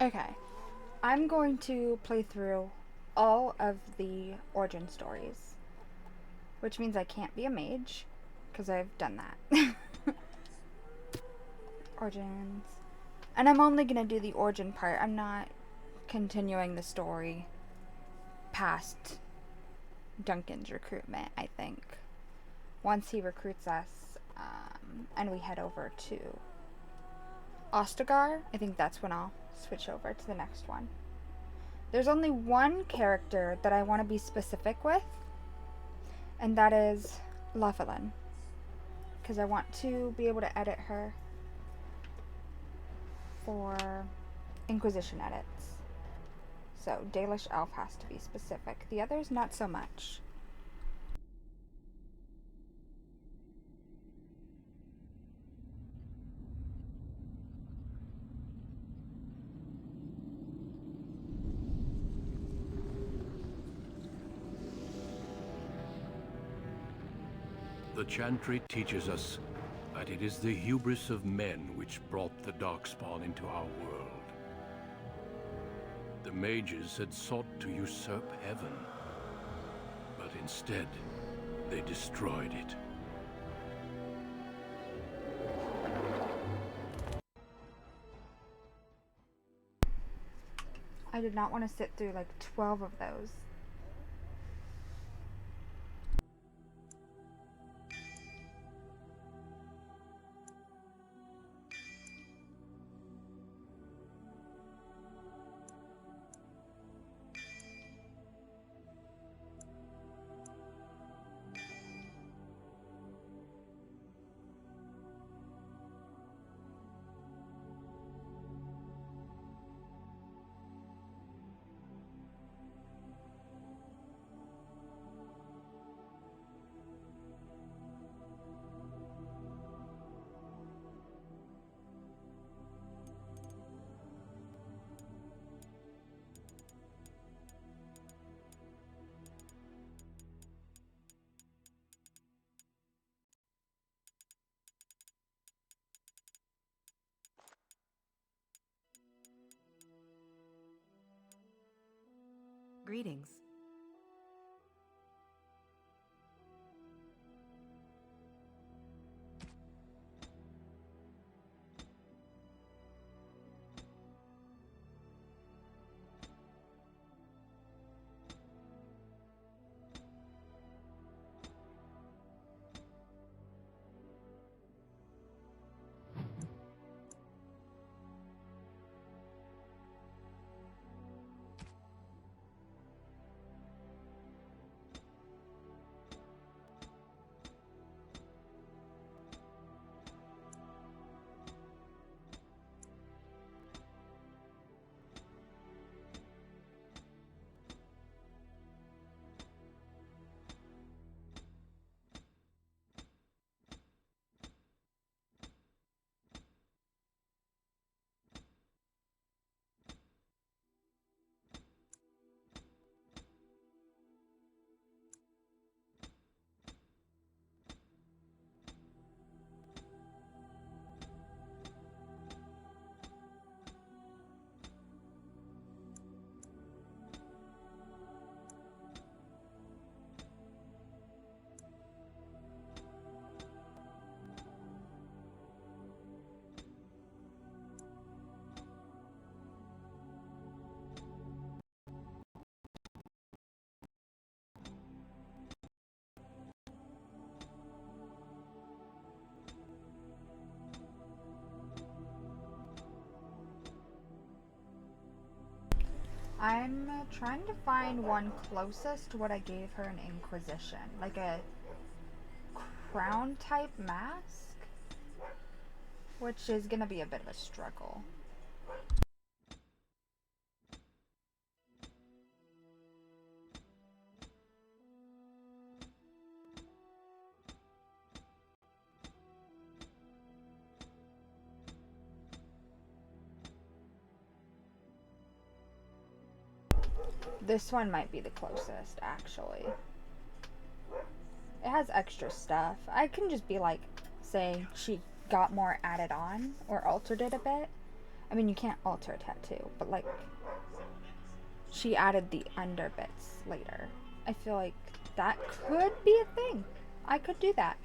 Okay. I'm going to play through all of the origin stories, which means I can't be a mage, because I've done that. Origins. And I'm only going to do the origin part. I'm not continuing the story past Duncan's recruitment, I think. Once he recruits us, and we head over to Ostagar, I think that's when I'll switch over to the next one. There's only one character that I want to be specific with, and that is Lavellan, because I want to be able to edit her for Inquisition edits. So Dalish Elf has to be specific. The others, not so much. The Chantry teaches us that it is the hubris of men which brought the Darkspawn into our world. The mages had sought to usurp heaven, but instead, they destroyed it. I did not want to sit through like 12 of those. Greetings. I'm trying to find one closest to what I gave her in Inquisition, like a crown type mask, which is gonna be a bit of a struggle. This one might be the closest, actually. It has extra stuff. I can just be like, saying she got more added on or altered it a bit. I mean, you can't alter a tattoo, but like, she added the under bits later. I feel like that could be a thing. I could do that.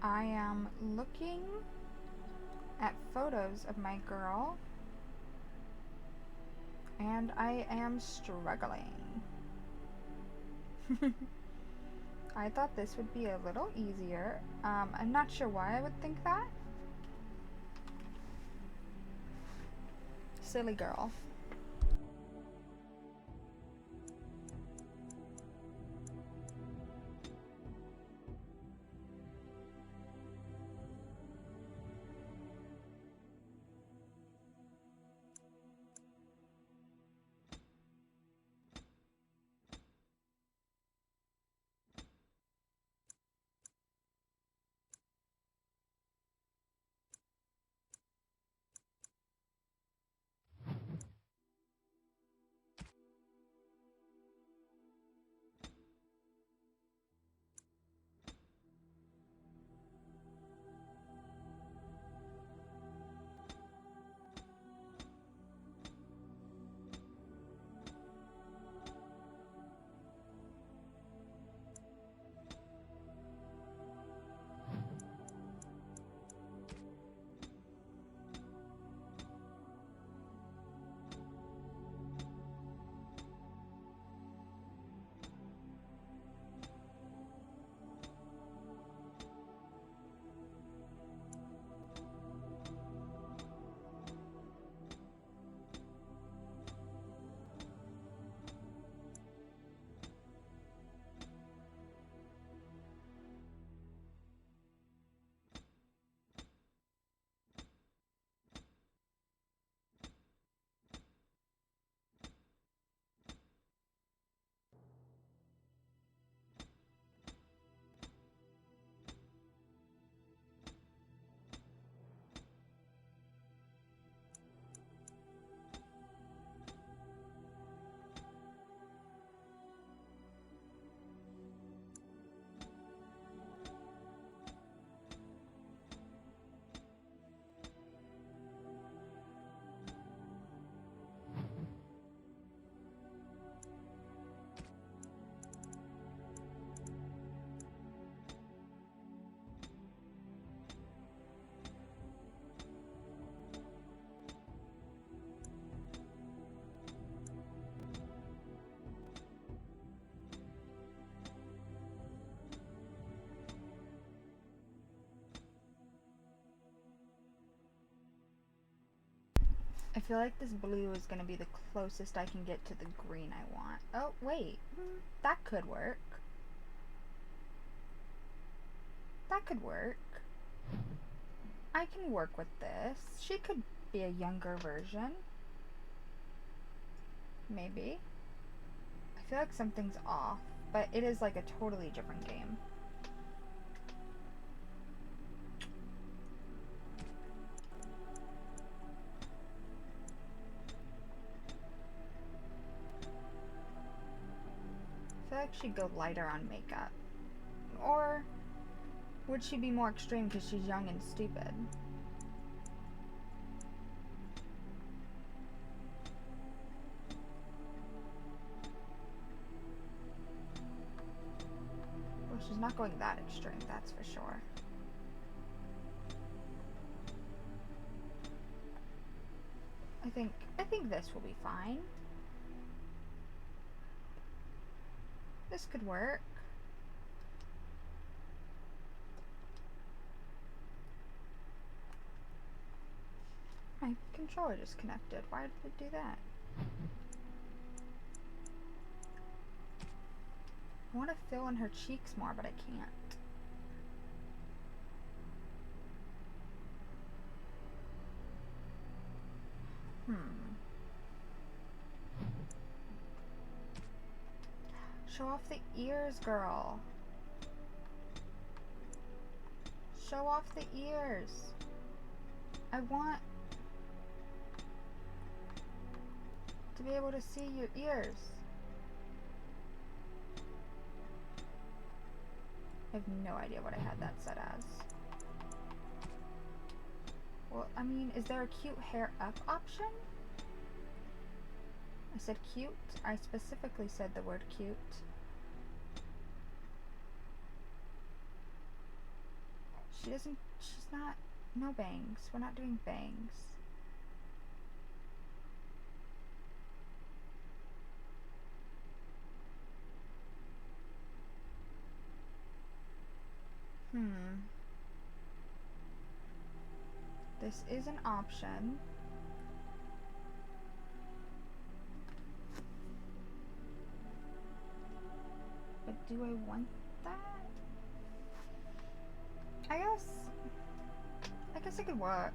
I am looking at photos of my girl, and I am struggling. I thought this would be a little easier. I'm not sure why I would think that. Silly girl. feel like this blue is going to be the closest I can get to the green I want. Oh, wait. That could work. That could work. I can work with this. She could be a younger version. Maybe. I feel like something's off, but it is like a totally different game. I feel like she'd go lighter on makeup. Or would she be more extreme because she's young and stupid? Well, she's not going that extreme, that's for sure. I think this will be fine. This could work. My controller just connected. Why did it do that? I want to fill in her cheeks more, but I can't. Show off the ears, girl. Show off the ears. I want to be able to see your ears. I have no idea what I had that set as. Well, I mean, is there a cute hair up option? I said cute. I specifically said the word cute. She's not, no bangs. We're not doing bangs. This is an option. But do I want that? I guess it could work.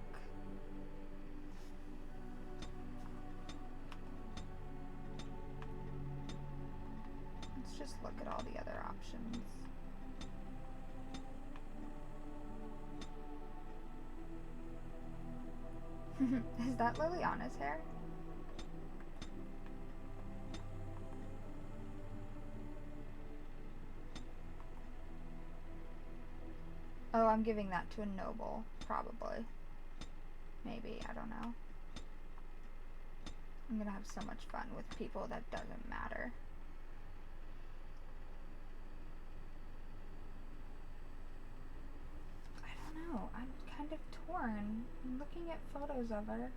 Let's just look at all the other options. Is that Liliana's hair? Oh, I'm giving that to a noble, probably. Maybe, I don't know. I'm gonna have so much fun with people that doesn't matter. I don't know, I'm kind of torn. I'm looking at photos of her.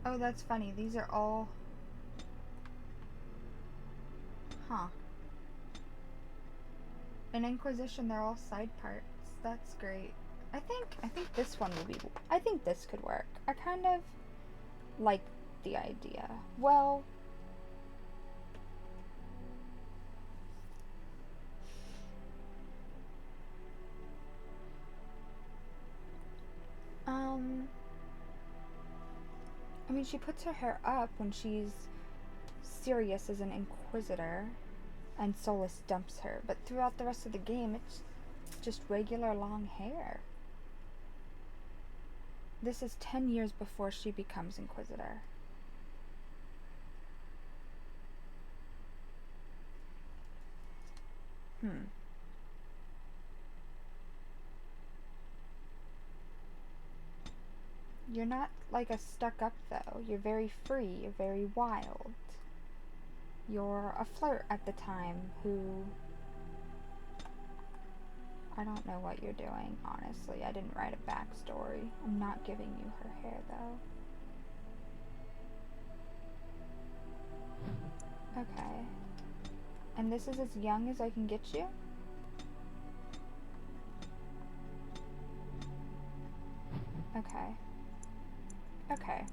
Oh, that's funny. These are all... Huh. In Inquisition, they're all side parts. That's great. I think this one will be... I think this could work. I kind of like the idea. Well... I mean, she puts her hair up when she's serious as an Inquisitor, and Solus dumps her. But throughout the rest of the game, it's just regular long hair. This is 10 years before she becomes Inquisitor. You're not like a stuck-up, though. You're very free. You're very wild. You're a flirt at the time who... I don't know what you're doing, honestly. I didn't write a backstory. I'm not giving you her hair, though. Okay. And this is as young as I can get you? Okay. Okay.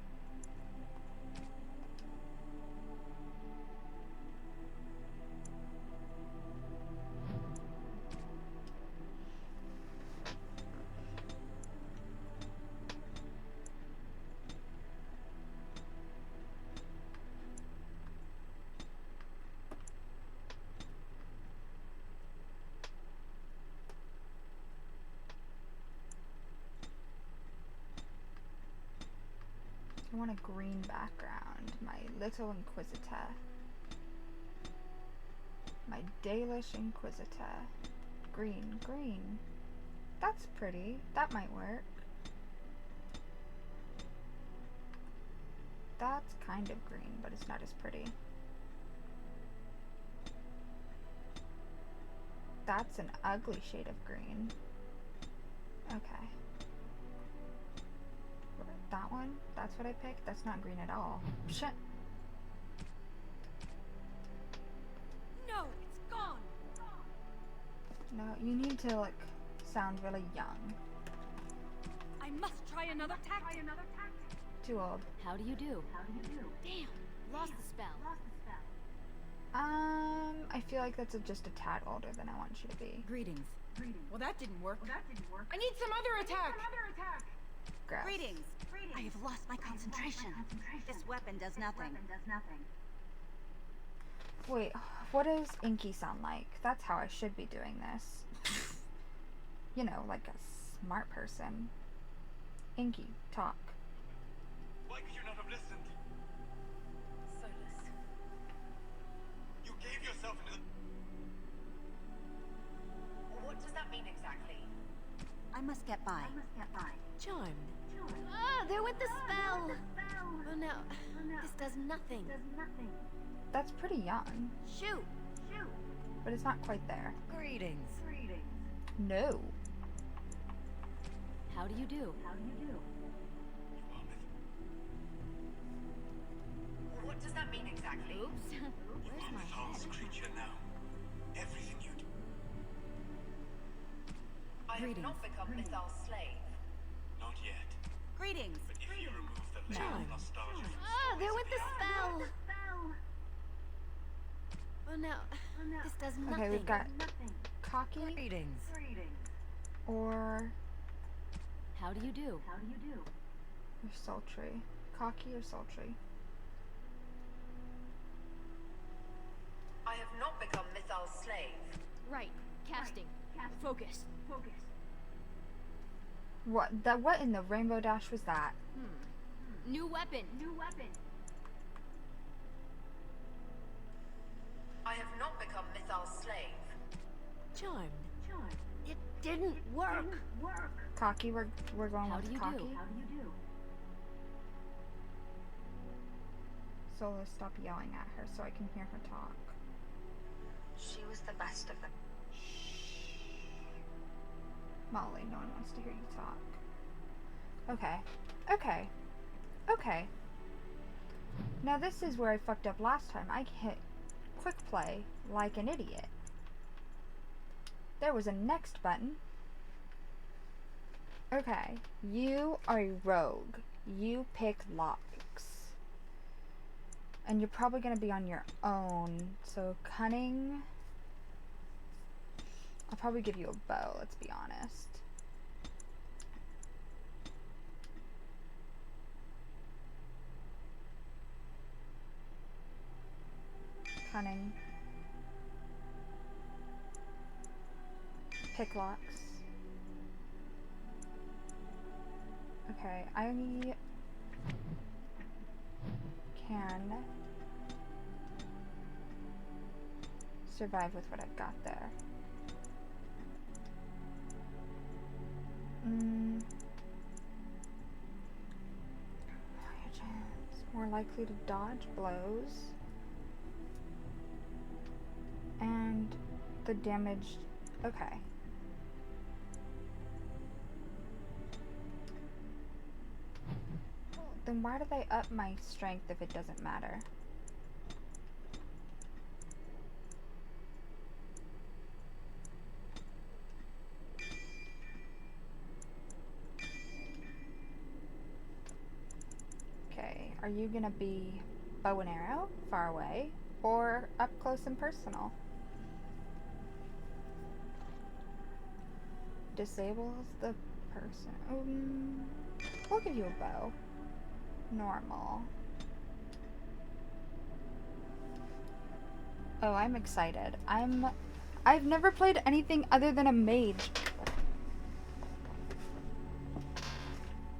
I want a green background. My little Inquisitor. My Dalish Inquisitor. Green, green. That's pretty. That might work. That's kind of green, but it's not as pretty. That's an ugly shade of green. Okay. That one? That's what I picked? That's not green at all. Shit. No, it's gone. No, you need to, like, sound really young. I must try another tactic. Too old. How do you do? Damn, lost the spell. I feel like that's just a tad older than I want you to be. Greetings. Well, that didn't work. I need some other attack. Gross. Greetings. I have lost my concentration. This weapon does nothing. Wait, what does Inky sound like? That's how I should be doing this. You know, like a smart person. Inky, talk. Why could you not have listened? Solus. You gave yourself an... What does that mean exactly? I must get by. Charmed. Ah, they're with the spell. Oh no, this does nothing. That's pretty young, Shoot. but it's not quite there. Greetings. No. How do you do? What does that mean exactly? Oops. Where's my Mythal's head? creature now. Everything you do. I have Greetings. not become Mythal's slave. Not yet. Greetings. But if you remove the No. layer of nostalgia from Ah, they're stories with the of spell. Oh no, this does nothing. Okay, we've got cocky Greetings. or How do you do? sultry. Cocky or sultry. I have not become Mythal's slave. Right, casting. Focus. What in the Rainbow Dash was that? New weapon. I have not become Mythal's slave. Charmed. It didn't work. Cocky, we're going How with do you cocky. do? Solus, stop yelling at her so I can hear her talk. She was the best of them. Molly, no one wants to hear you talk. Okay. Now this is where I fucked up last time. I hit quick play like an idiot. There was a next button. Okay, you are a rogue. You pick locks. And you're probably gonna be on your own. So cunning. I'll probably give you a bow, let's be honest. Cunning. Pick locks. Okay, I can survive with what I've got there. Higher chance. More likely to dodge blows. And the damage. Okay. Then why do they up my strength if it doesn't matter? Are you gonna be bow and arrow, far away, or up close and personal? Disables the person. We'll give you a bow. Normal. Oh, I'm excited. I've never played anything other than a mage.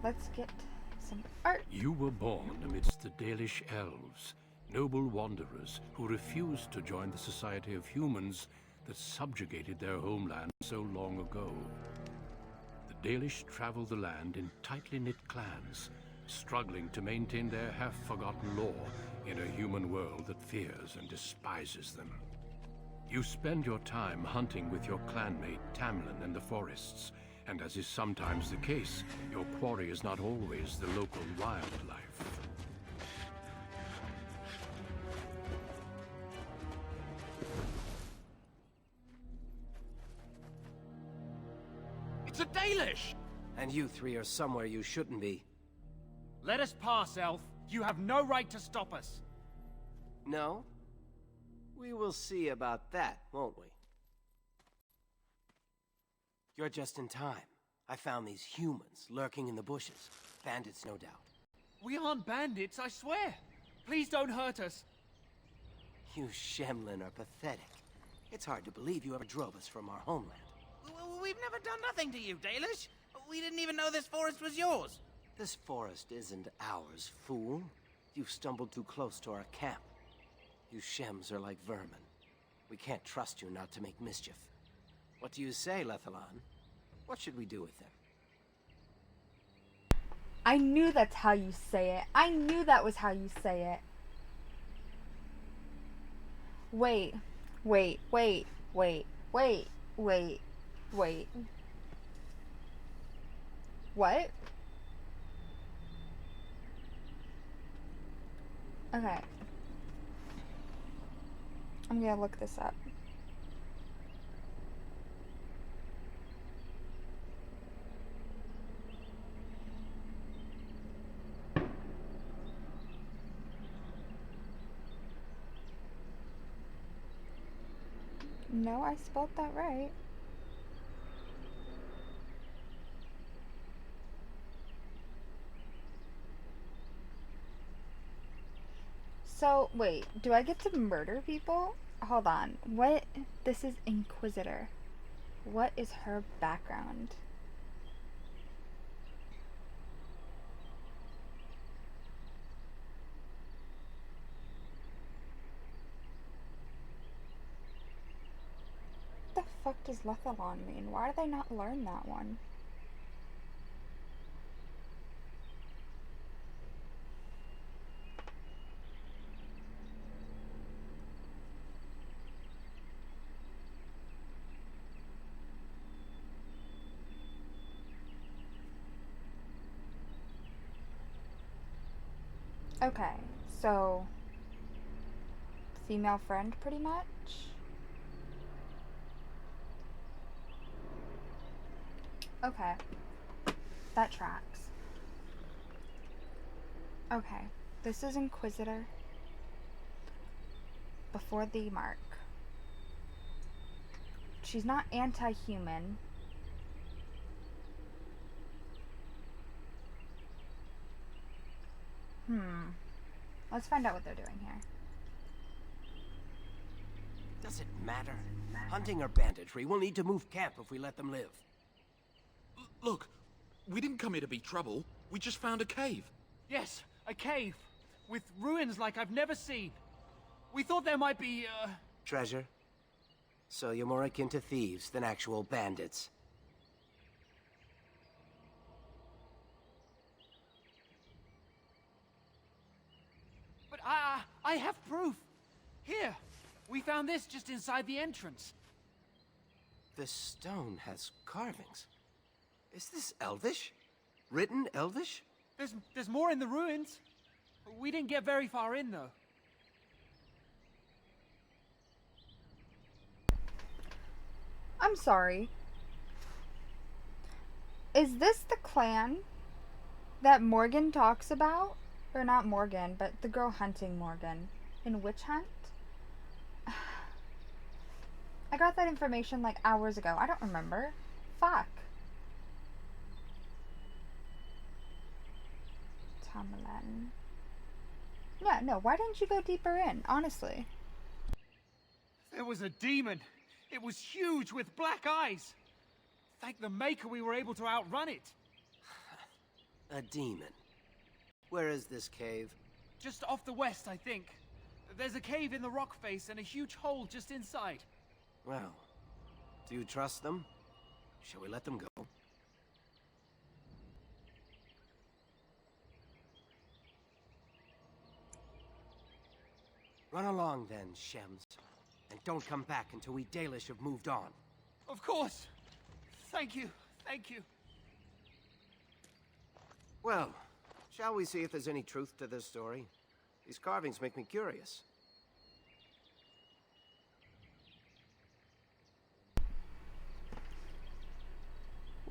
Let's get some art. You were born amidst the Dalish elves, noble wanderers who refused to join the society of humans that subjugated their homeland so long ago. The Dalish travel the land in tightly knit clans, struggling to maintain their half-forgotten lore in a human world that fears and despises them. You spend your time hunting with your clanmate Tamlin in the forests, and as is sometimes the case, your quarry is not always the local wildlife. It's a Dalish! And you three are somewhere you shouldn't be. Let us pass, Elf. You have no right to stop us. No? We will see about that, won't we? You're just in time. I found these humans lurking in the bushes. Bandits, no doubt. We aren't bandits, I swear. Please don't hurt us. You Shemlin are pathetic. It's hard to believe you ever drove us from our homeland. We've never done nothing to you, Dalish. We didn't even know this forest was yours. This forest isn't ours, fool. You've stumbled too close to our camp. You Shems are like vermin. We can't trust you not to make mischief. What do you say, Lavellan? What should we do with them? I knew that's how you say it. I knew that was how you say it. Wait. What? Okay. I'm gonna look this up. No, I spelled that right. So, wait, do I get to murder people? Hold on. What? This is Inquisitor. What is her background? What the fuck does Lavellan mean? Why did they not learn that one? Okay, so female friend pretty much. Okay, that tracks. Okay, this is Inquisitor before the mark. She's not anti-human. Let's find out what they're doing here. Does it matter? Hunting or banditry, we'll need to move camp if we let them live. Look, we didn't come here to be trouble. We just found a cave. Yes, a cave. With ruins like I've never seen. We thought there might be, Treasure? So you're more akin to thieves than actual bandits. But I have proof. Here, we found this just inside the entrance. This stone has carvings. Is this Elvish? Written Elvish? There's more in the ruins. We didn't get very far in, though. I'm sorry. Is this the clan that Morgan talks about Or not Morgan, but the girl hunting Morgan. In Witch Hunt? I got that information like hours ago. I don't remember. Fuck. Tamerlan. Yeah, no, why didn't you go deeper in, honestly? There was a demon. It was huge with black eyes. Thank the Maker we were able to outrun it. A demon. Where is this cave? Just off the west, I think. There's a cave in the rock face and a huge hole just inside. Well, do you trust them? Shall we let them go? Run along then, Shems. And don't come back until we Dalish have moved on. Of course. Thank you. Thank you. Well, shall we see if there's any truth to this story? These carvings make me curious.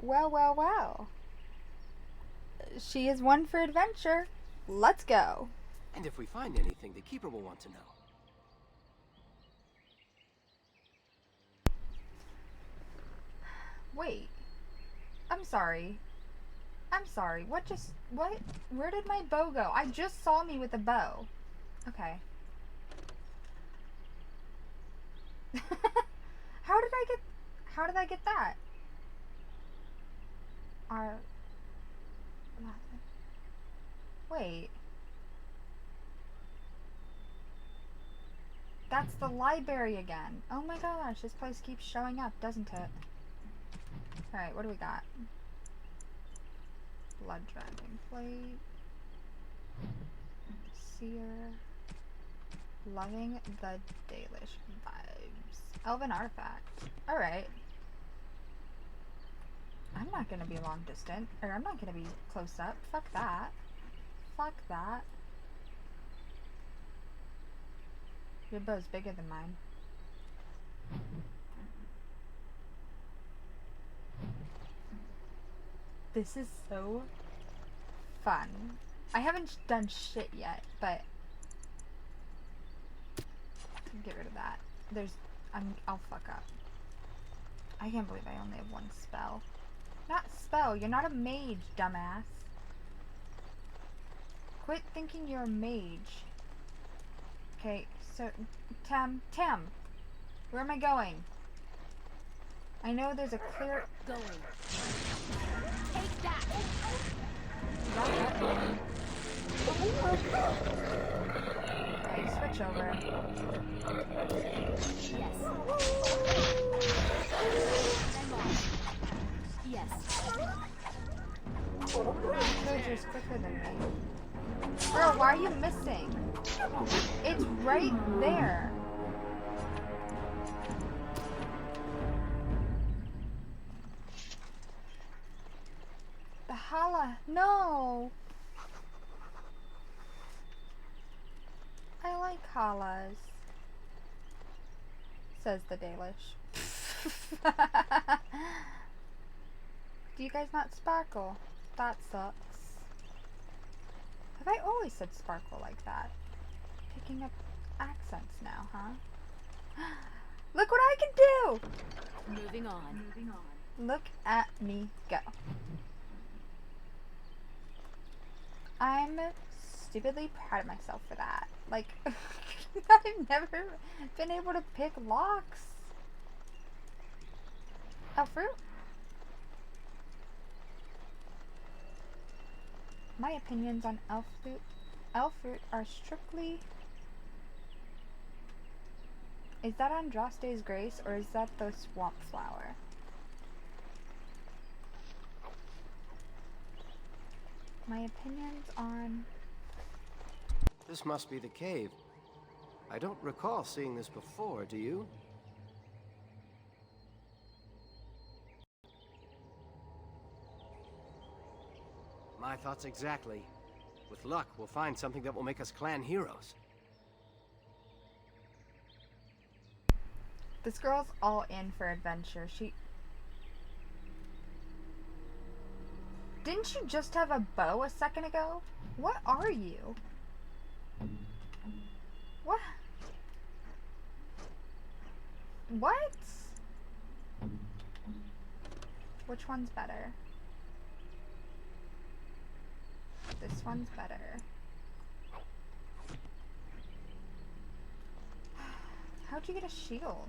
Well, well, well. She is one for adventure. Let's go. And if we find anything, the Keeper will want to know. Wait. I'm sorry. I'm sorry. What? Where did my bow go? I just saw me with a bow. Okay. How did I get that? Wait. That's the library again. Oh my gosh, this place keeps showing up, doesn't it? Alright, what do we got? Blood Dragon Plate. Seer. Loving the Dalish vibes. Elven Artifact. Alright. I'm not gonna be long distant. Or I'm not gonna be close up. Fuck that. Fuck that. Your bow's bigger than mine. This is so fun. I haven't done shit yet, but get rid of that. I'll fuck up. I can't believe I only have one spell. Not spell, you're not a mage, dumbass. Quit thinking you're a mage. Okay, so Tam, where am I going? I know there's a clear Going. Take that! Okay, switch over. Yes. Yes. Villager's quicker than me. Bro, why are you missing? It's right there. The Hala. No. I like Halas. Says the Dalish. Do you guys not sparkle? That sucks. Have I always said sparkle like that? Picking up accents now, huh? Look what I can do! Moving on. Look at me go. I'm stupidly proud of myself for that. Like, I've never been able to pick locks. Oh, fruit? My opinions on elf fruit are strictly... Is that Andraste's Grace, or is that the swamp flower? My opinions on... This must be the cave. I don't recall seeing this before, do you? My thoughts exactly. With luck, we'll find something that will make us clan heroes. This girl's all in for adventure. Didn't you just have a bow a second ago? What are you? What? What? Which one's better? This one's better. How'd you get a shield?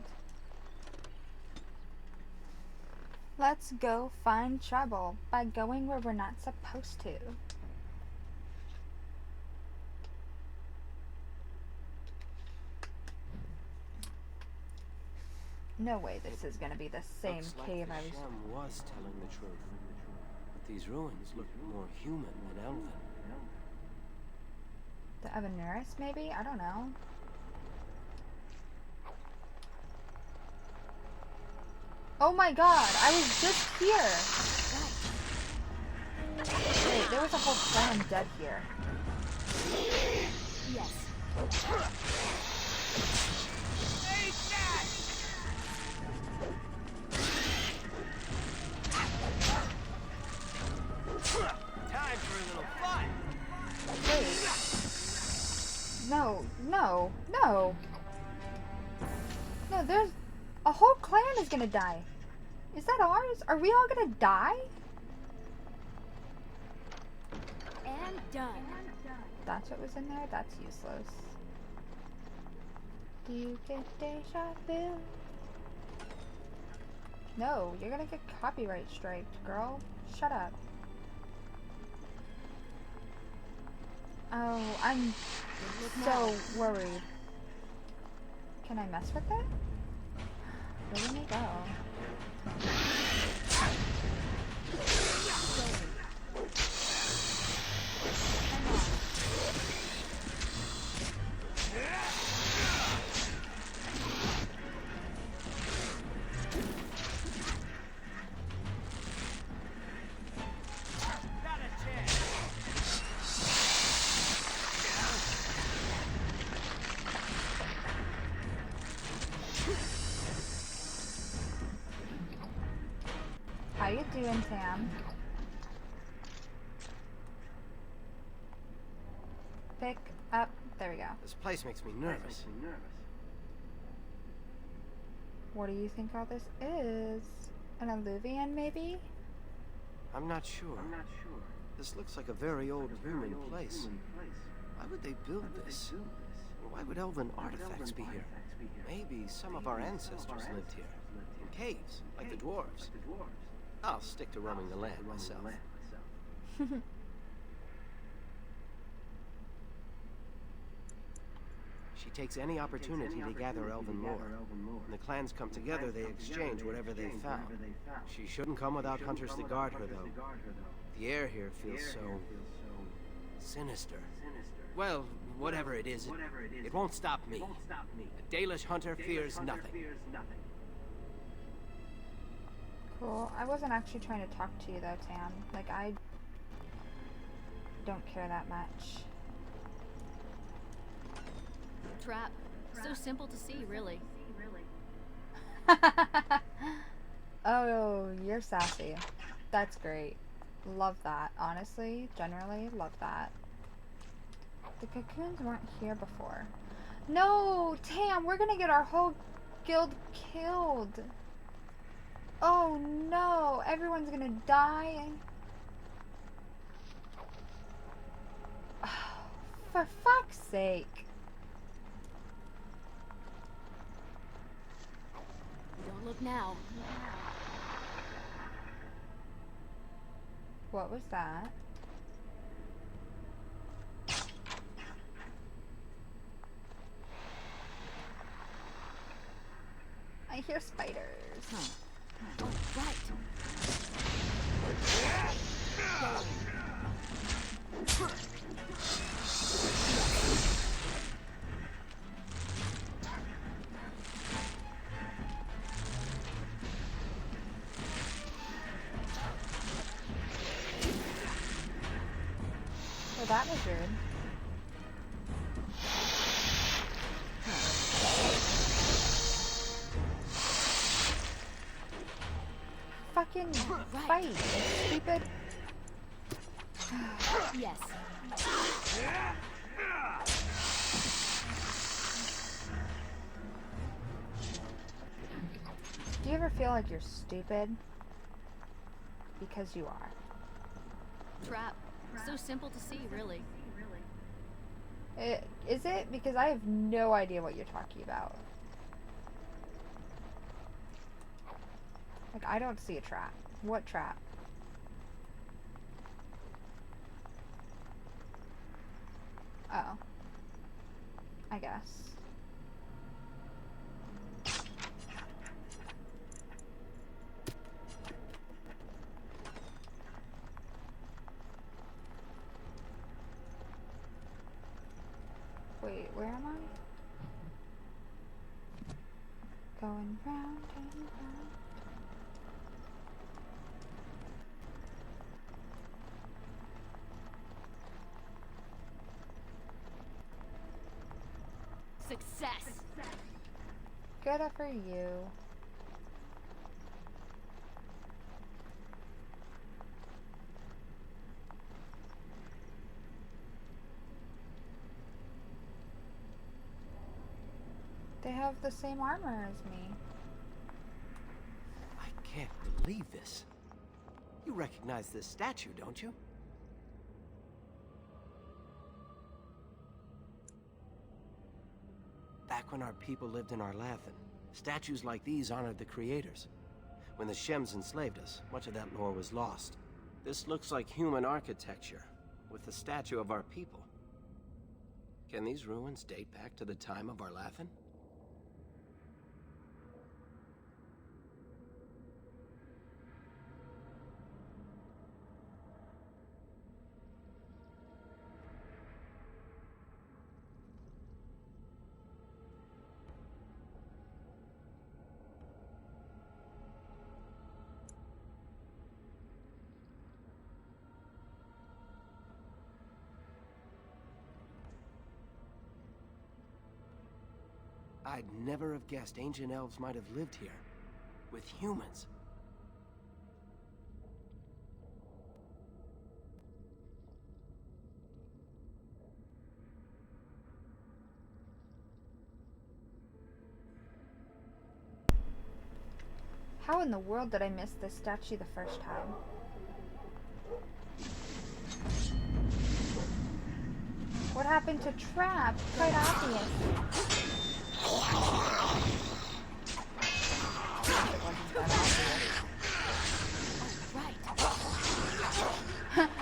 Let's go find trouble by going where we're not supposed to. No way this is gonna be the same Looks cave like I the was. Shem was telling the truth. But these ruins look more human than elven. The Avanuris, maybe? I don't know. Oh my god, I was just here! Wait, there was a whole clan dead here. Yes. Time for a little fun! Wait. No, no, no! No, there's... A whole clan is gonna die. Is that ours? Are we all gonna die? And done. That's what was in there? That's useless. Do you get deja vu? No, you're gonna get copyright striked, girl. Shut up. Oh, I'm so worried. Can I mess with it? Where did he go? How you doing, Sam? Pick up. There we go. This place makes me nervous. What do you think all this is? An alluvian, maybe? I'm not sure. This looks like a very old human place. Why would they build this? Why would elven artifacts be here? Maybe some of our ancestors lived here. In caves, like the dwarves. I'll stick to roaming the land myself. She takes any opportunity to gather elven lore. When the clans come together, they exchange whatever they found. She shouldn't come without hunters to guard her, though. The air here feels so... sinister. Well, whatever it is, it won't stop me. A Dalish hunter fears nothing. Cool. I wasn't actually trying to talk to you though, Tam. Like, I don't care that much. Trap. So simple to see, really. Oh, you're sassy. That's great. Love that. Honestly, generally, love that. The cocoons weren't here before. No, Tam, we're gonna get our whole guild killed. Oh no, everyone's gonna die. Oh, for fuck's sake. Don't look now. What was that? I hear spiders. Right. Well, that was rude. Fucking fight, stupid. Yes. Do you ever feel like you're stupid? Because you are. Trap. So simple to see, really. Is it? Because I have no idea what you're talking about. Like, I don't see a trap. What trap? Oh. I guess. Wait, where am I? Going round and round. Success. Good for you. They have the same armor as me. I can't believe this. You recognize this statue, don't you? Back when our people lived in Lavellan, statues like these honored the creators. When the Shems enslaved us, much of that lore was lost. This looks like human architecture, with the statue of our people. Can these ruins date back to the time of Lavellan? I'd never have guessed ancient elves might have lived here, with humans. How in the world did I miss this statue the first time? What happened to Trap? Quite obvious.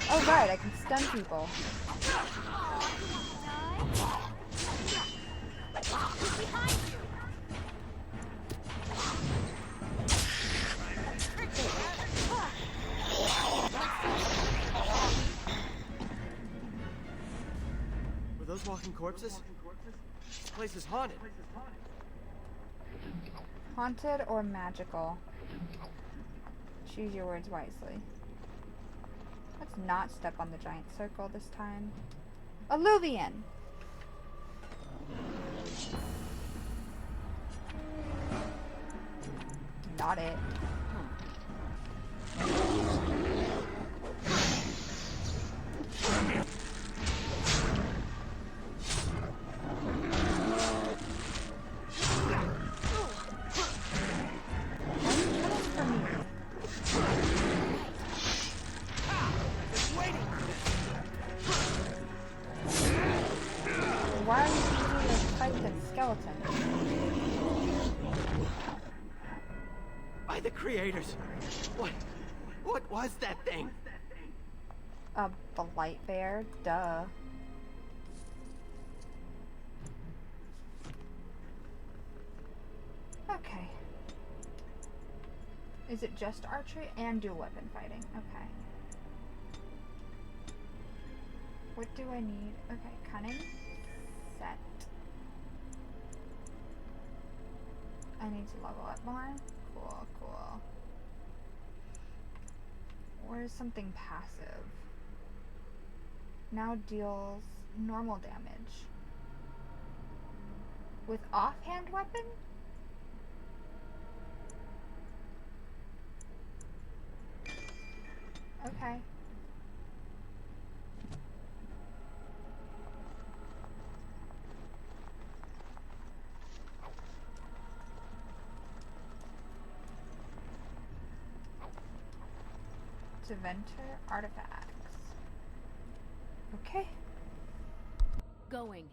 Oh right, I can stun people. Were those walking corpses? This place is haunted. Haunted or magical? Choose your words wisely. Let's not step on the giant circle this time. Alluvian! Not it. Why are you using this fight against skeletons? By the creators! What was that thing? The light bear? Duh. Okay. Is it just archery and dual weapon fighting? Okay. What do I need? Okay, cunning. Set. I need to level up more. Cool, cool. Where's something passive? Now deals normal damage. With offhand weapon? Okay. to enter artifacts. Okay. Going.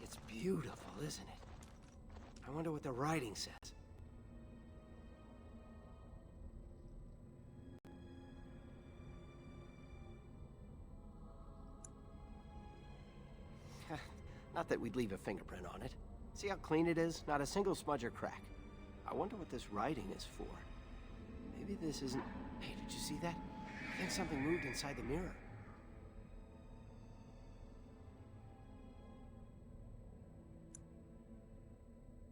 It's beautiful, isn't it? I wonder what the writing says. Not that we'd leave a fingerprint on it. See how clean it is? Not a single smudge or crack. I wonder what this writing is for. Maybe this isn't... Hey, did you see that? I think something moved inside the mirror.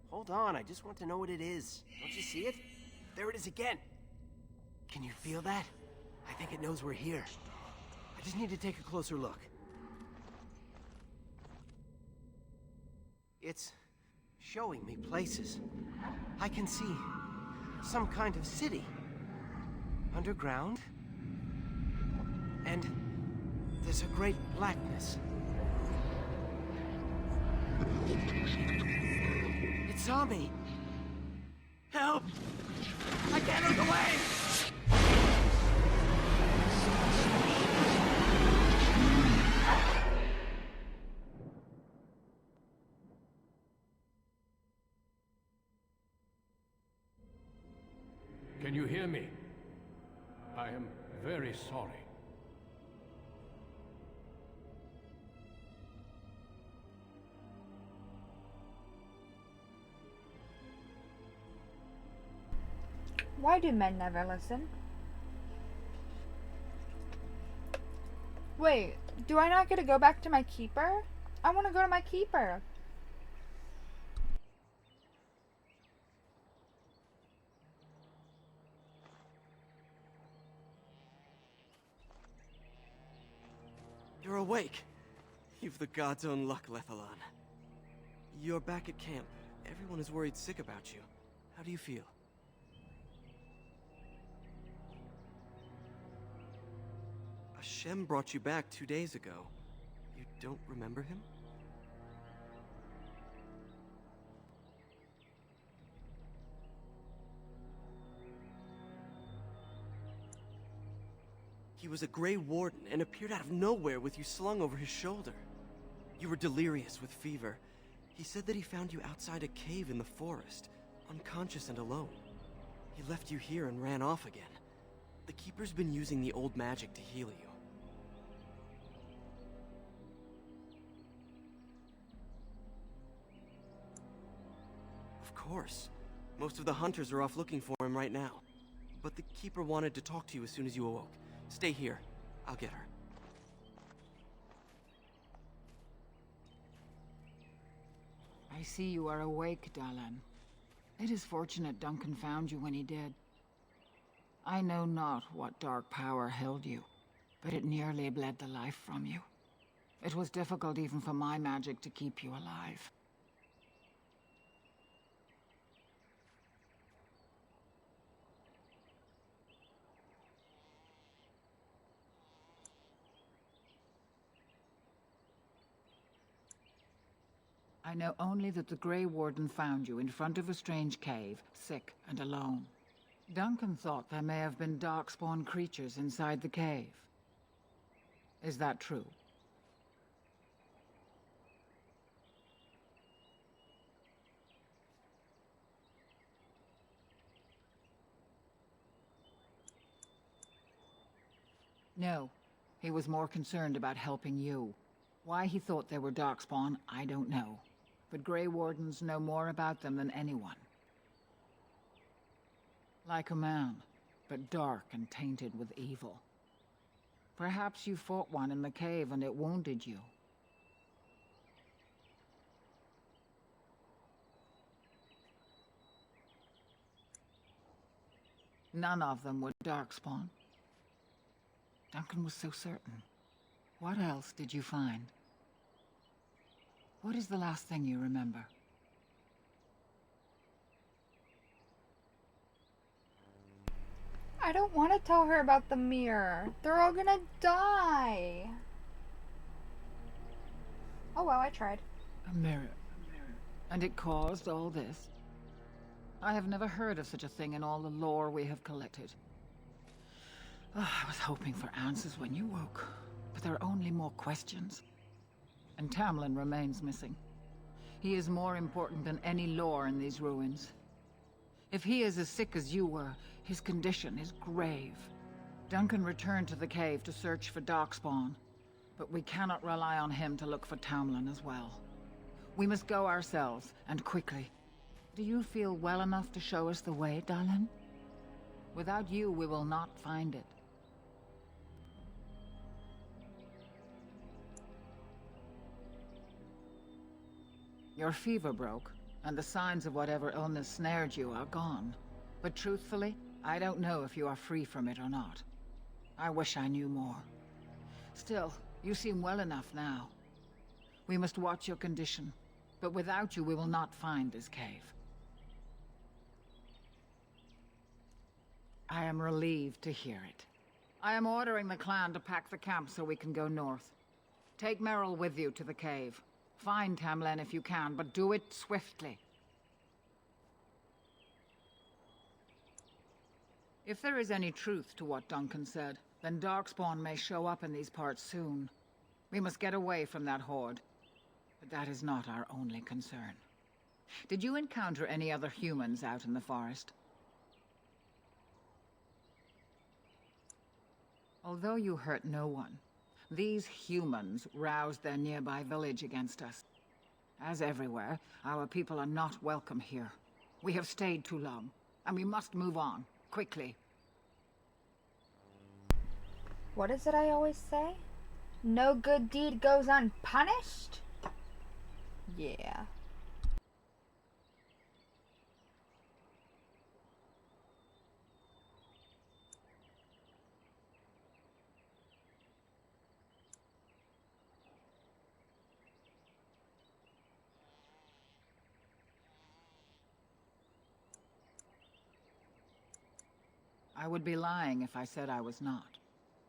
Hold on, I just want to know what it is. Don't you see it? There it is again. Can you feel that? I think it knows we're here. I just need to take a closer look. It's showing me places. I can see some kind of city. Underground. And there's a great blackness. It saw me. Help! I can't look away! Can you hear me? I am very sorry. Why do men never listen? Wait, do I not get to go back to my keeper? I want to go to my keeper. You're awake. You've the god's own luck, Lavellan. You're back at camp. Everyone is worried sick about you. How do you feel? Hashem brought you back 2 days ago. You don't remember him? He was a Grey Warden and appeared out of nowhere with you slung over his shoulder. You were delirious with fever. He said that he found you outside a cave in the forest, unconscious and alone. He left you here and ran off again. The Keeper's been using the old magic to heal you. Of course. Most of the hunters are off looking for him right now. But the Keeper wanted to talk to you as soon as you awoke. Stay here. I'll get her. I see you are awake, Dalish. It is fortunate Duncan found you when he did. I know not what dark power held you, but it nearly bled the life from you. It was difficult even for my magic to keep you alive. I know only that the Grey Warden found you in front of a strange cave, sick and alone. Duncan thought there may have been darkspawn creatures inside the cave. Is that true? No. He was more concerned about helping you. Why he thought they were darkspawn, I don't know. But Grey Wardens know more about them than anyone. Like a man, but dark and tainted with evil. Perhaps you fought one in the cave and it wounded you. None of them were darkspawn. Duncan was so certain. What else did you find? What is the last thing you remember? I don't want to tell her about the mirror. They're all gonna die. Oh well, I tried. A mirror. And it caused all this? I have never heard of such a thing in all the lore we have collected. I was hoping for answers when you woke, but there are only more questions. And Tamlin remains missing. He is more important than any lore in these ruins. If he is as sick as you were, his condition is grave. Duncan returned to the cave to search for Darkspawn, but we cannot rely on him to look for Tamlin as well. We must go ourselves, and quickly. Do you feel well enough to show us the way, Dalish? Without you, we will not find it. Your fever broke, and the signs of whatever illness snared you are gone. But truthfully, I don't know if you are free from it or not. I wish I knew more. Still, you seem well enough now. We must watch your condition, but without you we will not find this cave. I am relieved to hear it. I am ordering the clan to pack the camp so we can go north. Take Merrill with you to the cave. Find Tamlin if you can, but do it swiftly. If there is any truth to what Duncan said, then Darkspawn may show up in these parts soon. We must get away from that horde. But that is not our only concern. Did you encounter any other humans out in the forest? Although you hurt no one, these humans roused their nearby village against us. As everywhere, our people are not welcome here. We have stayed too long, and we must move on, quickly. What is it I always say? No good deed goes unpunished? Yeah. I would be lying if I said I was not.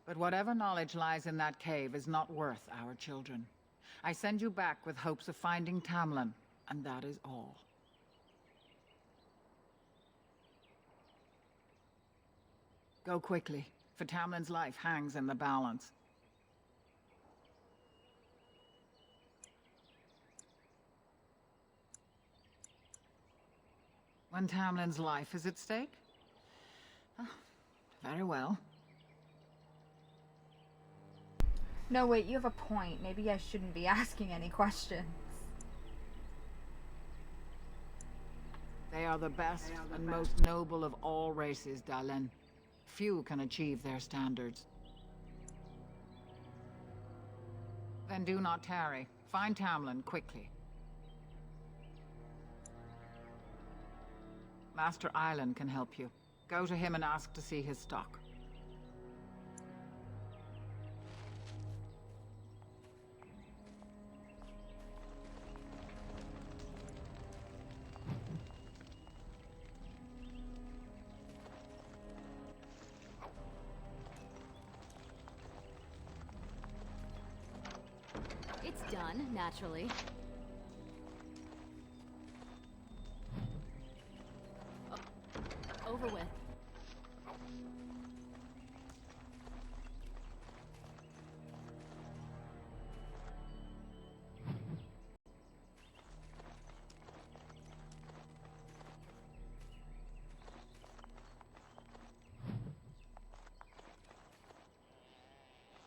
But whatever knowledge lies in that cave is not worth our children. I send you back with hopes of finding Tamlin, and that is all. Go quickly, for Tamlin's life hangs in the balance. When Tamlin's life is at stake? Oh, very well. No, wait, you have a point. Maybe I shouldn't be asking any questions. They are the best and most noble of all races, Dalish. Few can achieve their standards. Then do not tarry. Find Tamlin quickly. Master Island can help you. Go to him and ask to see his stock. It's done, naturally. Over with.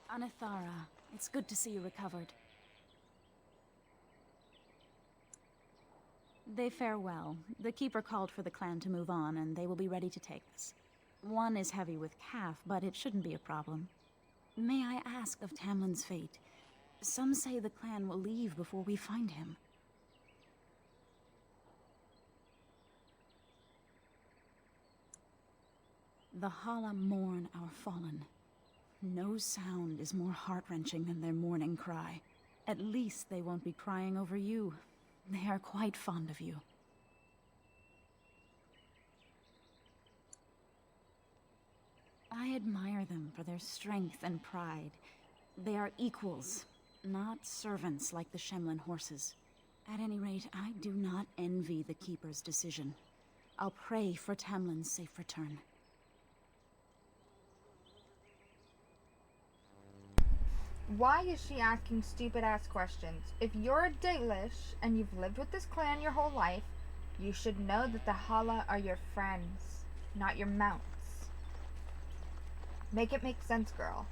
Anathara, it's good to see you recovered. They fare well. The Keeper called for the clan to move on, and they will be ready to take us. One is heavy with calf, but it shouldn't be a problem. May I ask of Tamlin's fate? Some say the clan will leave before we find him. The Hala mourn our fallen. No sound is more heart-wrenching than their mourning cry. At least they won't be crying over you. They are quite fond of you. I admire them for their strength and pride. They are equals, not servants like the Shemlin horses. At any rate, I do not envy the Keeper's decision. I'll pray for Tamlin's safe return. Why is she asking stupid ass questions? If you're a Dalish and you've lived with this clan your whole life, you should know that the Hala are your friends, not your mounts. Make it make sense, girl.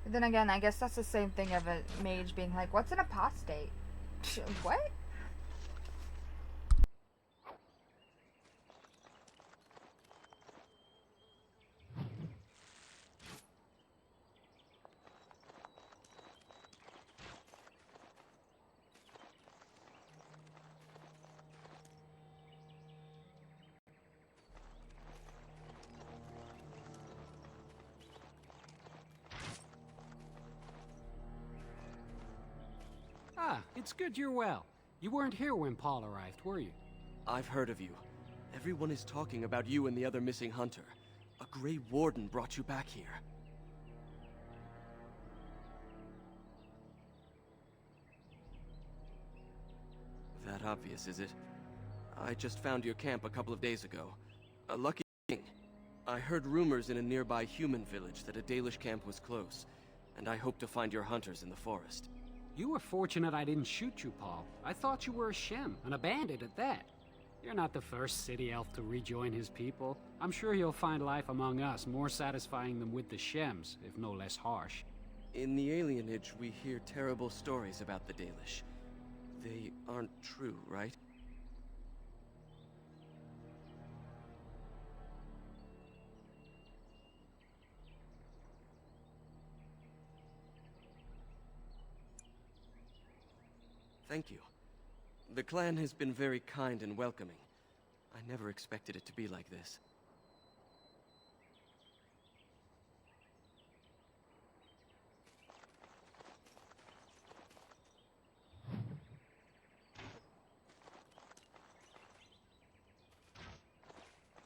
But then again, I guess that's the same thing of a mage being like, what's an apostate? What? Ah, it's good you're well. You weren't here when Paul arrived, were you? I've heard of you. Everyone is talking about you and the other missing hunter. A Grey Warden brought you back here. That obvious, is it? I just found your camp a couple of days ago. A lucky thing. I heard rumors in a nearby human village that a Dalish camp was close, and I hope to find your hunters in the forest. You were fortunate I didn't shoot you, Paul. I thought you were a Shem, and a bandit at that. You're not the first city elf to rejoin his people. I'm sure you'll find life among us more satisfying than with the Shems, if no less harsh. In the alienage, we hear terrible stories about the Dalish. They aren't true, right? Thank you. The clan has been very kind and welcoming. I never expected it to be like this.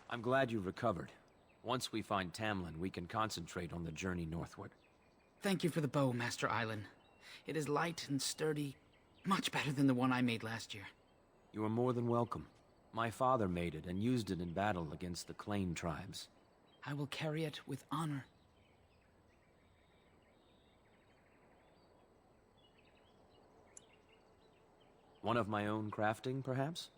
I'm glad you recovered. Once we find Tamlin, we can concentrate on the journey northward. Thank you for the bow, Master Island. It is light and sturdy, much better than the one I made last year. You are more than welcome. My father made it and used it in battle against the Clane tribes. I will carry it with honor. One of my own crafting, perhaps?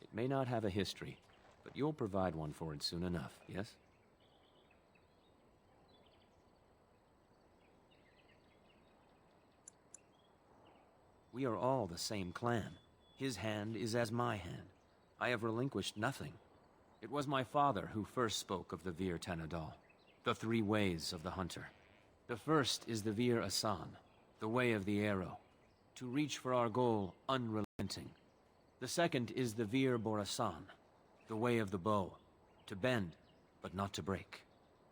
It may not have a history, but you'll provide one for it soon enough, yes? We are all the same clan. His hand is as my hand. I have relinquished nothing. It was my father who first spoke of the Vir Tanadal, the three ways of the hunter. The first is the Vir Asan, the way of the arrow, to reach for our goal unrelenting. The second is the Vir Borasan, the way of the bow, to bend, but not to break.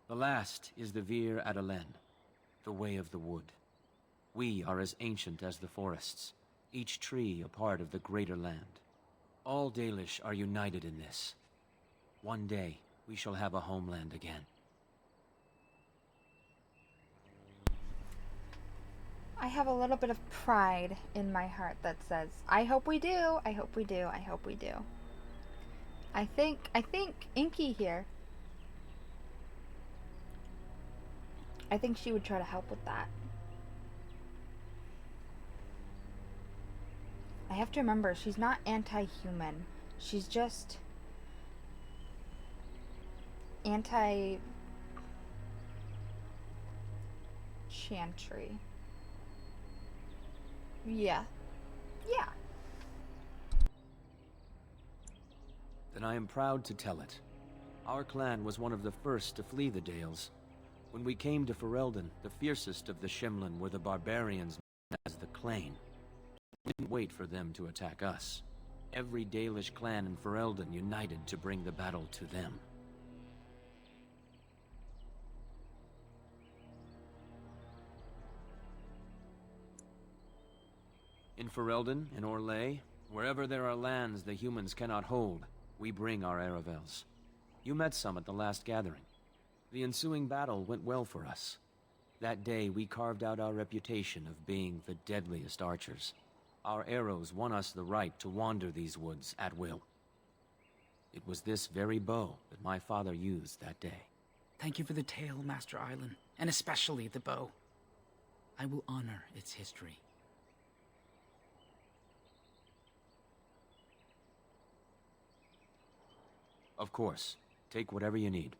The last is the Vir Adalen, the way of the wood. We are as ancient as the forests, each tree a part of the greater land. All Dalish are united in this. One day, we shall have a homeland again. I have a little bit of pride in my heart that says, I hope we do, I hope we do, I hope we do. I think Inky here, I think she would try to help with that. I have to remember, she's not anti-human. She's just anti-chantry. Yeah. Yeah. Then I am proud to tell it. Our clan was one of the first to flee the Dales. When we came to Ferelden, the fiercest of the Shemlin were the barbarians known as the Clane. We didn't wait for them to attack us. Every Dalish clan in Ferelden united to bring the battle to them. In Ferelden, in Orlais, wherever there are lands the humans cannot hold, we bring our Aravels. You met some at the last gathering. The ensuing battle went well for us. That day we carved out our reputation of being the deadliest archers. Our arrows won us the right to wander these woods at will. It was this very bow that my father used that day. Thank you for the tale, Master Island, and especially the bow. I will honor its history. Of course. Take whatever you need.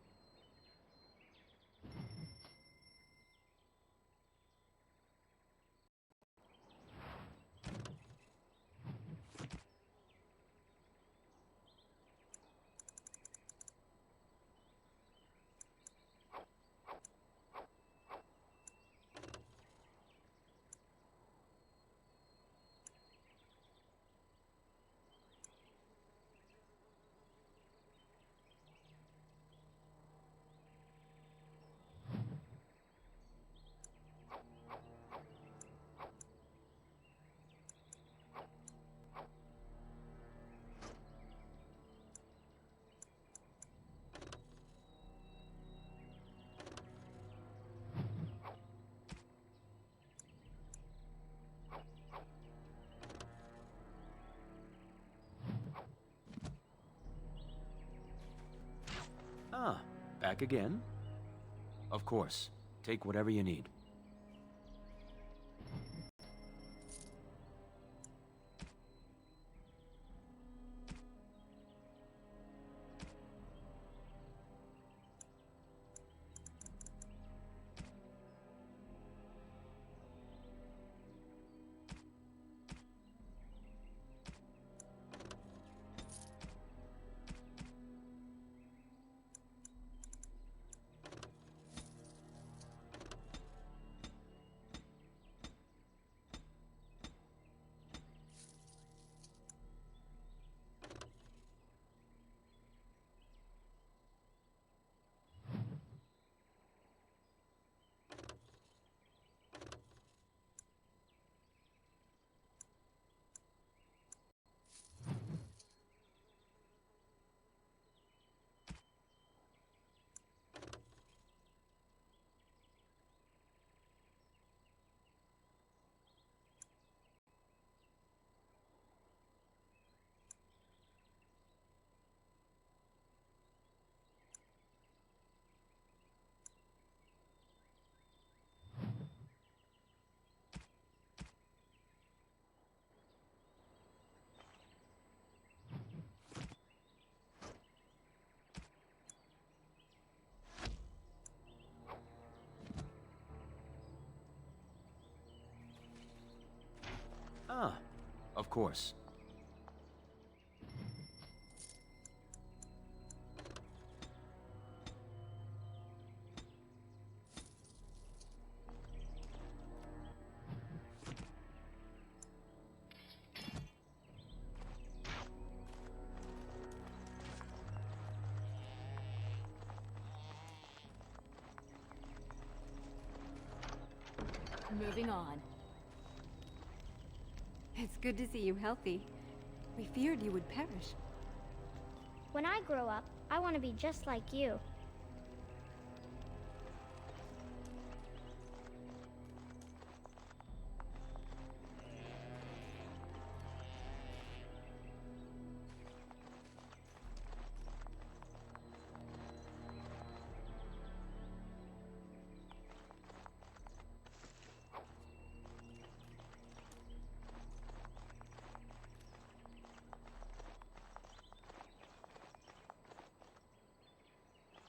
Ah, back again? Of course. Take whatever you need. Ah, of course. Moving on. It's good to see you healthy. We feared you would perish. When I grow up, I want to be just like you.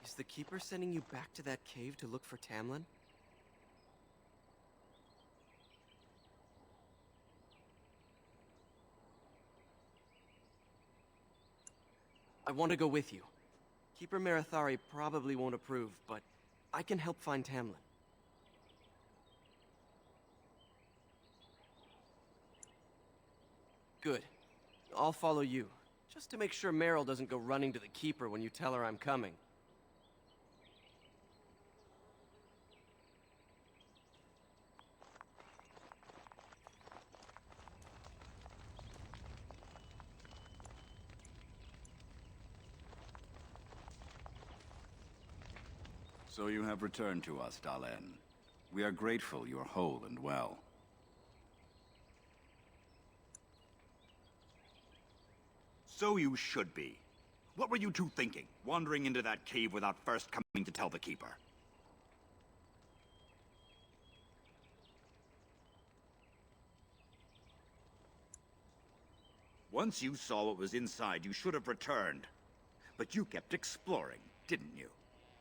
Is the Keeper sending you back to that cave to look for Tamlin? I want to go with you. Keeper Marithari probably won't approve, but I can help find Tamlin. Good. I'll follow you, just to make sure Meryl doesn't go running to the Keeper when you tell her I'm coming. So you have returned to us, Dalish. We are grateful you are whole and well. So you should be. What were you two thinking, wandering into that cave without first coming to tell the Keeper? Once you saw what was inside, you should have returned. But you kept exploring, didn't you?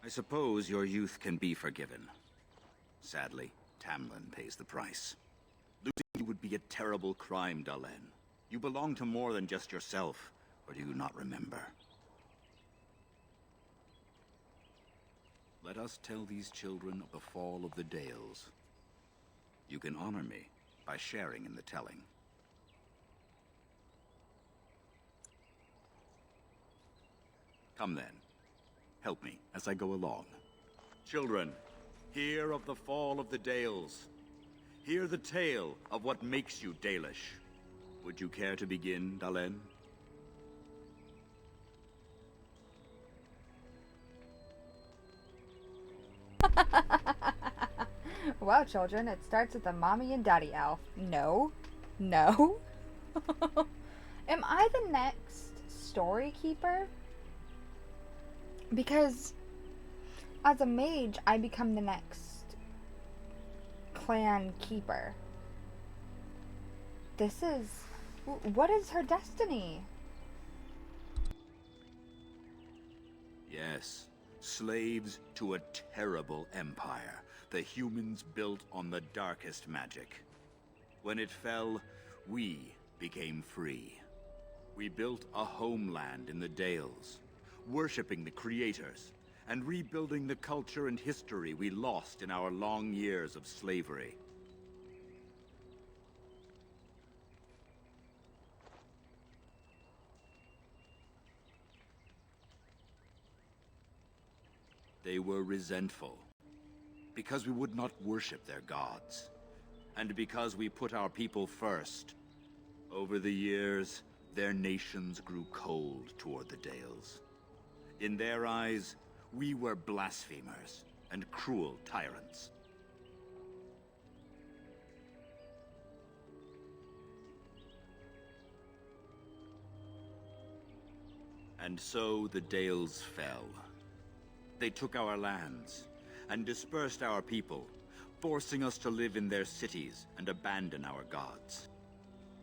I suppose your youth can be forgiven. Sadly, Tamlin pays the price. Losing you would be a terrible crime, Dalish. You belong to more than just yourself, or do you not remember? Let us tell these children of the fall of the Dales. You can honor me by sharing in the telling. Come then. Help me as I go along. Children, hear of the fall of the Dales. Hear the tale of what makes you Dalish. Would you care to begin, Dalish? Well, children, it starts with the mommy and daddy elf. No. No. Am I the next story keeper? Because as a mage, I become the next clan keeper. This is... What is her destiny? Yes. Slaves to a terrible empire. The humans built on the darkest magic. When it fell, we became free. We built a homeland in the Dales, worshipping the creators, and rebuilding the culture and history we lost in our long years of slavery. They were resentful, because we would not worship their gods, and because we put our people first. Over the years, their nations grew cold toward the Dales. In their eyes, we were blasphemers and cruel tyrants. And so the Dales fell. They took our lands and dispersed our people, forcing us to live in their cities and abandon our gods.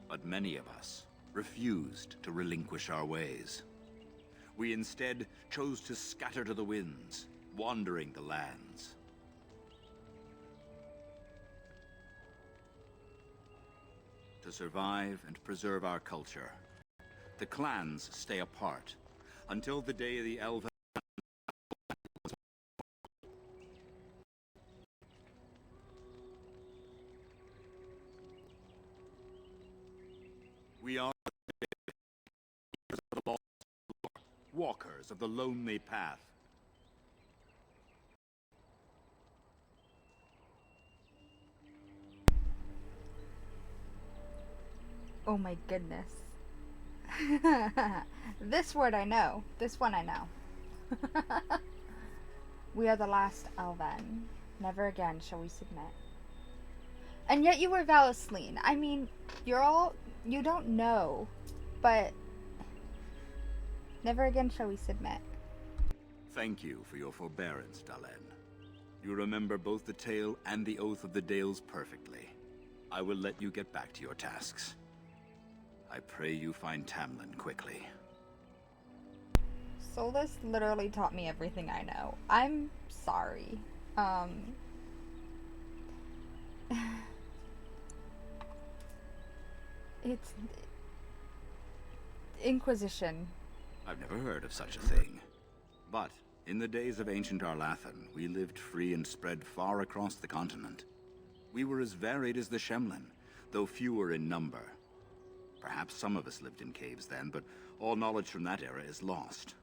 But many of us refused to relinquish our ways. We instead chose to scatter to the winds, wandering the lands. To survive and preserve our culture, the clans stay apart until the day the Elven We are the walkers of the lonely path. Oh my goodness. This word I know. This one I know. We are the last Elven. Never again shall we submit. And yet you were Valisleen. I mean, you don't know, but never again shall we submit. Thank you for your forbearance, Dalish. You remember both the tale and the Oath of the Dales perfectly. I will let you get back to your tasks. I pray you find Tamlin quickly. Solus literally taught me everything I know. I'm sorry. It's... Inquisition. I've never heard of such a thing. But, in the days of ancient Arlathan, we lived free and spread far across the continent. We were as varied as the Shemlin, though fewer in number. Perhaps some of us lived in caves then, but all knowledge from that era is lost.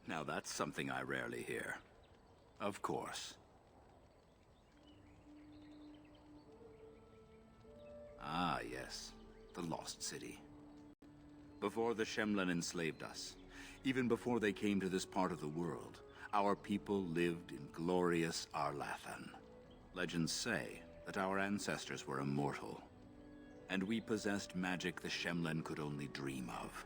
Now that's something I rarely hear. Of course. Ah, yes. The Lost City. Before the Shemlin enslaved us, even before they came to this part of the world, our people lived in glorious Arlathan. Legends say that our ancestors were immortal. and we possessed magic the Shemlen could only dream of.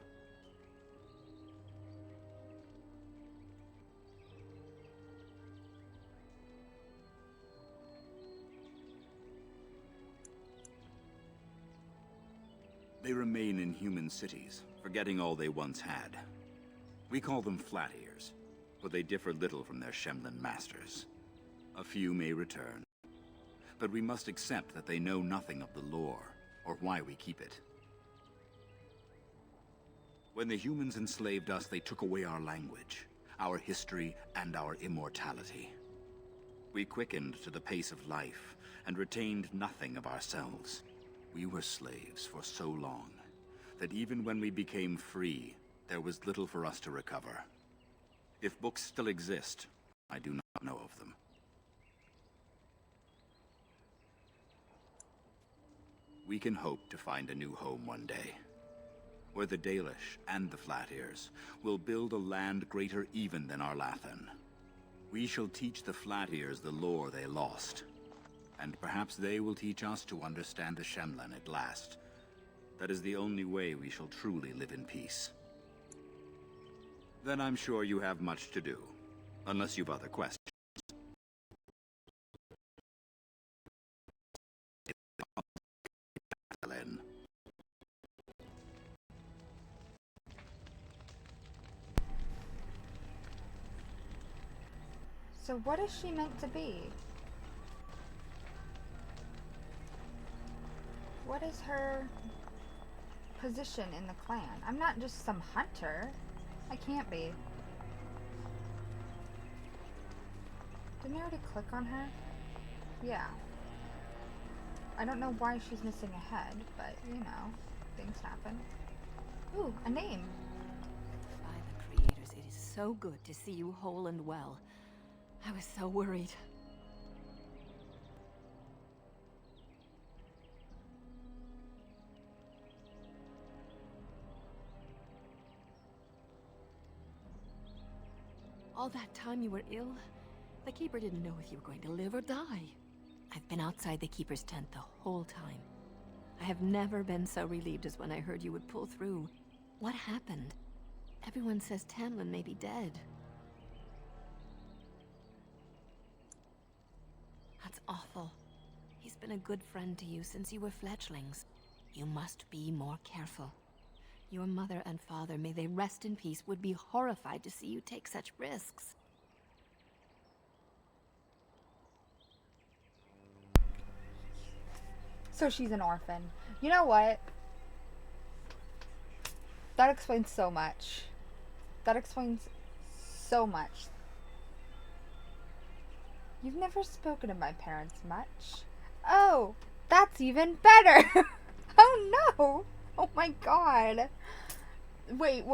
They remain in human cities, forgetting all they once had. We call them Flat Ears, but they differ little from their Shemlen masters. A few may return, but we must accept that they know nothing of the lore, or why we keep it. When the humans enslaved us, they took away our language, our history, and our immortality. We quickened to the pace of life, and retained nothing of ourselves. We were slaves for so long, that even when we became free, there was little for us to recover. If books still exist, I do not know of them. We can hope to find a new home one day, where the Dalish and the Flat Ears will build a land greater even than Arlathan. We shall teach the Flat Ears the lore they lost, and perhaps they will teach us to understand the Shemlen at last. That is the only way we shall truly live in peace. Then I'm sure you have much to do, unless you've other questions. So what is she meant to be? What is her position in the clan? I'm not just some hunter. I can't be. Didn't I already click on her? Yeah. I don't know why she's missing a head, but you know, things happen. Ooh, a name. By the creators, it is so good to see you whole and well. I was so worried. All that time you were ill, the Keeper didn't know if you were going to live or die. I've been outside the Keeper's tent the whole time. I have never been so relieved as when I heard you would pull through. What happened? Everyone says Tamlin may be dead. That's awful. He's been a good friend to you since you were fledglings. You must be more careful. Your mother and father, may they rest in peace, would be horrified to see you take such risks. So she's an orphan. You know what? That explains so much. That explains so much. You've never spoken to my parents much. Oh, that's even better. Oh no. Oh my god. Wait.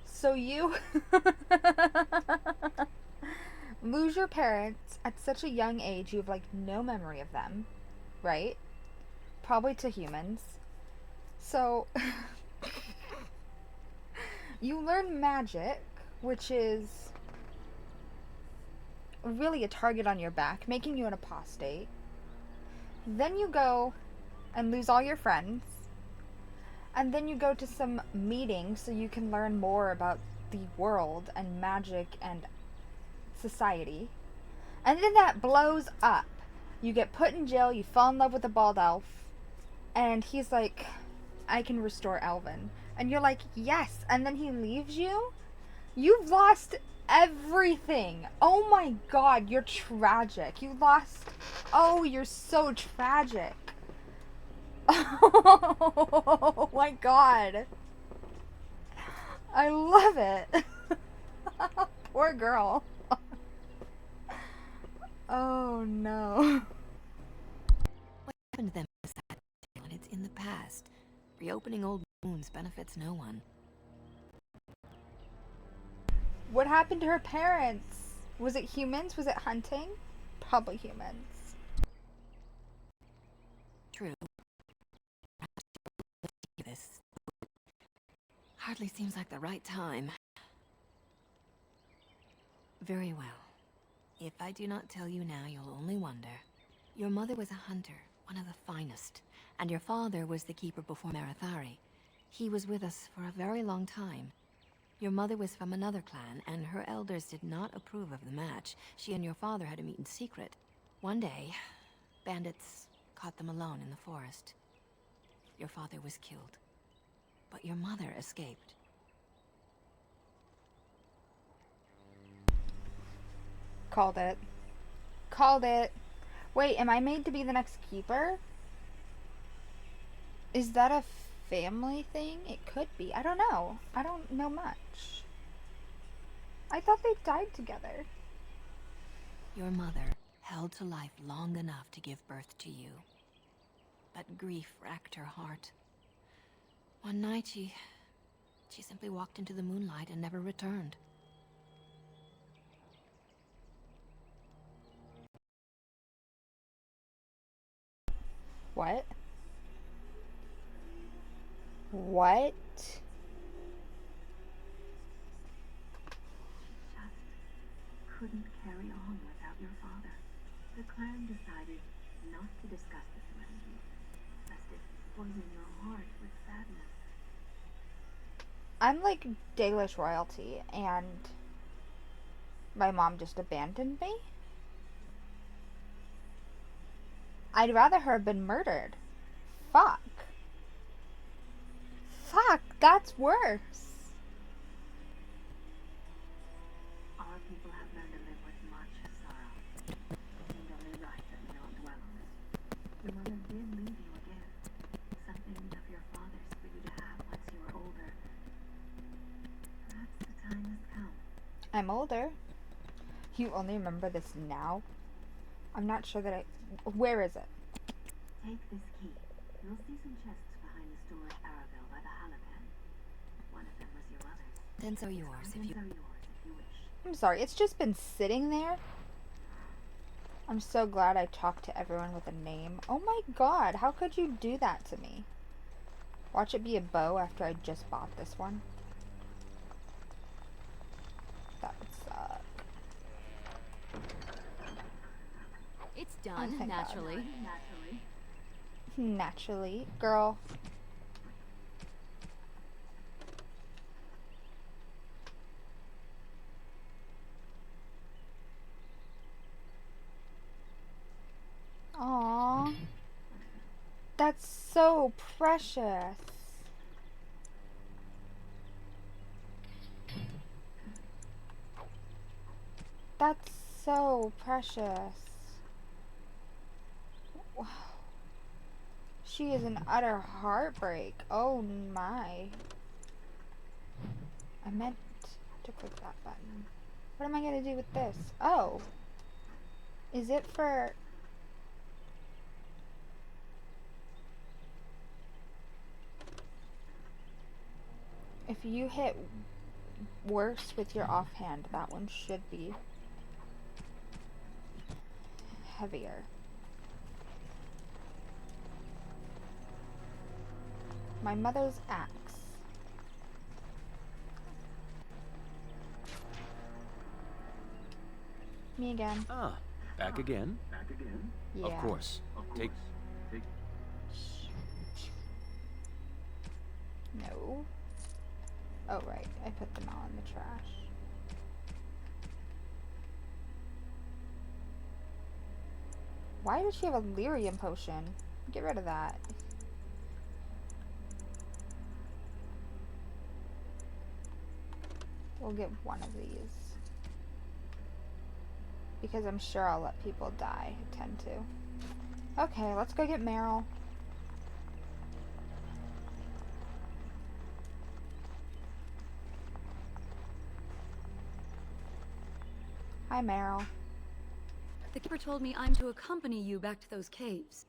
So you lose your parents at such a young age, you have like no memory of them, right? Probably to humans. So you learn magic, which is really a target on your back, making you an apostate. Then you go and lose all your friends. And then you go to some meeting so you can learn more about the world and magic and society. And then that blows up. You get put in jail, you fall in love with a bald elf, and he's like, I can restore Elven. And you're like, yes. And then he leaves you? You've lost everything. Oh my god, you're tragic. You lost... Oh, you're so tragic. Oh my god. I love it. Poor girl. Oh no. What happened to them is that it's in the past. Reopening old wounds benefits no one. What happened to her parents? Was it humans? Was it hunting? Probably humans. True. This hardly seems like the right time. Very well. If I do not tell you now, you'll only wonder. Your mother was a hunter, One of the finest. And your father was the keeper before Marathari. He was with us for a very long time. Your mother was from another clan, and her elders did not approve of the match. She and your father had to meet in secret. One day, bandits caught them alone in the forest. Your father was killed, but your mother escaped. Called it. Called it. Wait, am I made to be the next keeper? Is that a family thing? It could be. I don't know. I don't know much. I thought they died together. Your mother held to life long enough to give birth to you. But grief racked her heart. One night she simply walked into the moonlight and never returned. What? What? Couldn't carry on without your father. The clan decided not to discuss this around you, lest it poison your heart with sadness. I'm like Dalish royalty, and my mom just abandoned me? I'd rather her have been murdered. Fuck. Fuck, that's worse. Our people have learned to live with much sorrow. It seemed only right that we don't dwell on it. Your mother did leave you a gift. Something of your father's for you to have once you are older. Perhaps the time has come. I'm older. You only remember this now? I'm not sure that I... Where is it? Take this key. You'll see some chests behind the store at Arabelle by the Lavellan. One of them was your mother's. Then so yours if you wish. I'm sorry, it's just been sitting there. I'm so glad I talked to everyone with a name. Oh my god, how could you do that to me? Watch it be a bow after I just bought this one. That would suck. It's done, thank God. naturally. Naturally. Girl. Aww. That's so precious. That's so precious. Wow. She is an utter heartbreak. Oh my. I meant to click that button. What am I gonna do with this? Oh. Is it for... If you hit worse with your offhand, that one should be heavier. My mother's axe. Me again. Ah, back again? Yeah. Of course. Take... No. Oh, right. I put them all in the trash. Why does she have a lyrium potion? Get rid of that. We'll get one of these. Because I'm sure I'll let people die. I tend to. Okay, let's go get Meryl. Hi, Meryl. The keeper told me I'm to accompany you back to those caves.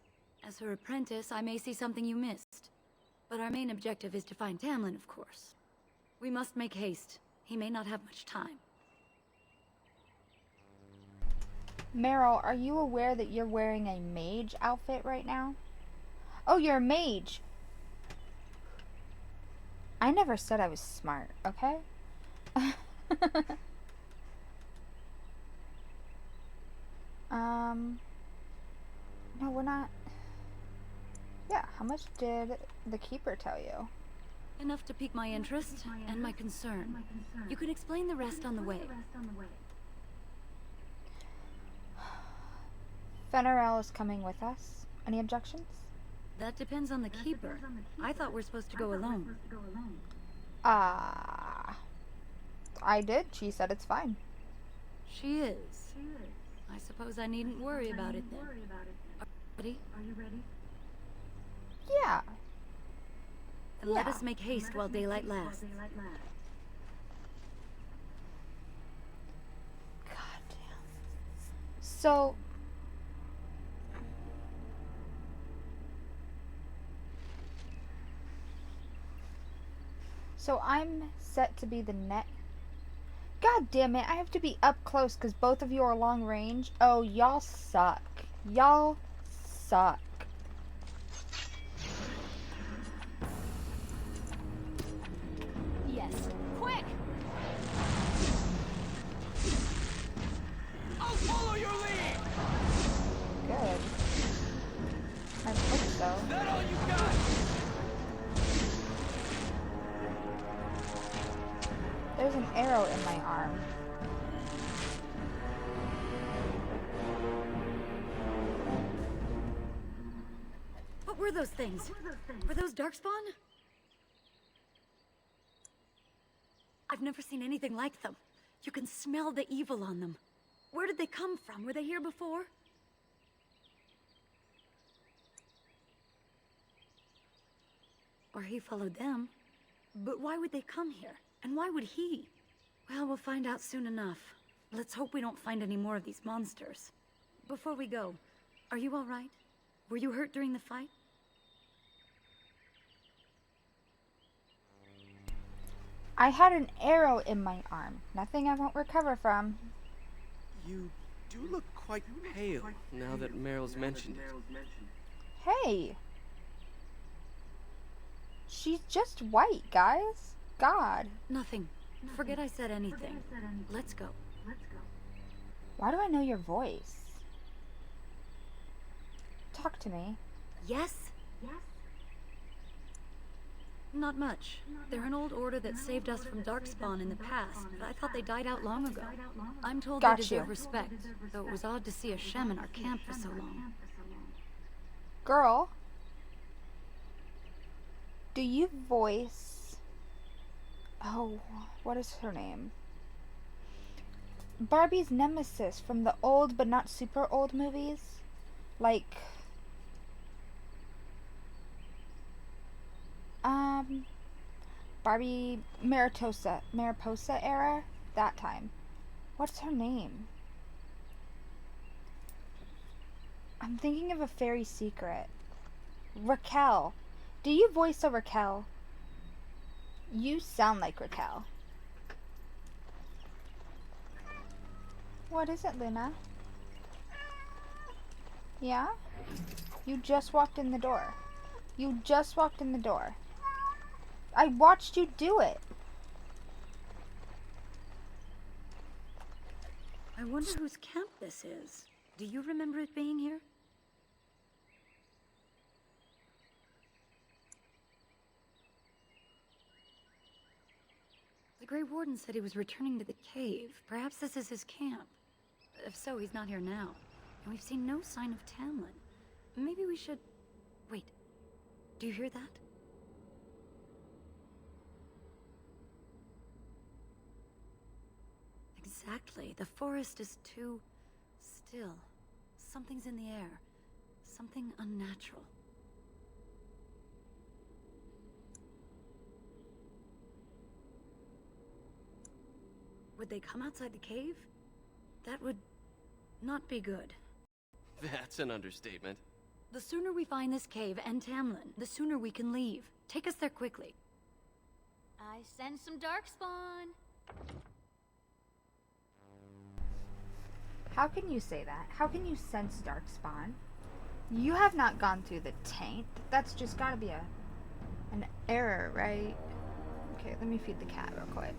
As her apprentice, I may see something you missed. But our main objective is to find Tamlin, of course. We must make haste. He may not have much time. Meryl, are you aware that you're wearing a mage outfit right now? Oh, you're a mage. I never said I was smart, okay? No, we're not. Yeah, how much did the Keeper tell you? Enough to pique my interest and my concern. You can explain the rest on the way. Fenarel is coming with us. Any objections? That depends on the Keeper. I thought we're supposed to go alone. I did. She said it's fine. She is. I suppose I needn't worry about it then. Are you ready? Yeah. Then let us make haste while daylight lasts. God damn. So... So I'm set to be the net. God damn it, I have to be up close because both of you are long range. Oh, y'all suck. Y'all suck. Yes. Quick! I'll follow your lead! Good. I hope so. Is that all you got? There's an arrow in my arm. What were those things? Were those Darkspawn? I've never seen anything like them. You can smell the evil on them. Where did they come from? Were they here before? Or he followed them. But why would they come here? And why would he? Well, we'll find out soon enough. Let's hope we don't find any more of these monsters. Before we go, are you all right? Were you hurt during the fight? I had an arrow in my arm. Nothing I won't recover from. You do look quite pale now that Meryl's mentioned it. Hey! She's just white, guys. God. Nothing. Forget I said anything. Let's go. Why do I know your voice? Talk to me. Yes? Not much. They're an old order that saved us from Darkspawn in the past, but I thought they died out long ago. I'm told they deserve respect, though it was odd to see a Shem in our camp for so long. Girl. Do you voice... Oh, what is her name? Barbie's nemesis from the old but not super old movies? Like... Barbie Mariposa era? That time. What's her name? I'm thinking of a fairy secret. Raquel. Do you voice a Raquel? You sound like Raquel. What is it, Luna? Yeah? You just walked in the door. You just walked in the door. I watched you do it. I wonder whose camp this is. Do you remember it being here? The Grey Warden said he was returning to the cave. Perhaps this is his camp. If so, he's not here now. And we've seen no sign of Tamlin. Maybe we should... Wait. Do you hear that? Exactly. The forest is too still. Something's in the air. Something unnatural. Would they come outside the cave? That would not be good. That's an understatement. The sooner we find this cave and Tamlin, the sooner we can leave. Take us there quickly. I sense some Darkspawn. How can you say that? How can you sense Darkspawn? You have not gone through the taint. That's just gotta be an error, right? Okay, let me feed the cat real quick.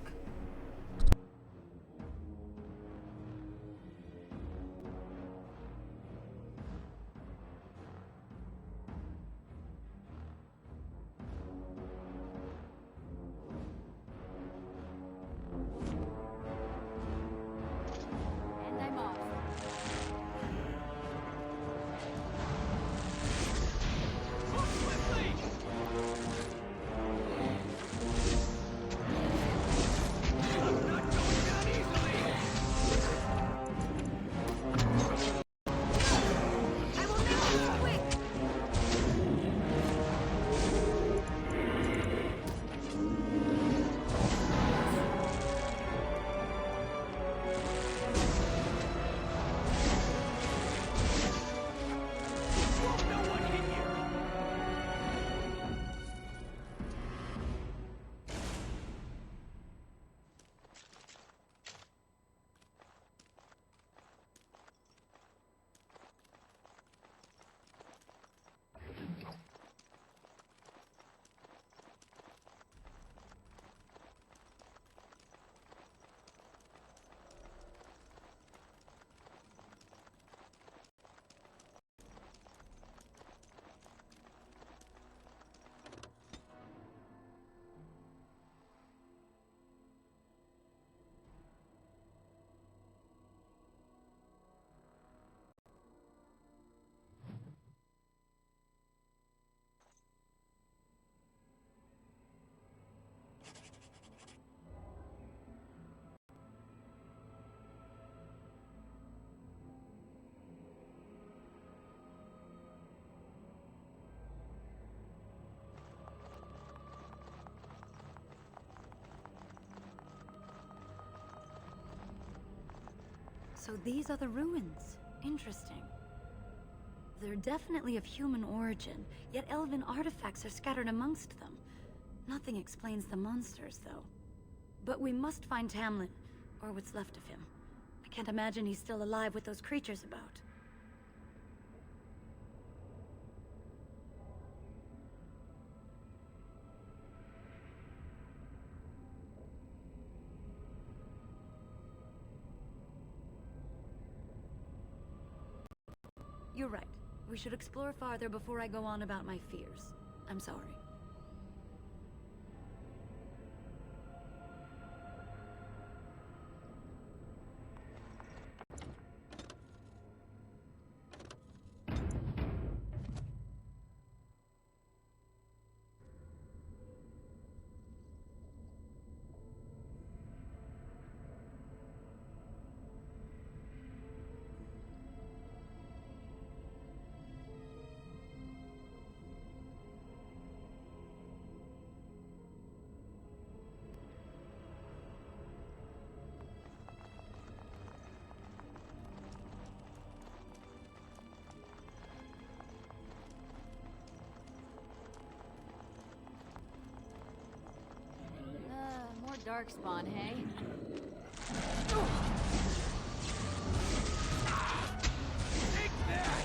So these are the ruins. Interesting. They're definitely of human origin, yet elven artifacts are scattered amongst them. Nothing explains the monsters, though. But we must find Tamlin, or what's left of him. I can't imagine he's still alive with those creatures about. You're right. We should explore farther before I go on about my fears. I'm sorry. More darkspawn, hey? Take that!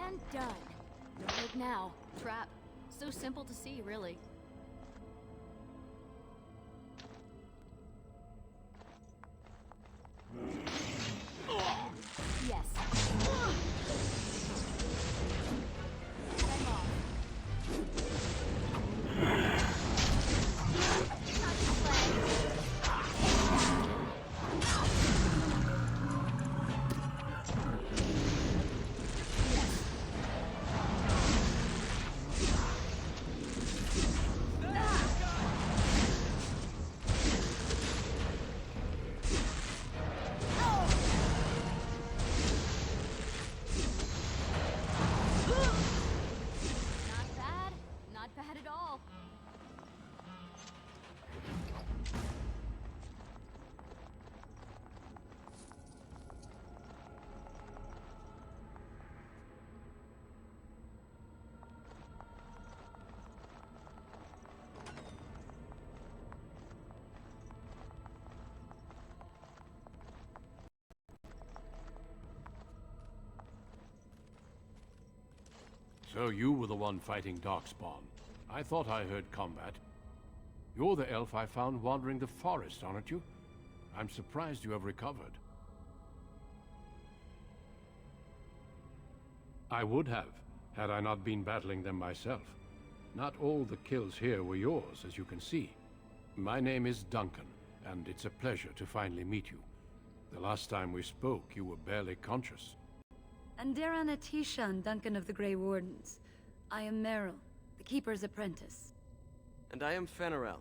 And done. No hope now. Trap. So simple to see, really. Yes. So you were the one fighting Darkspawn. I thought I heard combat. You're the elf I found wandering the forest, aren't you? I'm surprised you have recovered. I would have, had I not been battling them myself. Not all the kills here were yours, as you can see. My name is Duncan, and it's a pleasure to finally meet you. The last time we spoke, you were barely conscious. Andaran Atishan, Duncan of the Grey Wardens. I am Mahariel, the Keeper's apprentice. And I am Fenarel.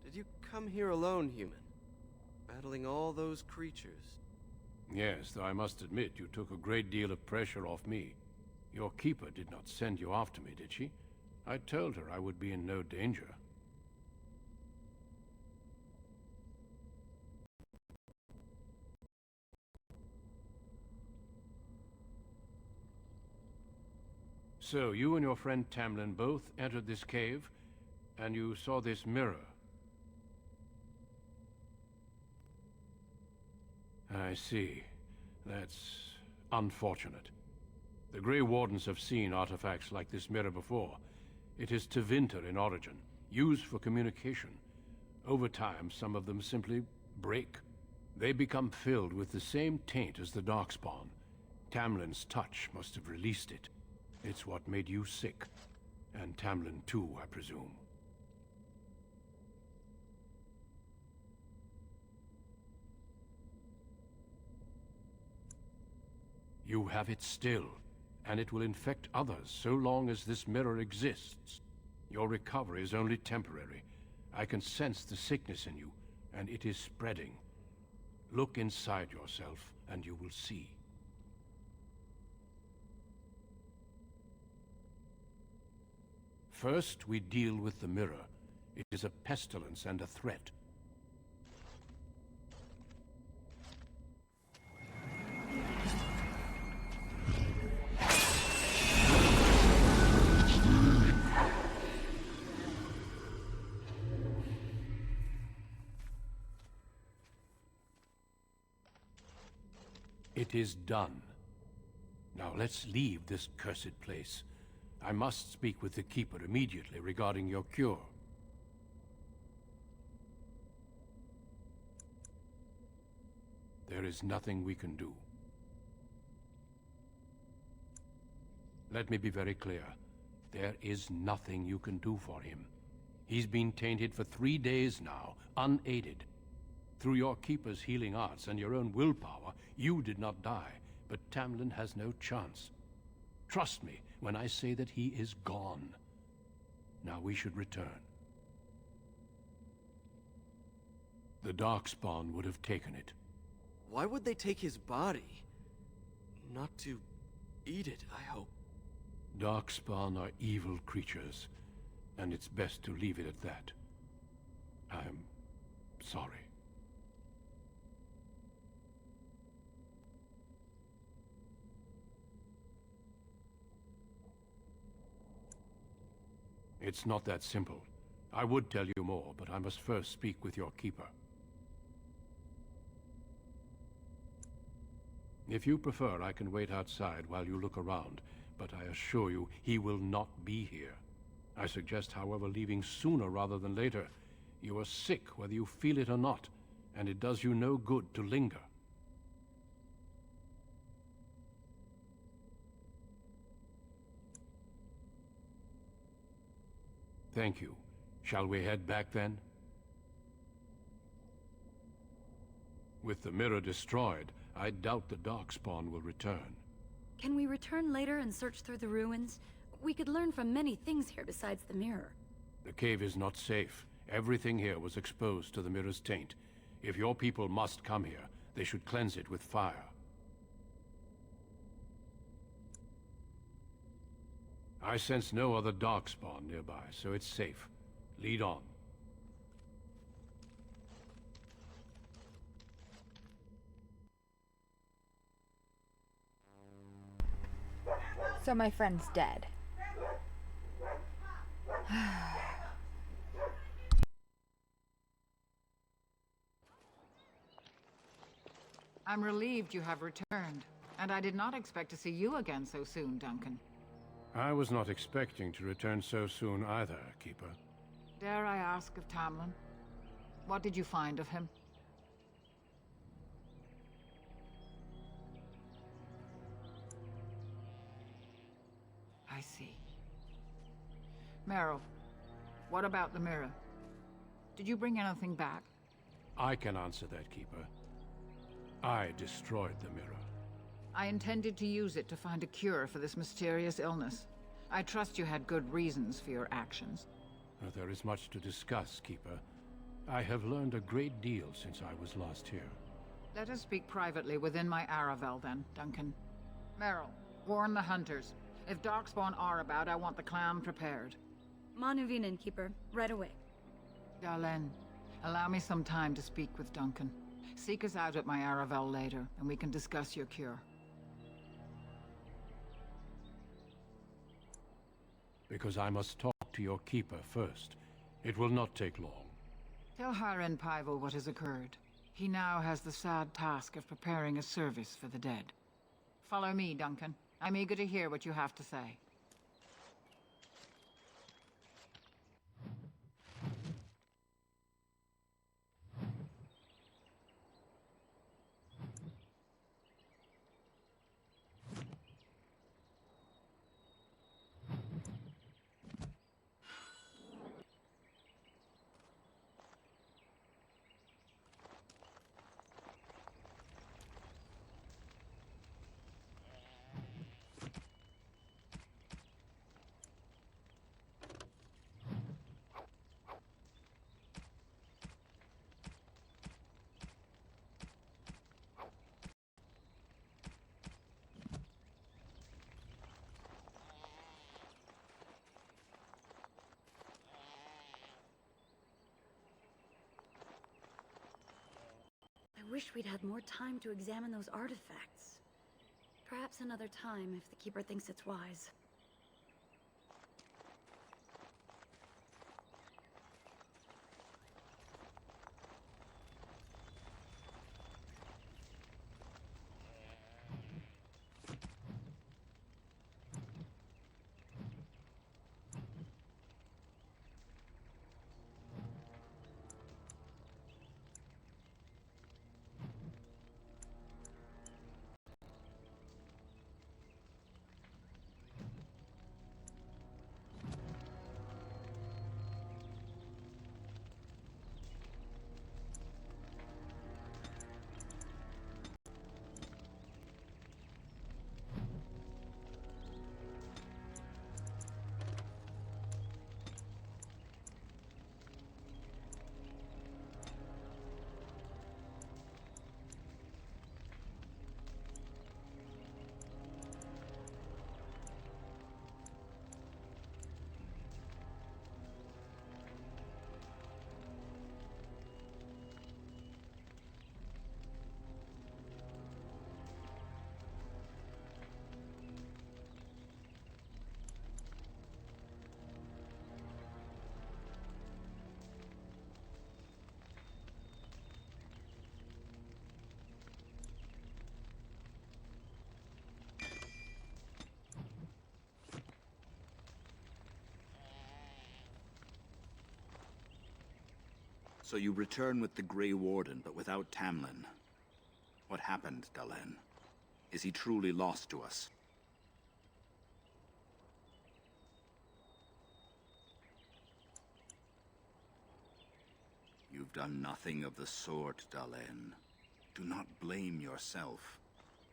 Did you come here alone, human? Battling all those creatures? Yes, though I must admit you took a great deal of pressure off me. Your keeper did not send you after me, did she? I told her I would be in no danger. So, you and your friend Tamlin both entered this cave, and you saw this mirror. I see. That's unfortunate. The Grey Wardens have seen artifacts like this mirror before. It is Tevinter in origin, used for communication. Over time, some of them simply break. They become filled with the same taint as the Darkspawn. Tamlin's touch must have released it. It's what made you sick. And Tamlin too, I presume. You have it still, and it will infect others so long as this mirror exists. Your recovery is only temporary. I can sense the sickness in you, and it is spreading. Look inside yourself, and you will see. First, we deal with the mirror. It is a pestilence and a threat. It is done. Now let's leave this cursed place. I must speak with the Keeper immediately regarding your cure. There is nothing we can do. Let me be very clear. There is nothing you can do for him. He's been tainted for 3 days now, unaided. Through your Keeper's healing arts and your own willpower, you did not die, but Tamlin has no chance. Trust me when I say that he is gone. Now we should return. The Darkspawn would have taken it. Why would they take his body? Not to eat it, I hope. Darkspawn are evil creatures, and it's best to leave it at that. I'm sorry. It's not that simple. I would tell you more, but I must first speak with your Keeper. If you prefer, I can wait outside while you look around, but I assure you, he will not be here. I suggest, however, leaving sooner rather than later. You are sick, whether you feel it or not, and it does you no good to linger. Thank you. Shall we head back then? With the mirror destroyed, I doubt the Darkspawn will return. Can we return later and search through the ruins? We could learn from many things here besides the mirror. The cave is not safe. Everything here was exposed to the mirror's taint. If your people must come here, they should cleanse it with fire. I sense no other Darkspawn nearby, so it's safe. Lead on. So my friend's dead. I'm relieved you have returned, and I did not expect to see you again so soon, Duncan. I was not expecting to return so soon either, Keeper. Dare I ask of Tamlin? What did you find of him? I see. Meryl, what about the mirror? Did you bring anything back? I can answer that, Keeper. I destroyed the mirror. I intended to use it to find a cure for this mysterious illness. I trust you had good reasons for your actions. There is much to discuss, Keeper. I have learned a great deal since I was last here. Let us speak privately within my Aravel, then, Duncan. Meryl, warn the hunters. If Darkspawn are about, I want the clan prepared. Manuvinen, Keeper. Right away. Dalish, allow me some time to speak with Duncan. Seek us out at my Aravel later, and we can discuss your cure. Because I must talk to your Keeper first. It will not take long. Tell Hiren Pivel what has occurred. He now has the sad task of preparing a service for the dead. Follow me, Duncan. I'm eager to hear what you have to say. wish we'd had more time to examine those artifacts. Perhaps another time, if the Keeper thinks it's wise. So you return with the Grey Warden, but without Tamlin. What happened, Dalish? Is he truly lost to us? You've done nothing of the sort, Dalish. Do not blame yourself.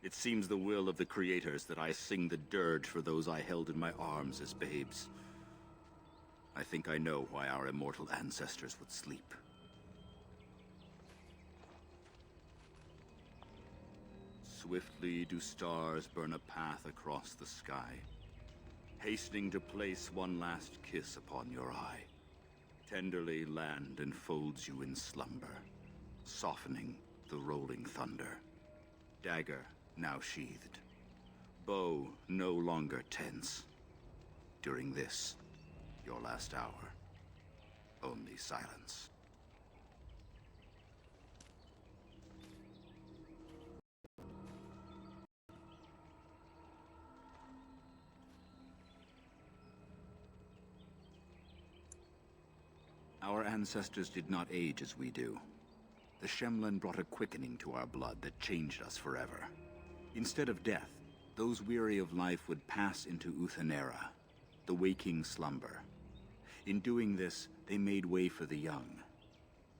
It seems the will of the Creators that I sing the dirge for those I held in my arms as babes. I think I know why our immortal ancestors would sleep. Swiftly do stars burn a path across the sky, hastening to place one last kiss upon your eye. Tenderly land enfolds you in slumber, softening the rolling thunder. Dagger now sheathed, bow no longer tense. During this, your last hour, only silence. Our ancestors did not age as we do. The Shemlen brought a quickening to our blood that changed us forever. Instead of death, those weary of life would pass into Uthanera, the waking slumber. In doing this, they made way for the young.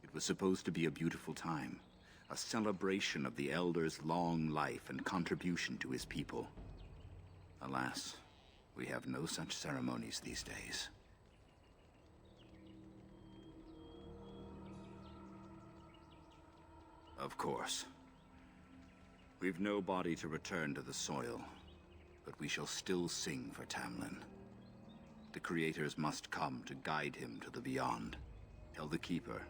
It was supposed to be a beautiful time, a celebration of the Elder's long life and contribution to his people. Alas, we have no such ceremonies these days. Of course. We've no body to return to the soil, but we shall still sing for Tamlin. The Creators must come to guide him to the beyond. Tell the Keeper,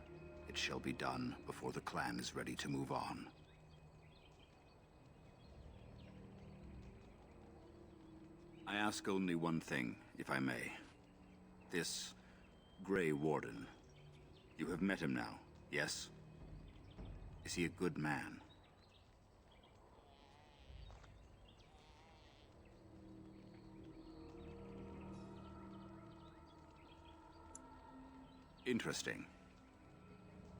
it shall be done before the clan is ready to move on. I ask only one thing, if I may. This Grey Warden. You have met him now, yes? Is he a good man? Interesting.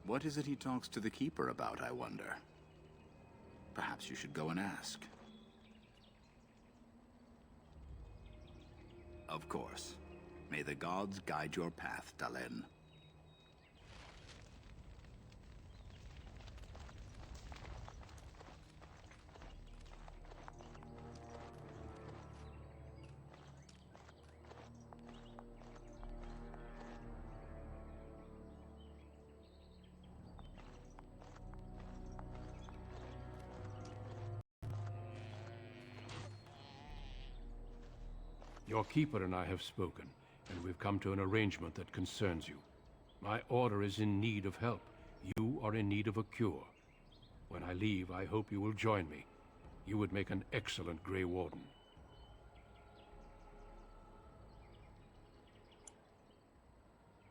What is it he talks to the Keeper about, I wonder? Perhaps you should go and ask. Of course. May the gods guide your path, Dalish. Your Keeper and I have spoken, and we've come to an arrangement that concerns you. My order is in need of help. You are in need of a cure. When I leave, I hope you will join me. You would make an excellent Grey Warden.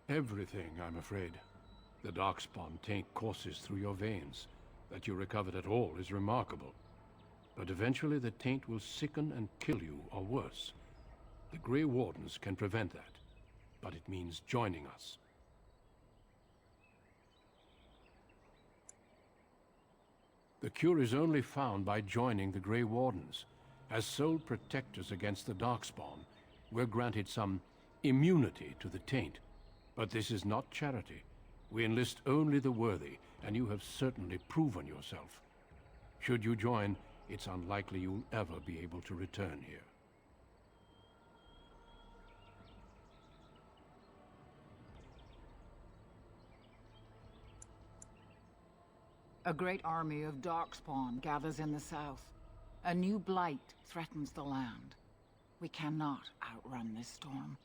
Everything, I'm afraid. The Darkspawn taint courses through your veins. That you recovered at all is remarkable. But eventually the taint will sicken and kill you, or worse. The Grey Wardens can prevent that, but it means joining us. The cure is only found by joining the Grey Wardens. As sole protectors against the Darkspawn, we're granted some immunity to the taint. But this is not charity. We enlist only the worthy, and you have certainly proven yourself. Should you join, it's unlikely you'll ever be able to return here. A great army of Darkspawn gathers in the south. A new blight threatens the land. We cannot outrun this storm.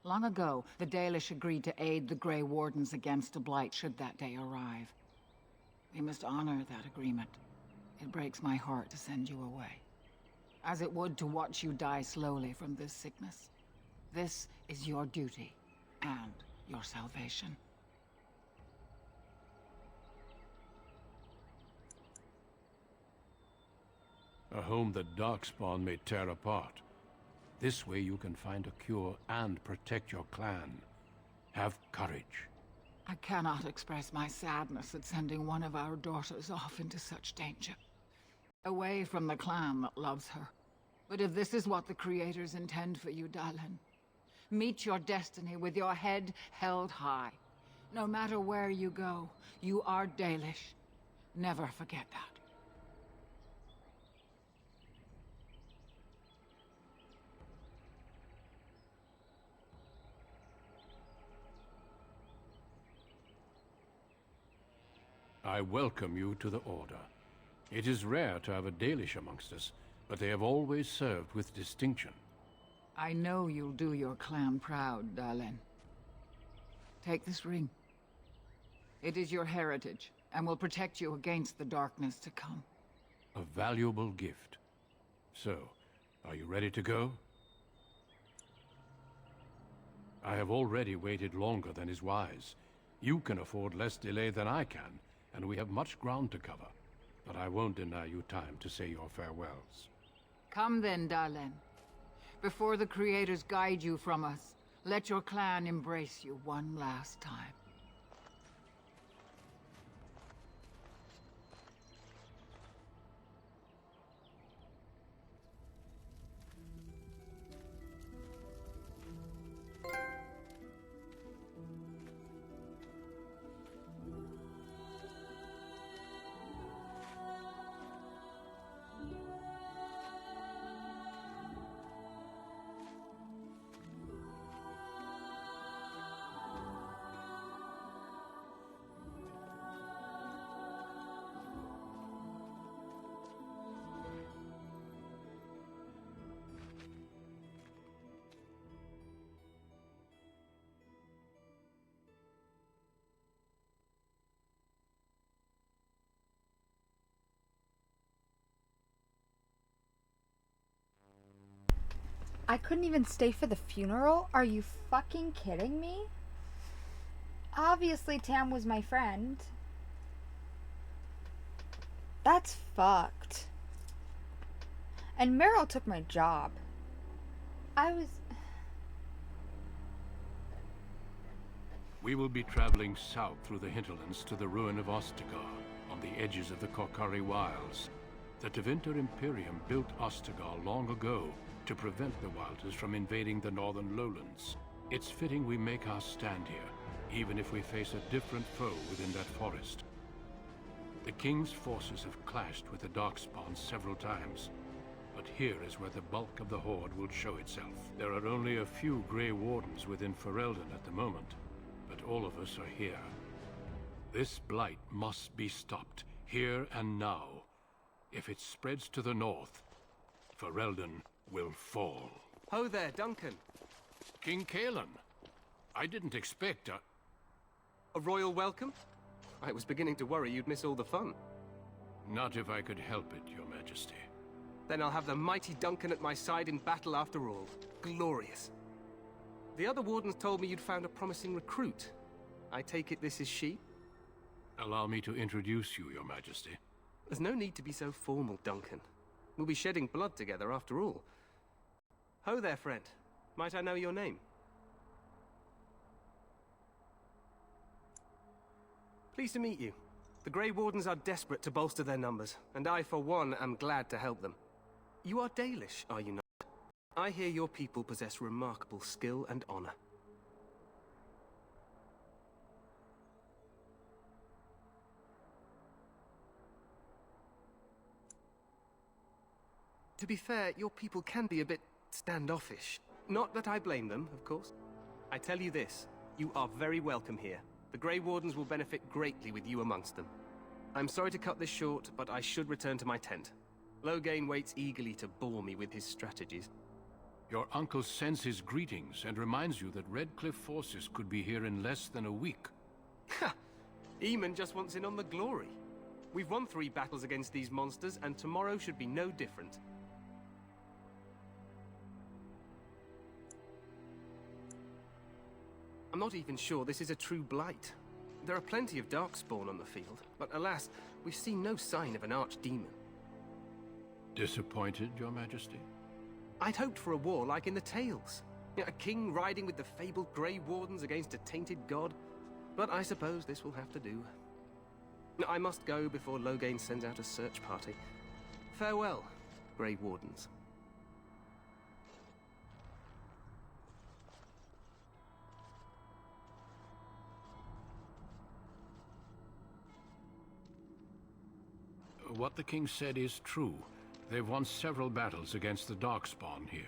Long ago, the Dalish agreed to aid the Grey Wardens against a blight should that day arrive. We must honor that agreement. It breaks my heart to send you away, as it would to watch you die slowly from this sickness. This is your duty, and your salvation. A home that Darkspawn may tear apart. This way you can find a cure and protect your clan. Have courage. I cannot express my sadness at sending one of our daughters off into such danger. Away from the clan that loves her. But if this is what the Creators intend for you, Dalish, meet your destiny with your head held high. No matter where you go, you are Dalish. Never forget that. I welcome you to the Order. It is rare to have a Dalish amongst us, but they have always served with distinction. I know you'll do your clan proud, Dalish. Take this ring. It is your heritage, and will protect you against the darkness to come. A valuable gift. So, are you ready to go? I have already waited longer than is wise. You can afford less delay than I can, and we have much ground to cover. But I won't deny you time to say your farewells. Come then, Dalish. Before the Creators guide you from us, let your clan embrace you one last time. I couldn't even stay for the funeral? Are you fucking kidding me? Obviously Tam was my friend. That's fucked. And Meryl took my job. We will be traveling south through the hinterlands to the ruin of Ostagar, on the edges of the Korkari Wilds. The Tevinter Imperium built Ostagar long ago to prevent the Wilders from invading the northern lowlands. It's fitting we make our stand here, even if we face a different foe within that forest. The King's forces have clashed with the Darkspawn several times, but here is where the bulk of the Horde will show itself. There are only a few Grey Wardens within Ferelden at the moment, but all of us are here. This blight must be stopped, here and now. If it spreads to the north, Ferelden will fall. Ho there, Duncan. King Cousland. I didn't expect a royal welcome? I was beginning to worry you'd miss all the fun. Not if I could help it, Your Majesty. Then I'll have the mighty Duncan at my side in battle after all. Glorious. The other wardens told me you'd found a promising recruit. I take it this is she? Allow me to introduce you, Your Majesty. There's no need to be so formal, Duncan. We'll be shedding blood together after all. Ho there, friend. Might I know your name? Pleased to meet you. The Grey Wardens are desperate to bolster their numbers, and I, for one, am glad to help them. You are Dalish, are you not? I hear your people possess remarkable skill and honor. To be fair, your people can be a bit standoffish. Not that I blame them, of course. I tell you this, you are very welcome here. The Grey Wardens will benefit greatly with you amongst them. I'm sorry to cut this short, but I should return to my tent. Loghain waits eagerly to bore me with his strategies. Your uncle sends his greetings and reminds you that Redcliffe forces could be here in less than a week. Ha! Eamon just wants in on the glory. We've won 3 battles against these monsters, and tomorrow should be no different. I'm not even sure this is a true blight. There are plenty of darkspawn on the field, but alas, we've seen no sign of an archdemon. Disappointed, Your Majesty? I'd hoped for a war like in the tales. A king riding with the fabled Grey Wardens against a tainted god. But I suppose this will have to do. I must go before Loghain sends out a search party. Farewell, Grey Wardens. What the king said is true. They've won several battles against the Darkspawn here.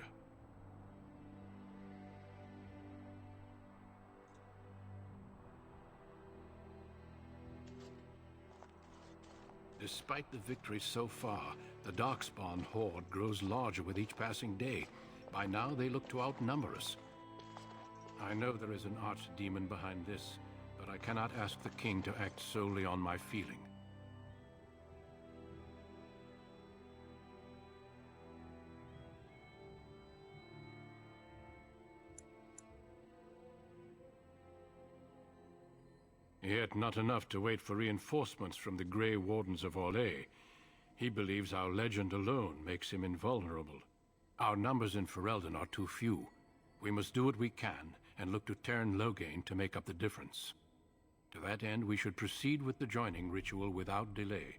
Despite the victory so far, the Darkspawn horde grows larger with each passing day. By now, they look to outnumber us. I know there is an archdemon behind this, but I cannot ask the king to act solely on my feeling. Yet not enough to wait for reinforcements from the Grey Wardens of Orlais. He believes our legend alone makes him invulnerable. Our numbers in Ferelden are too few. We must do what we can, and look to Teyrn Loghain to make up the difference. To that end, we should proceed with the joining ritual without delay.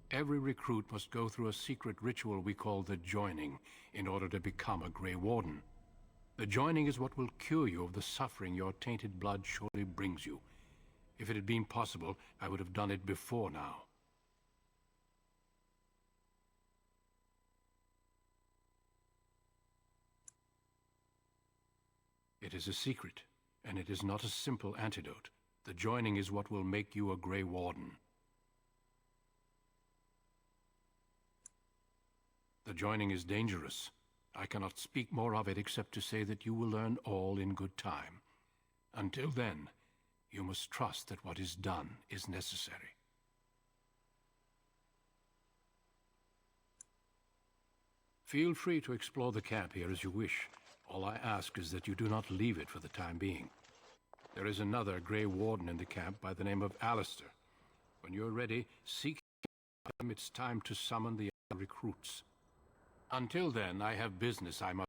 Every recruit must go through a secret ritual we call the joining, in order to become a Grey Warden. The joining is what will cure you of the suffering your tainted blood surely brings you. If it had been possible, I would have done it before now. It is a secret, and it is not a simple antidote. The joining is what will make you a Grey Warden. The joining is dangerous. I cannot speak more of it except to say that you will learn all in good time. Until then, you must trust that what is done is necessary. Feel free to explore the camp here as you wish. All I ask is that you do not leave it for the time being. There is another Grey Warden in the camp by the name of Alistair. When you're ready, seek him. It's time to summon the other recruits. Until then, I have business I must...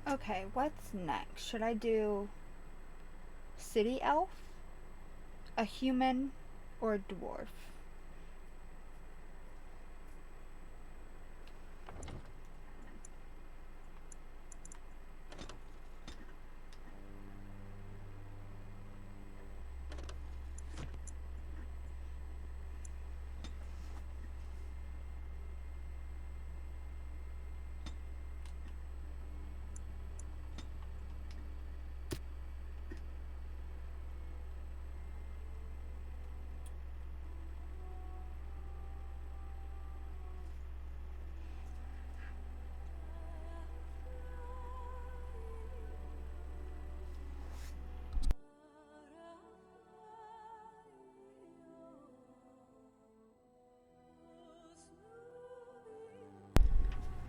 Okay, what's next? Should I do city elf, a human, or a dwarf?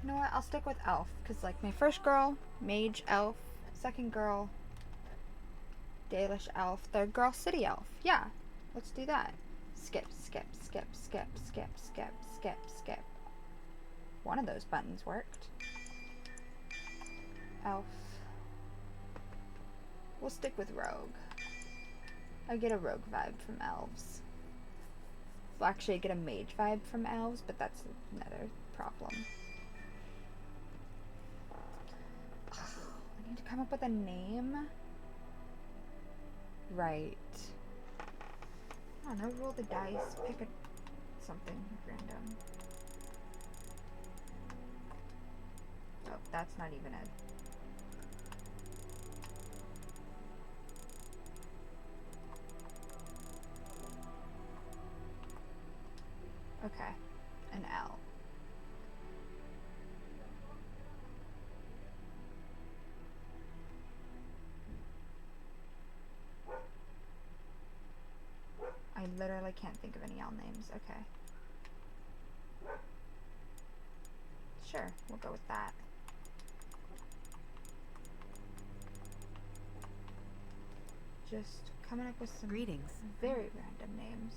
You know what? I'll stick with elf, because, like, my first girl, mage elf, second girl, Dalish elf, third girl, city elf. Yeah, let's do that. Skip, skip, skip, skip, skip, skip, skip, skip. One of those buttons worked. Elf. We'll stick with rogue. I get a rogue vibe from elves. Well, actually, I get a mage vibe from elves, but that's another problem. I need to come up with a name. Right. I don't know, roll the dice, pick something random. Oh, that's not even it. Okay, an L. I literally can't think of any L names. Okay. Sure, we'll go with that. Just coming up with some greetings. Very random names.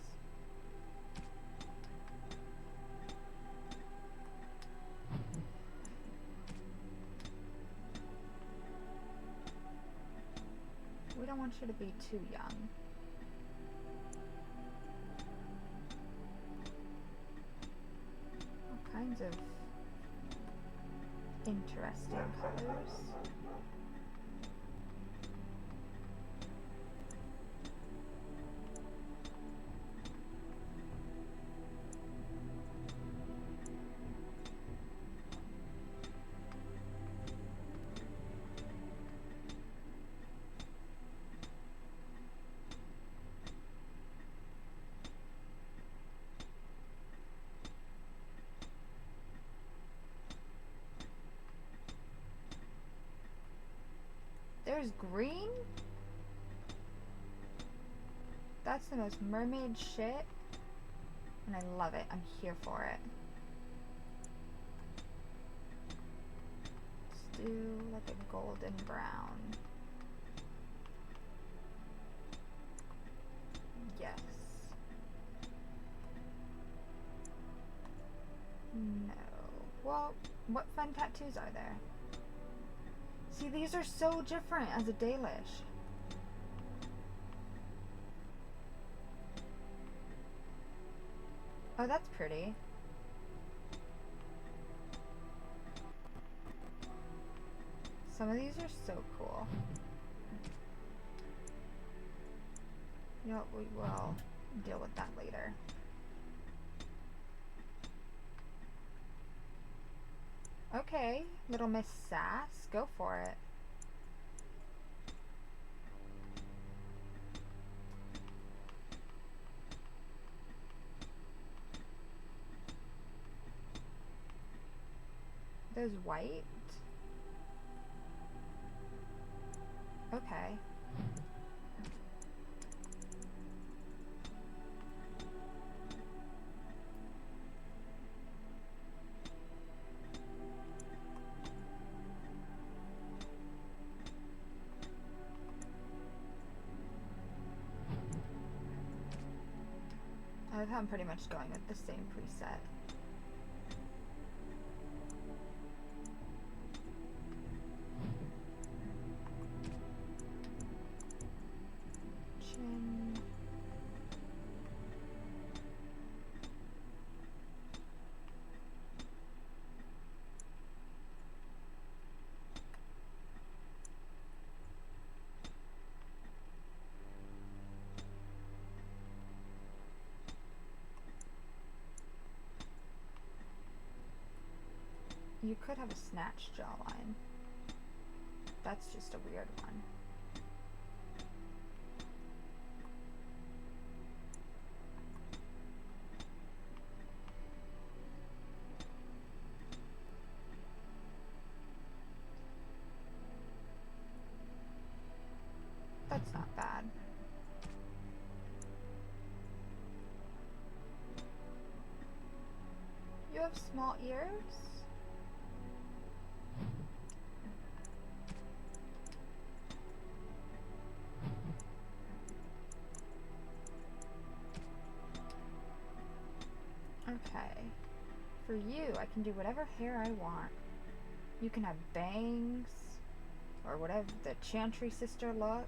We don't want you to be too young. All kinds of interesting colors. There's green? That's the most mermaid shit. And I love it. I'm here for it. Let's do like a golden brown. Yes. No. Well, what fun tattoos are there? See, these are so different as a Dalish. Oh, that's pretty. Some of these are so cool. You know what, we will deal with that later. Okay, little Miss Sass, go for it. There's white. Okay. I'm pretty much going with the same preset. You could have a snatched jawline. That's just a weird one. That's not bad. You have small ears? Okay. For you, I can do whatever hair I want. You can have bangs, or whatever, the Chantry sister look.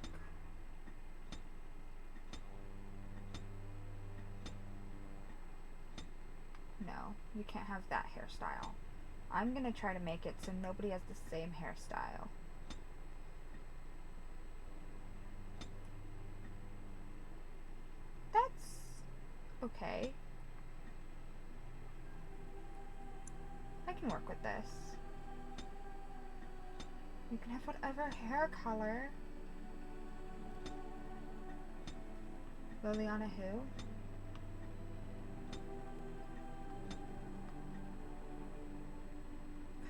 No, you can't have that hairstyle. I'm gonna try to make it so nobody has the same hairstyle. That's okay. I can work with this. You can have whatever hair color. Liliana who?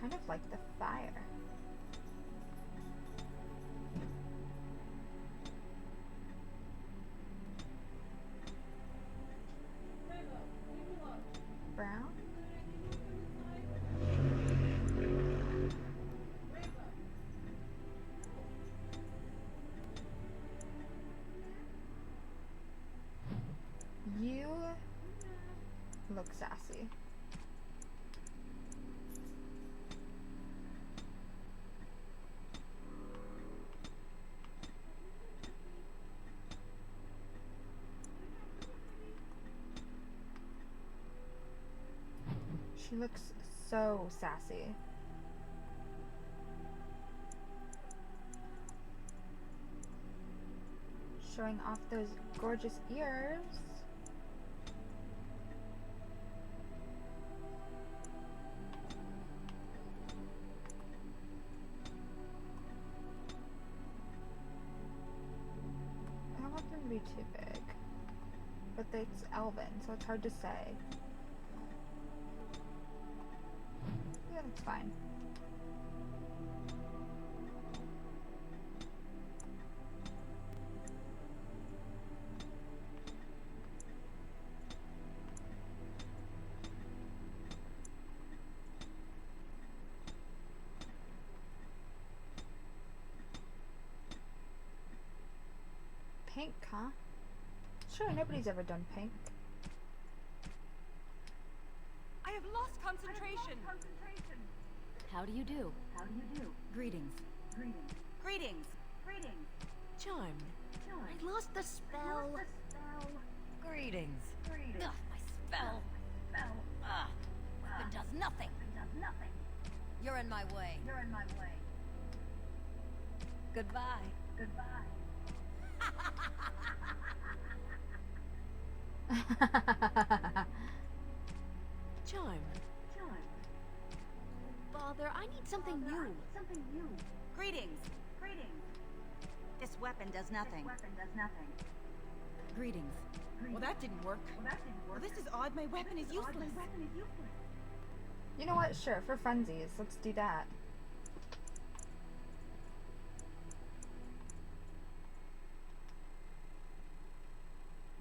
Kind of like the fire. Brown? You look sassy. She looks so sassy. Showing off those gorgeous ears. I don't want them to be too big. But it's Elven, so it's hard to say. Yeah, that's fine. Pink, huh? Sure, nobody's ever done pink. I have lost concentration. How do you do? Greetings. Greetings. Charmed. I lost the spell. Greetings. Ugh, my spell. Ugh, weapon does nothing. You're in my way. Goodbye. Charmed. Father, I need something new. Greetings. This weapon does nothing. Greetings. Well, that didn't work. Well, this is odd. My weapon is useless. You know what? Sure, for funsies, let's do that.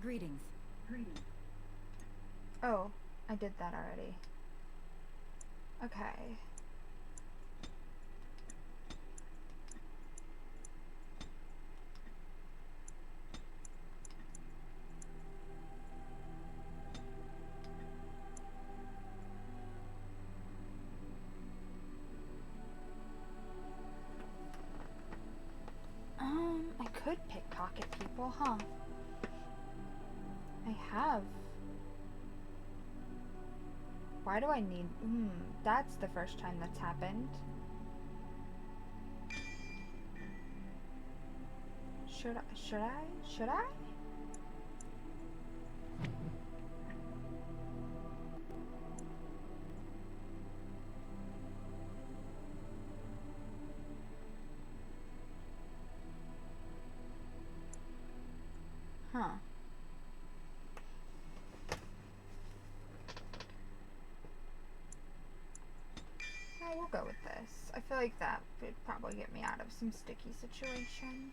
Greetings. Oh, I did that already. Okay. I could pickpocket people, huh? I have. Why do I need... that's the first time that's happened. Should I? go with this. I feel like that would probably get me out of some sticky situations.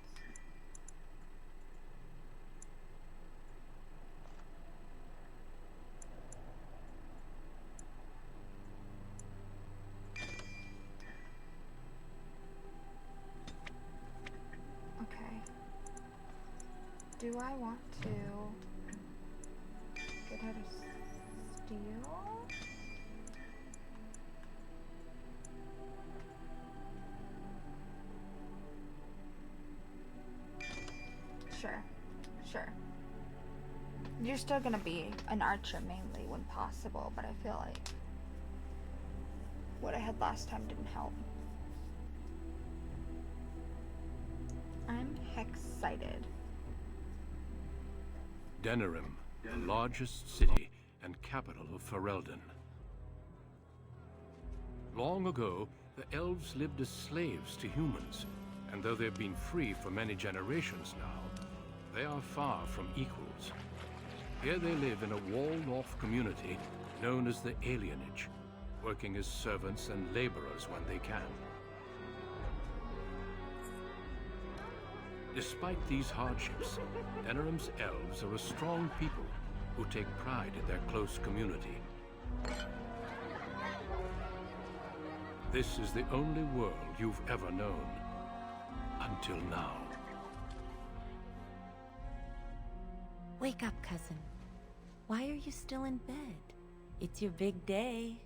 Okay. Do I want to get out of steel? Sure. You're still gonna be an archer mainly when possible, but I feel like what I had last time didn't help. I'm excited. Denerim, the largest city and capital of Ferelden. Long ago, the elves lived as slaves to humans, and though they've been free for many generations now, they are far from equals. Here they live in a walled-off community known as the Alienage, working as servants and laborers when they can. Despite these hardships, Denerim's elves are a strong people who take pride in their close community. This is the only world you've ever known. Until now. Wake up, cousin. Why are you still in bed? It's your big day.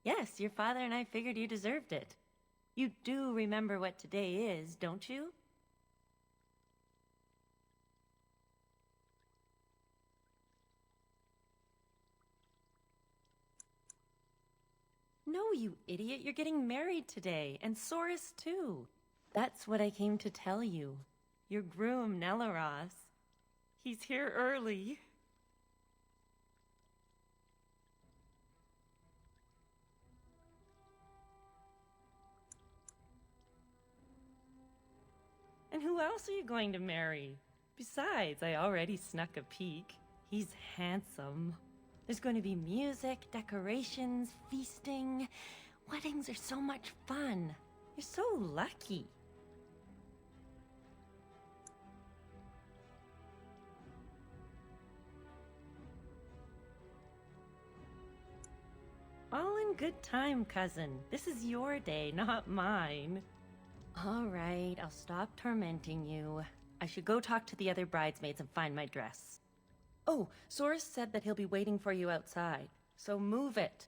Yes, your father and I figured you deserved it. You do remember what today is, don't you? No, you idiot. You're getting married today, and Soris too. That's what I came to tell you. Your groom, Nelaros. He's here early. And who else are you going to marry? Besides, I already snuck a peek. He's handsome. There's going to be music, decorations, feasting. Weddings are so much fun. You're so lucky. All in good time, cousin. This is your day, not mine. All right, I'll stop tormenting you. I should go talk to the other bridesmaids and find my dress. Oh, Soris said that he'll be waiting for you outside, so move it.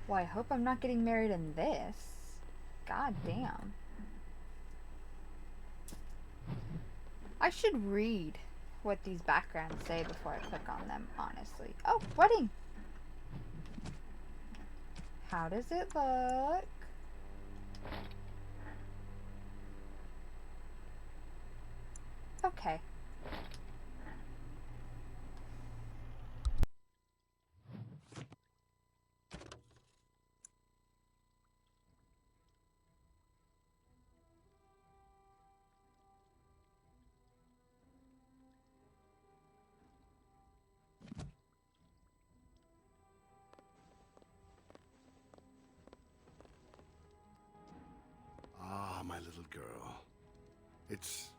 Well, I hope I'm not getting married in this. God damn. I should read what these backgrounds say before I click on them, honestly. Oh, wedding! How does it look? Okay. Ah, my little girl. It's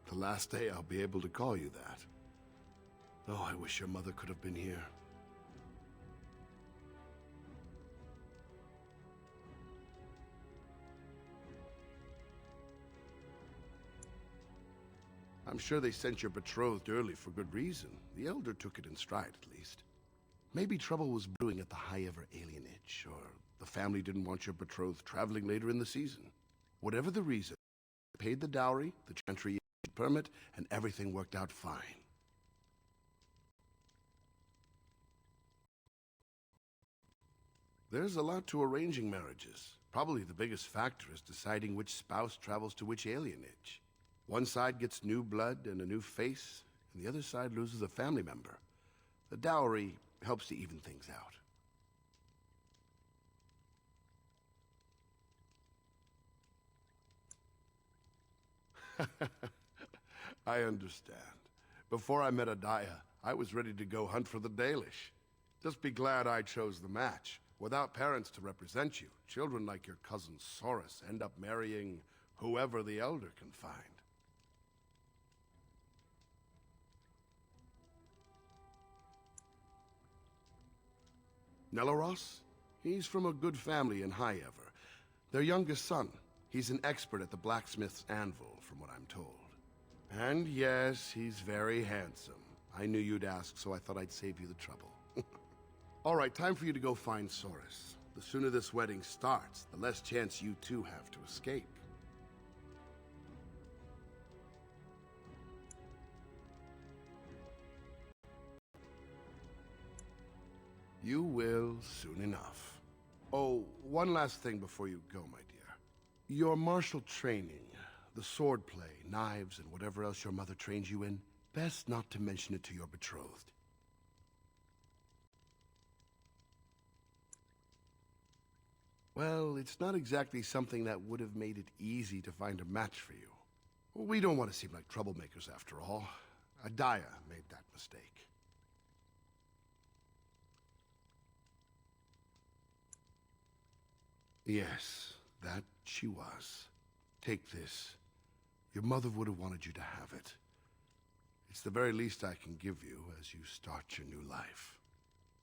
the last day I'll be able to call you that. Oh, I wish your mother could have been here. I'm sure they sent your betrothed early for good reason. The Elder took it in stride, at least. Maybe trouble was brewing at the High-Ever Alienage, or the family didn't want your betrothed traveling later in the season. Whatever the reason, they paid the dowry, the chantry permit, and everything worked out fine. There's a lot to arranging marriages. Probably the biggest factor is deciding which spouse travels to which alienage. One side gets new blood and a new face, and the other side loses a family member. The dowry helps to even things out. I understand. Before I met Adaya, I was ready to go hunt for the Dalish. Just be glad I chose the match. Without parents to represent you, children like your cousin Soris end up marrying whoever the Elder can find. Nelaros? He's from a good family in Highever. Their youngest son. He's an expert at the blacksmith's anvil, from what I'm told. And yes, he's very handsome. I knew you'd ask, so I thought I'd save you the trouble. All right, time for you to go find Soris. The sooner this wedding starts, the less chance you two have to escape. You will soon enough. Oh, one last thing before you go, my dear. Your martial training, the swordplay, knives, and whatever else your mother trains you in, best not to mention it to your betrothed. Well, it's not exactly something that would have made it easy to find a match for you. We don't want to seem like troublemakers after all. Adaya made that mistake. Yes, that she was. Take this. Your mother would have wanted you to have it. It's the very least I can give you as you start your new life.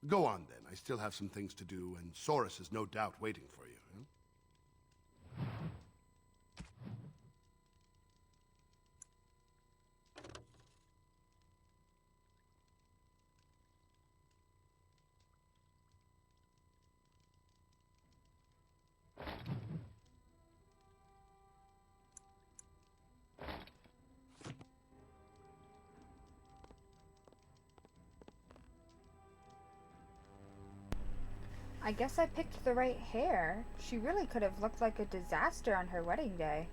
Go on, then. I still have some things to do, and Soris is no doubt waiting for you. I guess I picked the right hair. She really could have looked like a disaster on her wedding day.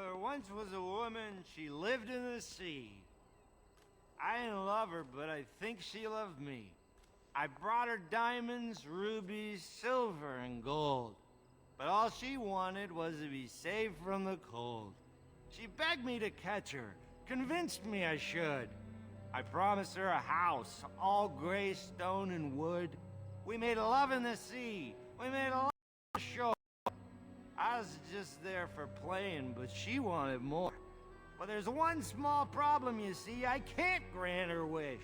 There once was a woman, she lived in the sea. I didn't love her, but I think she loved me. I brought her diamonds, rubies, silver, and gold. But all she wanted was to be saved from the cold. She begged me to catch her, convinced me I should. I promised her a house, all gray stone and wood. We made love in the sea. We made love on the shore. I was just there for playing, but she wanted more. But there's one small problem, you see. I can't grant her wish.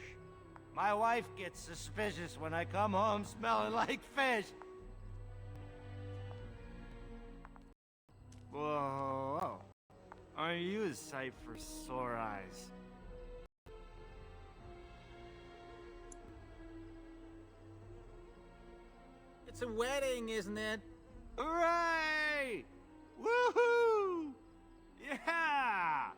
My wife gets suspicious when I come home smelling like fish. Whoa. Aren't you a sight for sore eyes? It's a wedding, isn't it? Hooray! Woohoo! Yeah!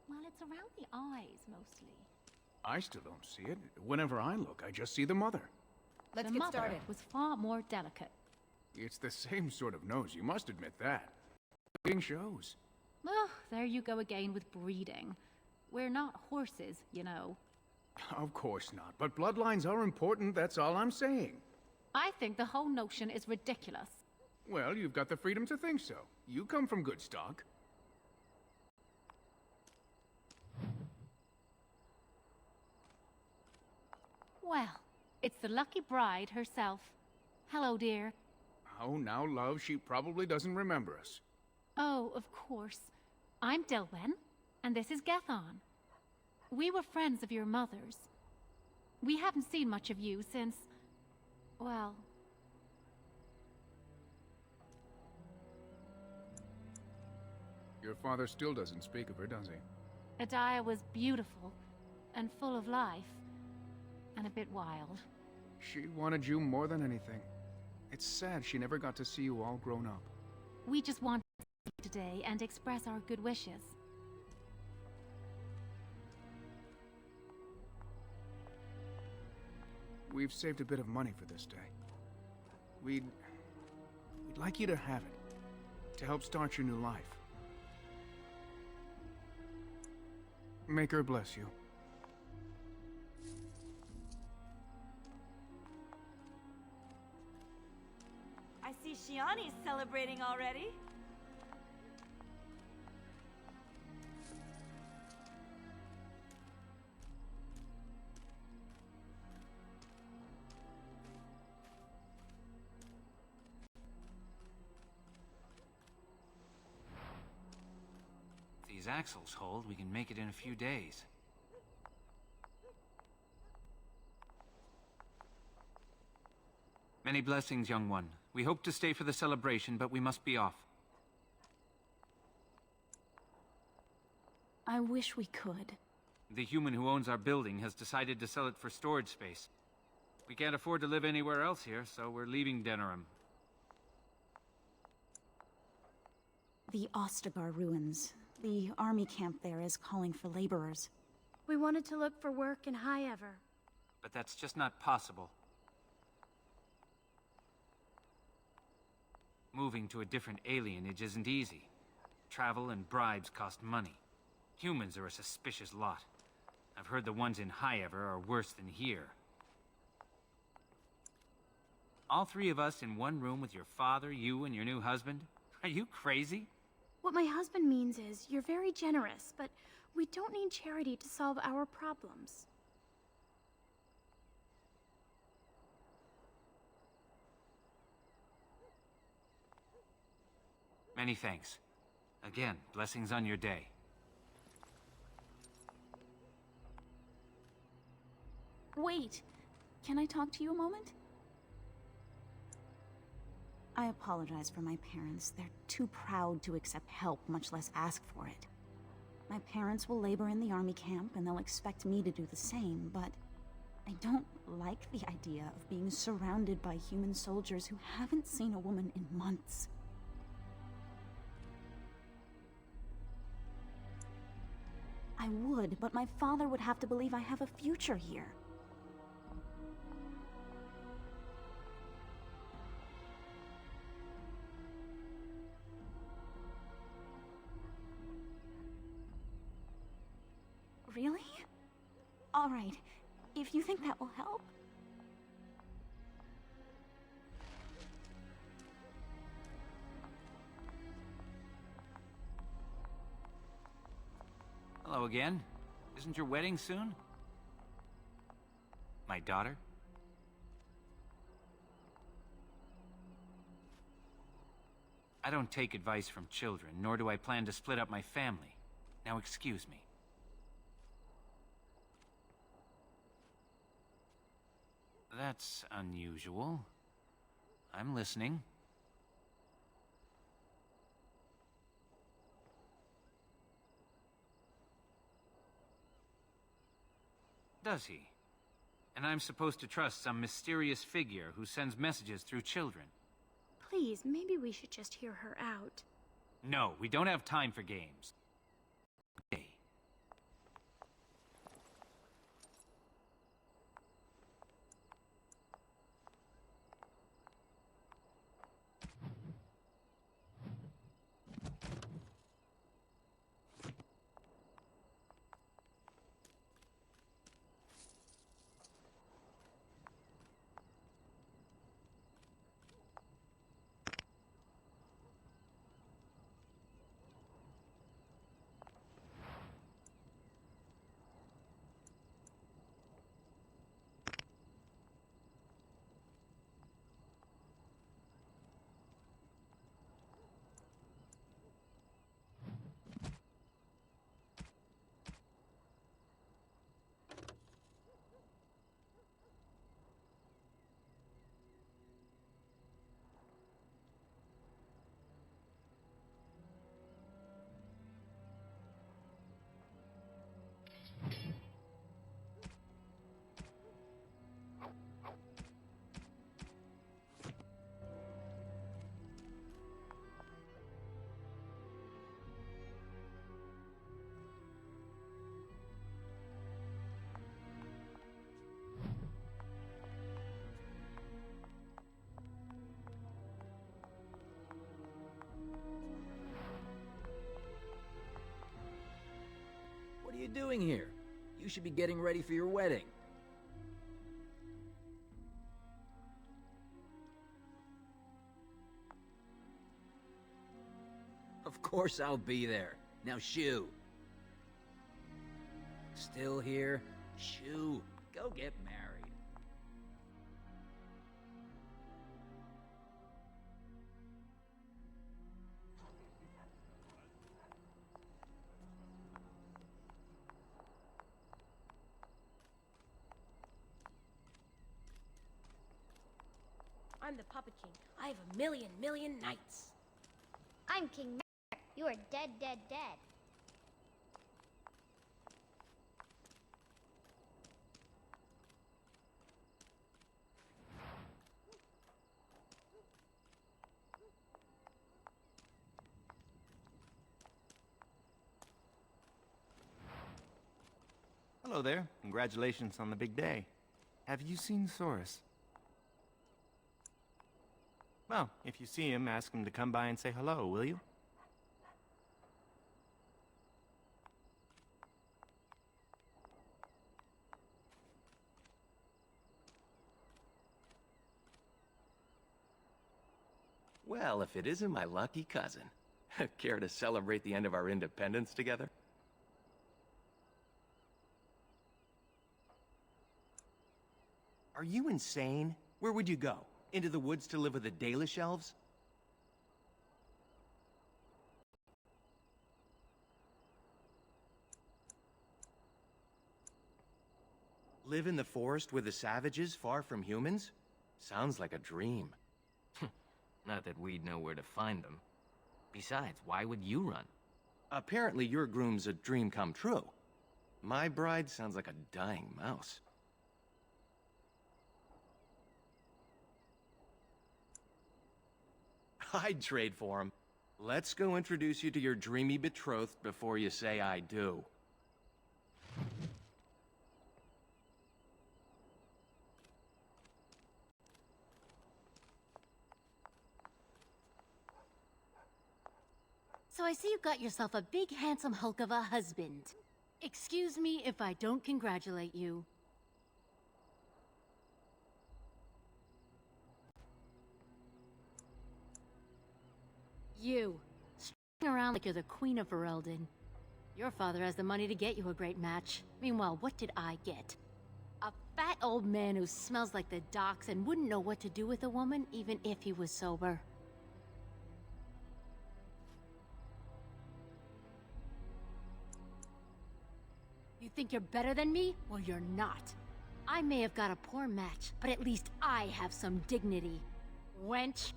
Well, it's around the eyes, mostly. I still don't see it. Whenever I look, I just see the mother. Let's the get mother started. was far more delicate. It's the same sort of nose, you must admit that. Breeding shows. Oh, there you go again with breeding. We're not horses, you know. Of course not, but bloodlines are important, that's all I'm saying. I think the whole notion is ridiculous. Well, you've got the freedom to think so. You come from good stock. Well, it's the lucky bride herself. Hello, dear. Oh, now, love, she probably doesn't remember us. Oh, of course. I'm Dilwen, and this is Gethon. We were friends of your mother's. We haven't seen much of you since... well... Your father still doesn't speak of her, does he? Adiah was beautiful, and full of life, and a bit wild. She wanted you more than anything. It's sad she never got to see you all grown up. We just want to see you today and express our good wishes. We've saved a bit of money for this day. We'd like you to have it, to help start your new life. Make her bless you. I see Shiani's celebrating already. If these axles hold, we can make it in a few days. Many blessings, young one. We hope to stay for the celebration, but we must be off. I wish we could. The human who owns our building has decided to sell it for storage space. We can't afford to live anywhere else here, so we're leaving Denerim. The Ostagar ruins. The army camp there is calling for laborers. We wanted to look for work in High Ever. But that's just not possible. Moving to a different alienage isn't easy. Travel and bribes cost money. Humans are a suspicious lot. I've heard the ones in High Ever are worse than here. All three of us in one room with your father, you, and your new husband? Are you crazy? What my husband means is, you're very generous, but we don't need charity to solve our problems. Many thanks. Again, blessings on your day. Wait! Can I talk to you a moment? I apologize for my parents. They're too proud to accept help, much less ask for it. My parents will labor in the army camp, and they'll expect me to do the same, but I don't like the idea of being surrounded by human soldiers who haven't seen a woman in months. I would, but my father would have to believe I have a future here. Really? All right, if you think that will help. Hello again. Isn't your wedding soon? My daughter? I don't take advice from children, nor do I plan to split up my family. Now excuse me. That's unusual. I'm listening. Does he? And I'm supposed to trust some mysterious figure who sends messages through children. Please, maybe we should just hear her out. No, we don't have time for games. Okay. doing here? You should be getting ready for your wedding. Of course I'll be there. Now shoo. Still here? Shoo. Go get married. I'm the Puppet King. I have a million knights. I'm King Mer. You are dead, dead, dead. Hello there. Congratulations on the big day. Have you seen Soros? Well, if you see him, ask him to come by and say hello, will you? Well, if it isn't my lucky cousin. Care to celebrate the end of our independence together? Are you insane? Where would you go? Into the woods to live with the Dalish elves? Live in the forest with the savages, far from humans? Sounds like a dream. Not that we'd know where to find them. Besides, why would you run? Apparently your groom's a dream come true. My bride sounds like a dying mouse. I'd trade for him. Let's go introduce you to your dreamy betrothed before you say I do. So I see you got yourself a big handsome hulk of a husband. Excuse me if I don't congratulate you. You, strutting around like you're the Queen of Ferelden. Your father has the money to get you a great match. Meanwhile, what did I get? A fat old man who smells like the docks and wouldn't know what to do with a woman even if he was sober. You think you're better than me? Well, you're not. I may have got a poor match, but at least I have some dignity. Wench.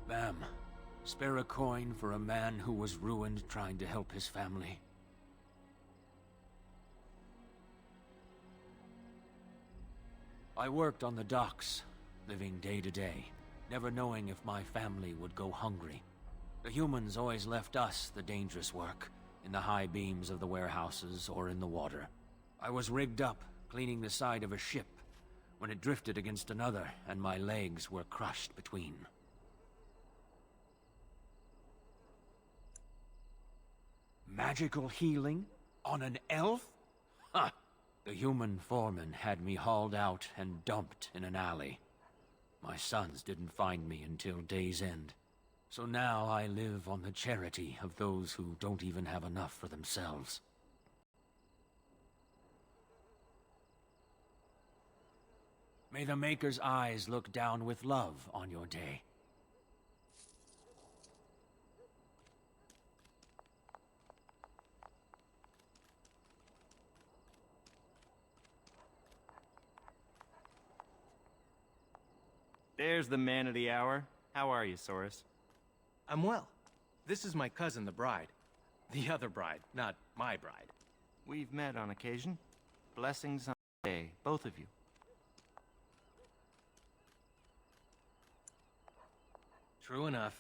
Ma'am, spare a coin for a man who was ruined trying to help his family. I worked on the docks, living day to day, never knowing if my family would go hungry. The humans always left us the dangerous work, in the high beams of the warehouses or in the water. I was rigged up, cleaning the side of a ship, when it drifted against another and my legs were crushed between. Magical healing? On an elf? Ha! The human foreman had me hauled out and dumped in an alley. My sons didn't find me until day's end. So now I live on the charity of those who don't even have enough for themselves. May the Maker's eyes look down with love on your day. There's the man of the hour. How are you, Soros? I'm well. This is my cousin, the bride. The other bride, not my bride. We've met on occasion. Blessings on the day, both of you. True enough.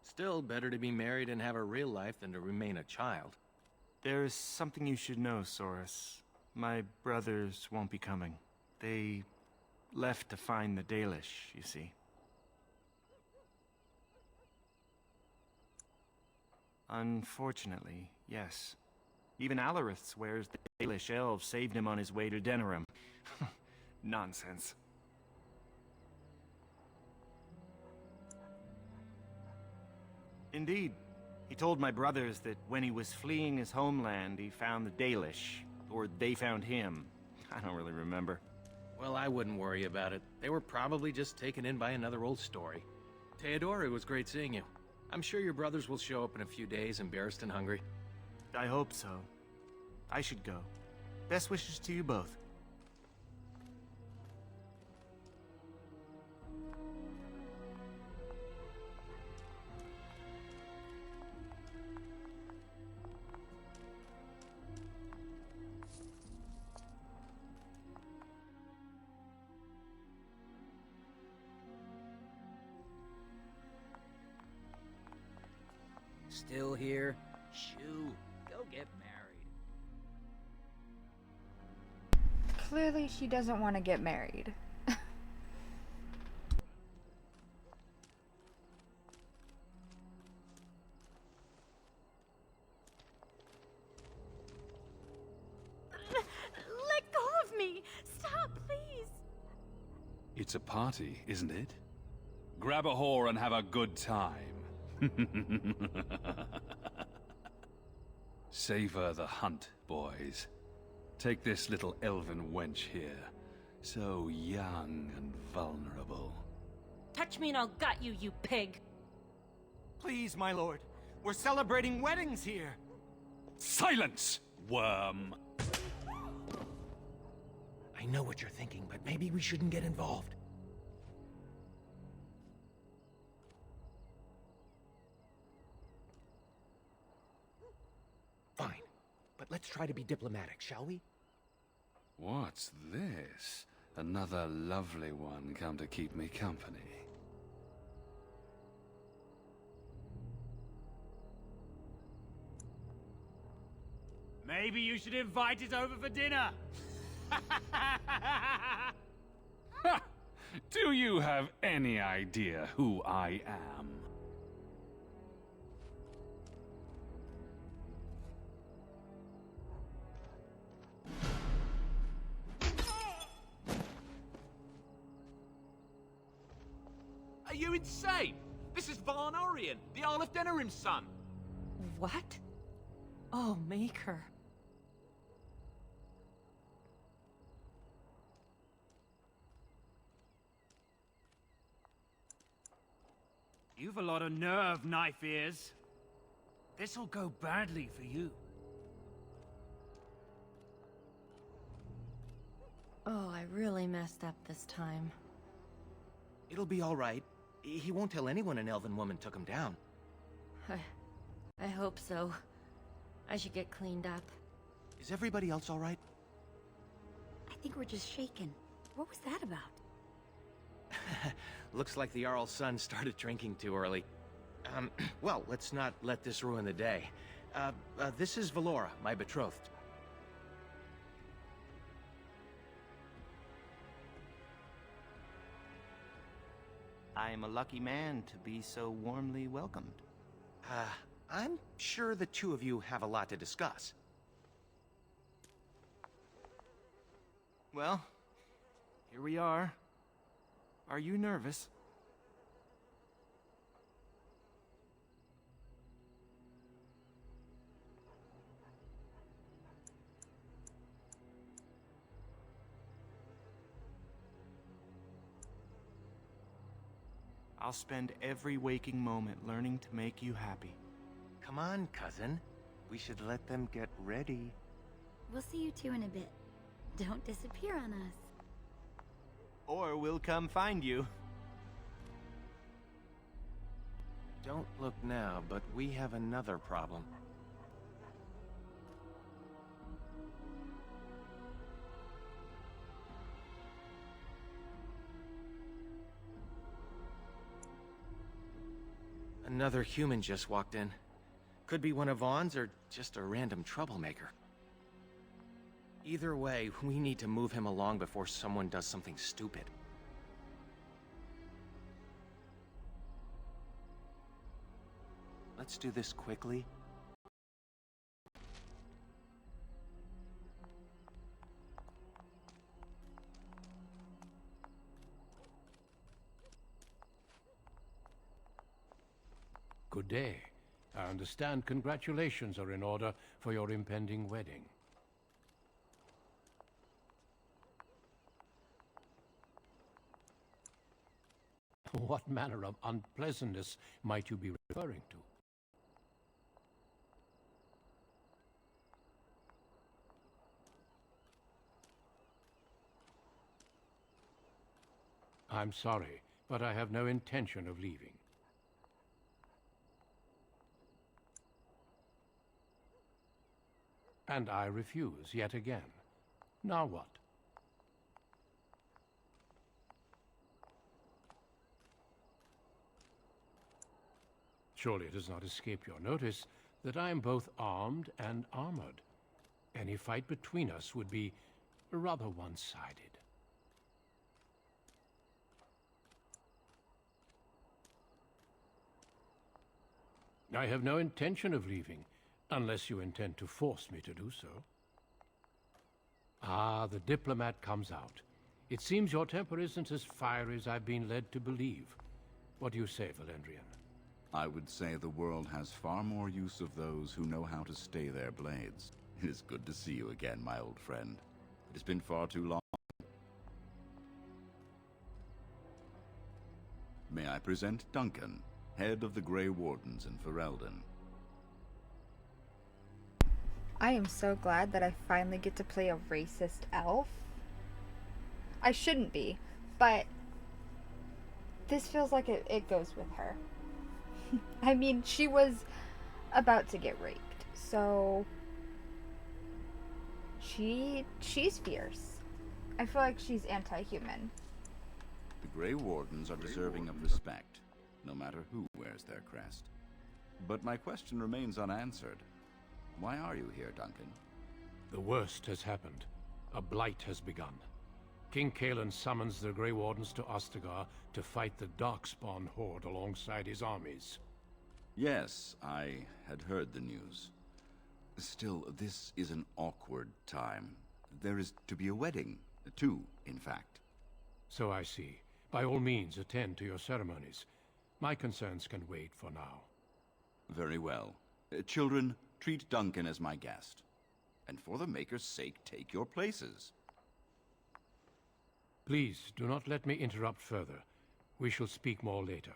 Still better to be married and have a real life than to remain a child. There is something you should know, Soros. My brothers won't be coming. They left to find the Dalish, you see. Unfortunately, yes. Even Alarith swears the Dalish elves saved him on his way to Denerim. Nonsense. Indeed. He told my brothers that when he was fleeing his homeland, he found the Dalish. Or they found him. I don't really remember. Well, I wouldn't worry about it. They were probably just taken in by another old story. Theodore, it was great seeing you. I'm sure your brothers will show up in a few days, embarrassed and hungry. I hope so. I should go. Best wishes to you both. Still here? Shoo, go get married. Clearly, she doesn't want to get married. Let go of me! Stop, please! It's a party, isn't it? Grab a whore and have a good time. Savor the hunt, boys. Take this little elven wench here. So young and vulnerable. Touch me and I'll gut you, you pig! Please, my lord. We're celebrating weddings here. Silence, worm! I know what you're thinking, but maybe we shouldn't get involved. Fine, but let's try to be diplomatic, shall we? What's this? Another lovely one come to keep me company. Maybe you should invite it over for dinner. Do you have any idea who I am? Are you insane? This is Varn Orion, the Isle of Denerim's son. What? Oh, Maker. You've a lot of nerve, knife ears. This'll go badly for you. Oh, I really messed up this time. It'll be all right. He won't tell anyone an elven woman took him down. I hope so. I should get cleaned up. Is everybody else all right? I think we're just shaken. What was that about? Looks like the Jarl's son started drinking too early. Well, let's not let this ruin the day. This is Valora, my betrothed. I am a lucky man to be so warmly welcomed. I'm sure the two of you have a lot to discuss. Well, here we are. Are you nervous? I'll spend every waking moment learning to make you happy. Come on, cousin. We should let them get ready. We'll see you two in a bit. Don't disappear on us. Or we'll come find you. Don't look now, but we have another problem. Another human just walked in. Could be one of Vaughn's or just a random troublemaker. Either way, we need to move him along before someone does something stupid. Let's do this quickly. Good day. I understand congratulations are in order for your impending wedding. What manner of unpleasantness might you be referring to? I'm sorry, but I have no intention of leaving. And I refuse yet again. Now what? Surely it does not escape your notice that I am both armed and armored. Any fight between us would be rather one-sided. I have no intention of leaving, unless you intend to force me to do so. Ah, the diplomat comes out. It seems your temper isn't as fiery as I've been led to believe. What do you say, Valendrian? I would say the world has far more use of those who know how to stay their blades. It is good to see you again, my old friend. It has been far too long. May I present Duncan, head of the Grey Wardens in Ferelden. I am so glad that I finally get to play a racist elf. I shouldn't be, but this feels like it goes with her. I mean, she was about to get raped, so she's fierce. I feel like she's anti-human. The Grey Wardens are deserving of respect, no matter who wears their crest. But my question remains unanswered. Why are you here, Duncan? The worst has happened. A blight has begun. King Cousland summons the Grey Wardens to Ostagar to fight the Darkspawn horde alongside his armies. Yes, I had heard the news. Still, this is an awkward time. There is to be a wedding. Two, in fact. So I see. By all means, attend to your ceremonies. My concerns can wait for now. Very well. Children, treat Duncan as my guest. And for the Maker's sake, take your places. Please, do not let me interrupt further. We shall speak more later.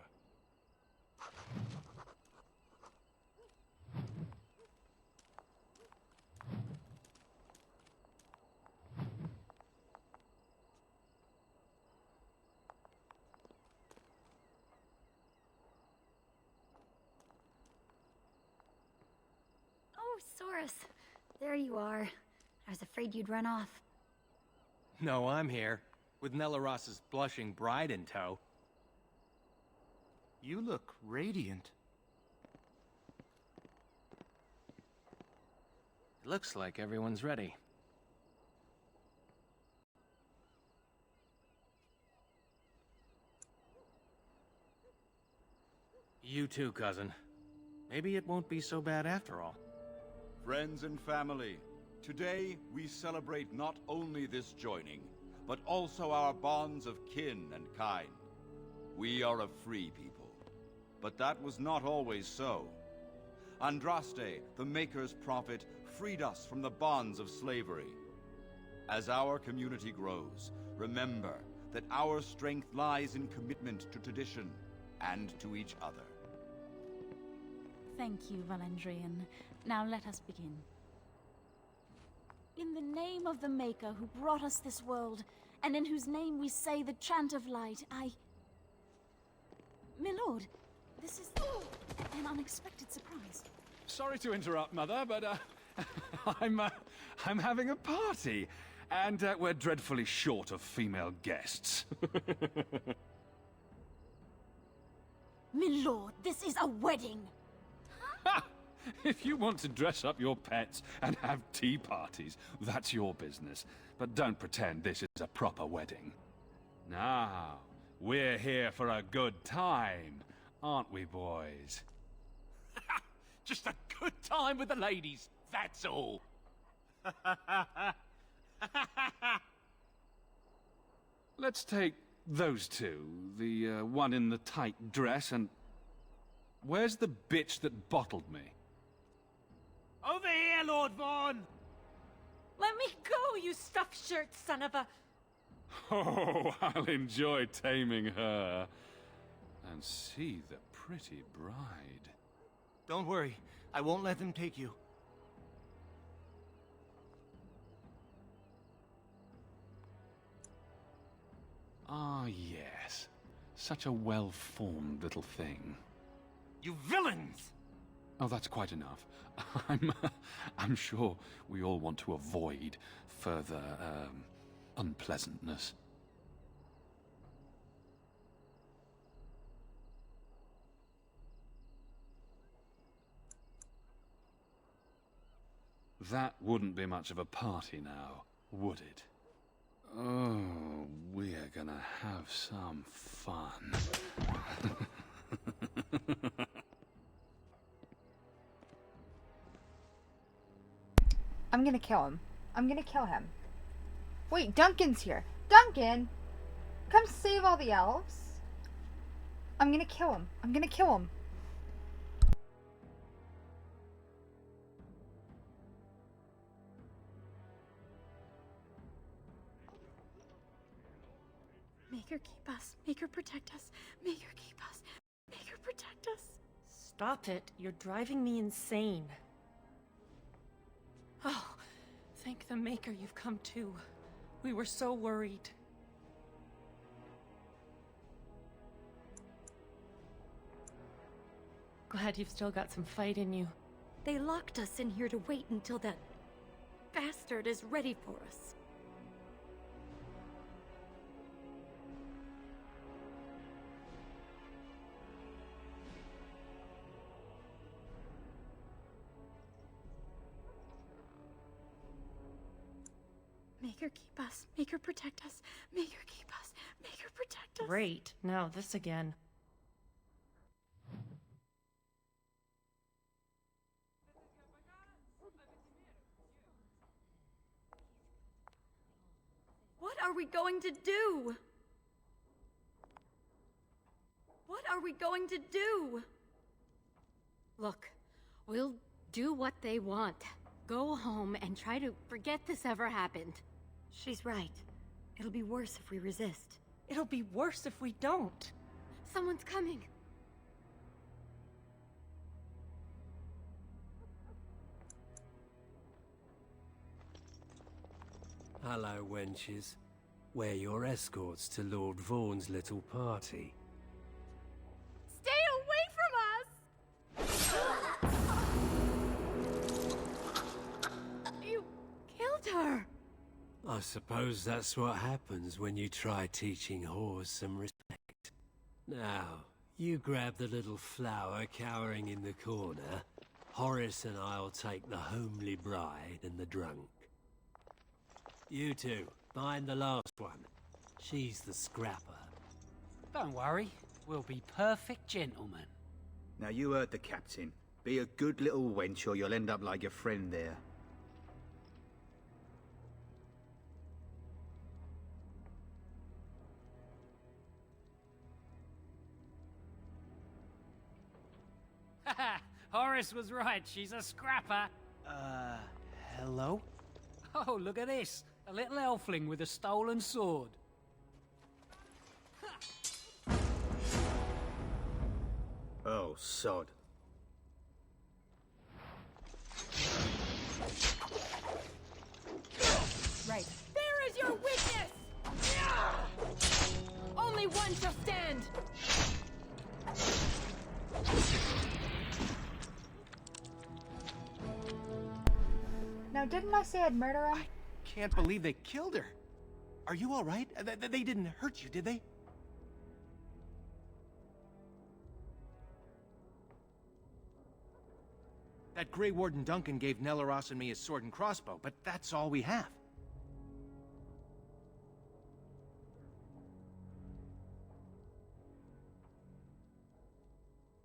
Oh, Soros. There you are. I was afraid you'd run off. No, I'm here, with Nelaross's blushing bride in tow. You look radiant. It looks like everyone's ready. You too, cousin. Maybe it won't be so bad after all. Friends and family, today we celebrate not only this joining, but also our bonds of kin and kind. We are a free people, but that was not always so. Andraste, the Maker's prophet, freed us from the bonds of slavery. As our community grows, remember that our strength lies in commitment to tradition and to each other. Thank you, Valendrian. Now let us begin. In the name of the Maker who brought us this world, and in whose name we say the chant of light, My lord, this is an unexpected surprise. Sorry to interrupt, Mother, but I'm having a party, and we're dreadfully short of female guests. My lord, this is a wedding! If you want to dress up your pets and have tea parties, that's your business. But don't pretend this is a proper wedding. Now, we're here for a good time, aren't we, boys? Just a good time with the ladies, that's all. Let's take those two. The one in the tight dress and... Where's the bitch that bottled me? Over here, Lord Vaughn! Let me go, you stuffed shirt son of a... Oh, I'll enjoy taming her. And see the pretty bride. Don't worry, I won't let them take you. Ah, yes. Such a well-formed little thing. You villains! Oh, that's quite enough. I'm sure we all want to avoid further, unpleasantness. That wouldn't be much of a party now, would it? Oh, we're gonna have some fun. I'm gonna kill him. I'm gonna kill him. Wait, Duncan's here. Duncan! Come save all the elves. I'm gonna kill him. I'm gonna kill him. Make her keep us. Make her protect us. Make her keep us. Make her protect us. Stop it. You're driving me insane. Oh, thank the Maker you've come to. We were so worried. Glad you've still got some fight in you. They locked us in here to wait until that bastard is ready for us. Make her keep us. Make her protect us. Make her keep us. Make her protect us. Great. Now this again. What are we going to do? What are we going to do? Look, we'll do what they want. Go home and try to forget this ever happened. She's right. It'll be worse if we resist. It'll be worse if we don't. Someone's coming. Hello, wenches. We're your escorts to Lord Vaughn's little party. Stay away from us! You killed her! I suppose that's what happens when you try teaching whores some respect. Now, you grab the little flower cowering in the corner. Horace and I'll take the homely bride and the drunk. You two, find the last one. She's the scrapper. Don't worry, we'll be perfect gentlemen. Now you heard the captain. Be a good little wench or you'll end up like your friend there. Horace was right, she's a scrapper. Hello? Oh, look at this. A little elfling with a stolen sword. Oh, sod. Right. There is your weakness! Only one shall stand! Now, didn't I say I'd murder him? Can't believe they killed her. Are you all right? They didn't hurt you, did they? That Grey Warden Duncan gave Nelaros and me his sword and crossbow, but that's all we have.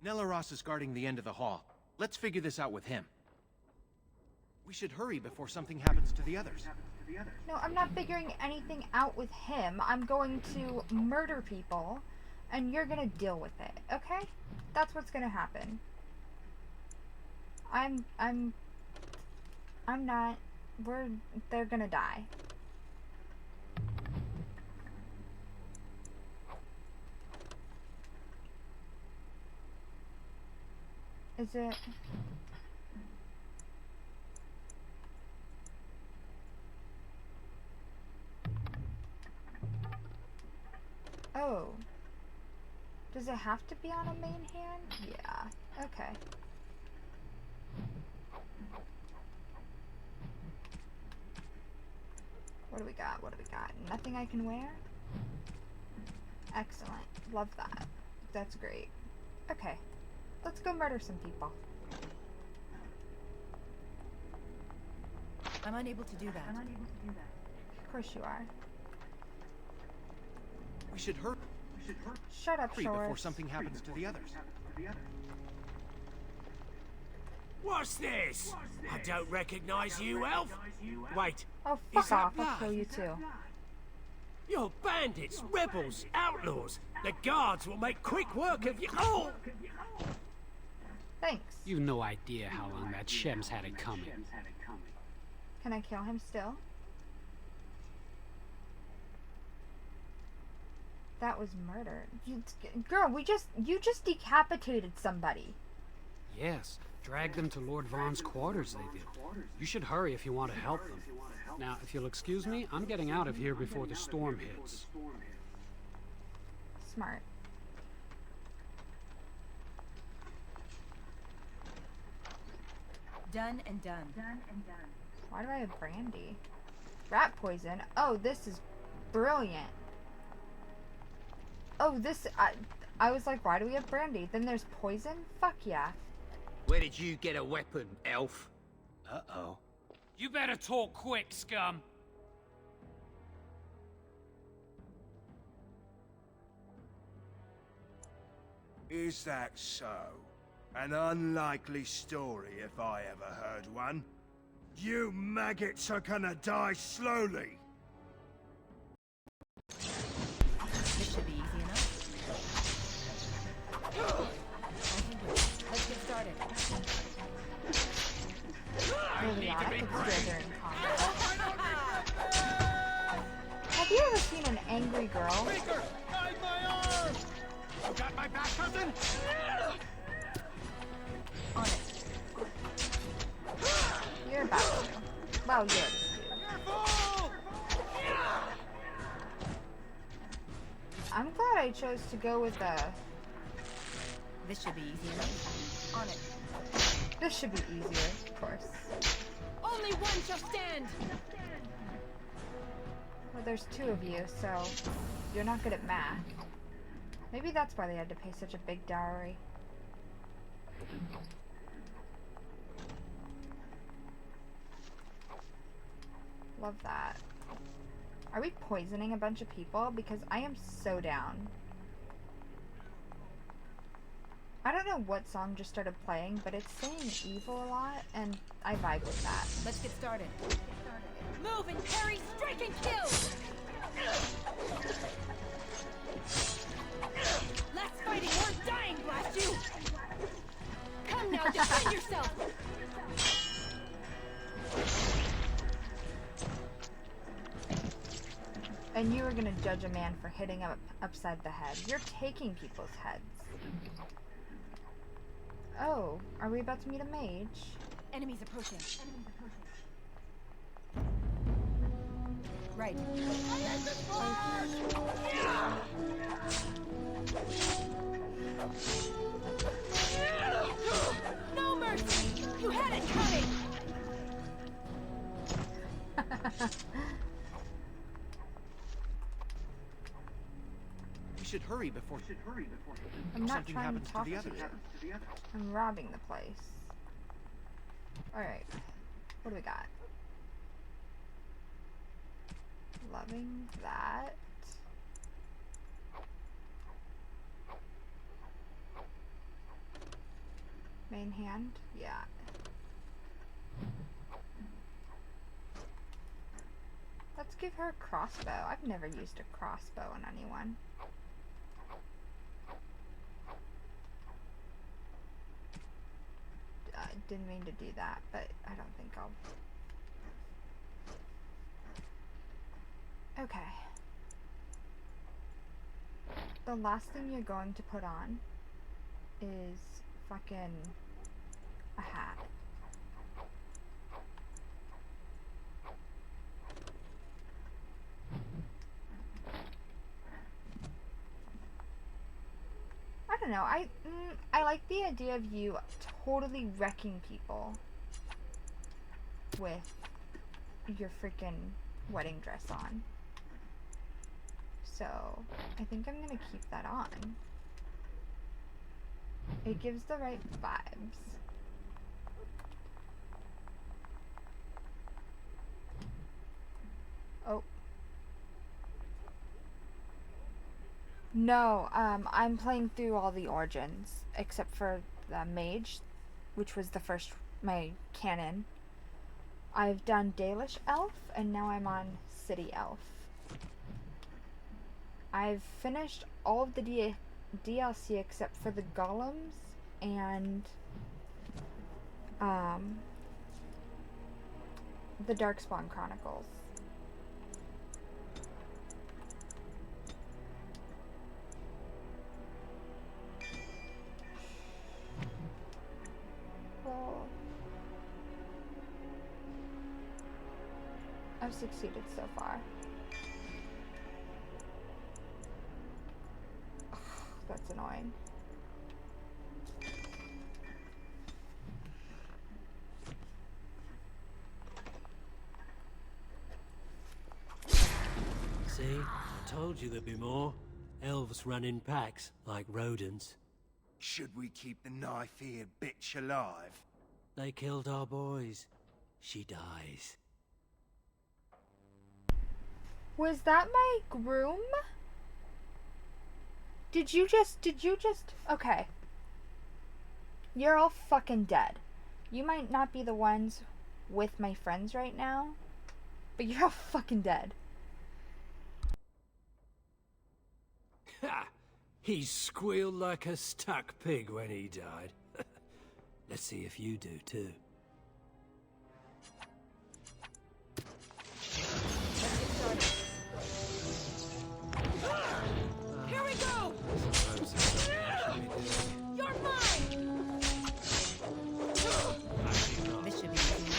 Nelaros is guarding the end of the hall. Let's figure this out with him. We should hurry before something happens to the others. No, I'm not figuring anything out with him. I'm going to murder people, and you're gonna deal with it, okay? That's what's gonna happen. I'm not. They're gonna die. Is it? Oh. Does it have to be on a main hand? Yeah. Okay. What do we got? What do we got? Nothing I can wear? Excellent. Love that. That's great. Okay. Let's go murder some people. I'm unable to do that. Of course you are. We should hurry. Shut up, Before Shores. something happens to the others. What's this? I don't recognize you, elf. Wait. Oh, is fuck that off. I'll blood? kill you too. You're bandits, rebels, outlaws. The guards will make quick work of you. Oh! Thanks. You've no idea how long that Shem's had it coming. Can I kill him still? That was murder. Girl, you just decapitated somebody. Yes, drag them to Lord Vaughn's quarters, they did. You should hurry if you want to help them. Now, if you'll excuse me, I'm getting out of here before the storm hits. Smart. Done and done. Why do I have brandy? Rat poison. Oh, this is brilliant. Oh, this... I was like, why do we have brandy? Then there's poison? Fuck yeah. Where did you get a weapon, elf? Uh-oh. You better talk quick, scum. Is that so? An unlikely story if I ever heard one. You maggots are gonna die slowly. This should be easy enough. Let's get started. Really not. I could steal during combat. Have you ever seen an angry girl? Guide my arm! You got my back, cousin? On it. You're about to. Well, you're I'm glad I chose to go with the... This should be easy enough. On it. This should be easier, of course. Only one shall stand! Well, there's two of you, so you're not good at math. Maybe that's why they had to pay such a big dowry. Love that. Are we poisoning a bunch of people? Because I am so down. I don't know what song just started playing, but it's saying evil a lot, and I vibe with that. Let's get started. Move and parry, strike and kill! Less fighting, more dying, blast you! Come now, defend yourself! And you were gonna judge a man for hitting him upside the head. You're taking people's heads. Oh, are we about to meet a mage? Enemies approaching. Right. No mercy! You had it coming! We should hurry before I'm not something trying happens to talk to the to others. you. I'm robbing the place. Alright. What do we got? Loving that. May in hand? Yeah. Let's give her a crossbow. I've never used a crossbow on anyone. I didn't mean to do that, but I don't think I'll... Okay. The last thing you're going to put on is fucking a hat. I don't know. I like the idea of you totally wrecking people with your freaking wedding dress on. So, I think I'm gonna keep that on. It gives the right vibes. Oh. No, I'm playing through all the origins, except for the mage, which was the first, my canon. I've done Dalish elf, and now I'm on city elf. I've finished all of the DLC except for the golems and the Darkspawn Chronicles. Well, I've succeeded so far. Ugh, that's annoying. See? I told you there'd be more. Elves run in packs, like rodents. Should we keep the knife-eared bitch alive? They killed our boys. She dies. Was that my groom? Did you just, okay. You're all fucking dead. You might not be the ones with my friends right now, but you're all fucking dead. Ha! He squealed like a stuck pig when he died. Let's see if you do too. Here we go! You're mine! This should be easy.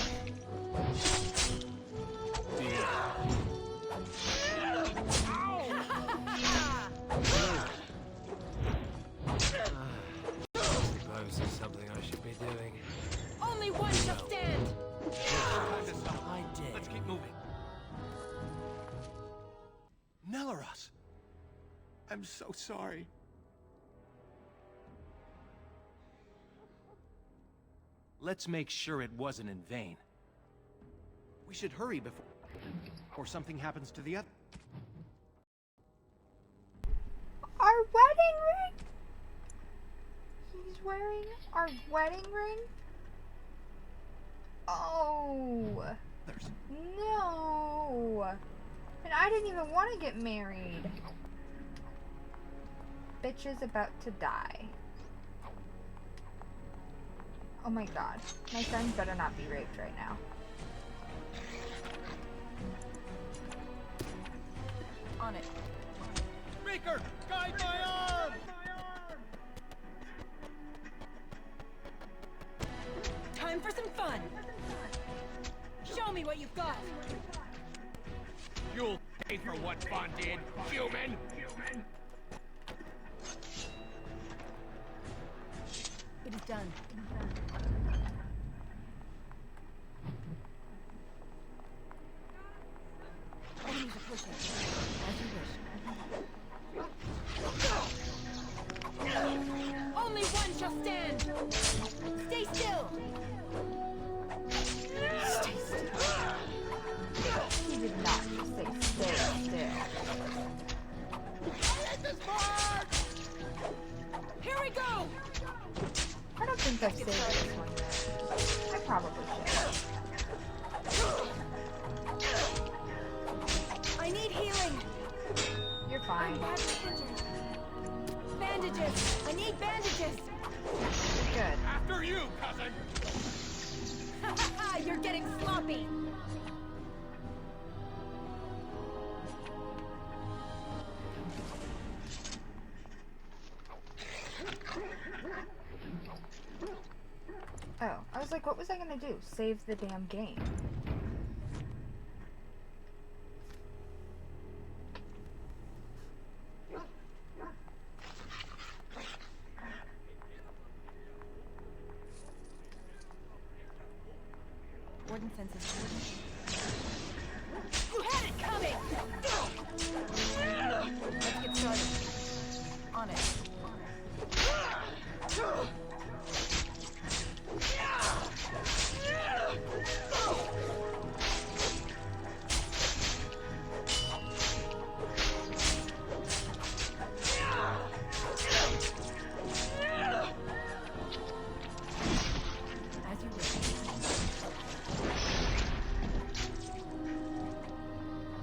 Suppose there's something I should be doing. Only one shall stand! I did. Let's keep moving. Nelaros! I'm so sorry. Let's make sure it wasn't in vain. We should hurry before something happens to the other. Our wedding ring? He's wearing our wedding ring? Oh. No. And I didn't even want to get married. Bitch is about to die. Oh my god. My son better not be raped right now. On it. Reeker, guide my arm! Time for some fun! Show me what you've got! You'll pay for what Vaughn did, human! It is done. Enemies approaching. As you wish. Only one shall stand! Stay still! Stay still. He did not just say stay still. Here we go! I don't think think I've saved this one yet. I probably should. I need healing. You're fine. I'm badly injured. Bandages. I need bandages. You're good. After you, cousin! You're getting sloppy. Oh, I was like, what was I gonna do? Save the damn game. Warden senses. You had it coming! Let's get started. On it.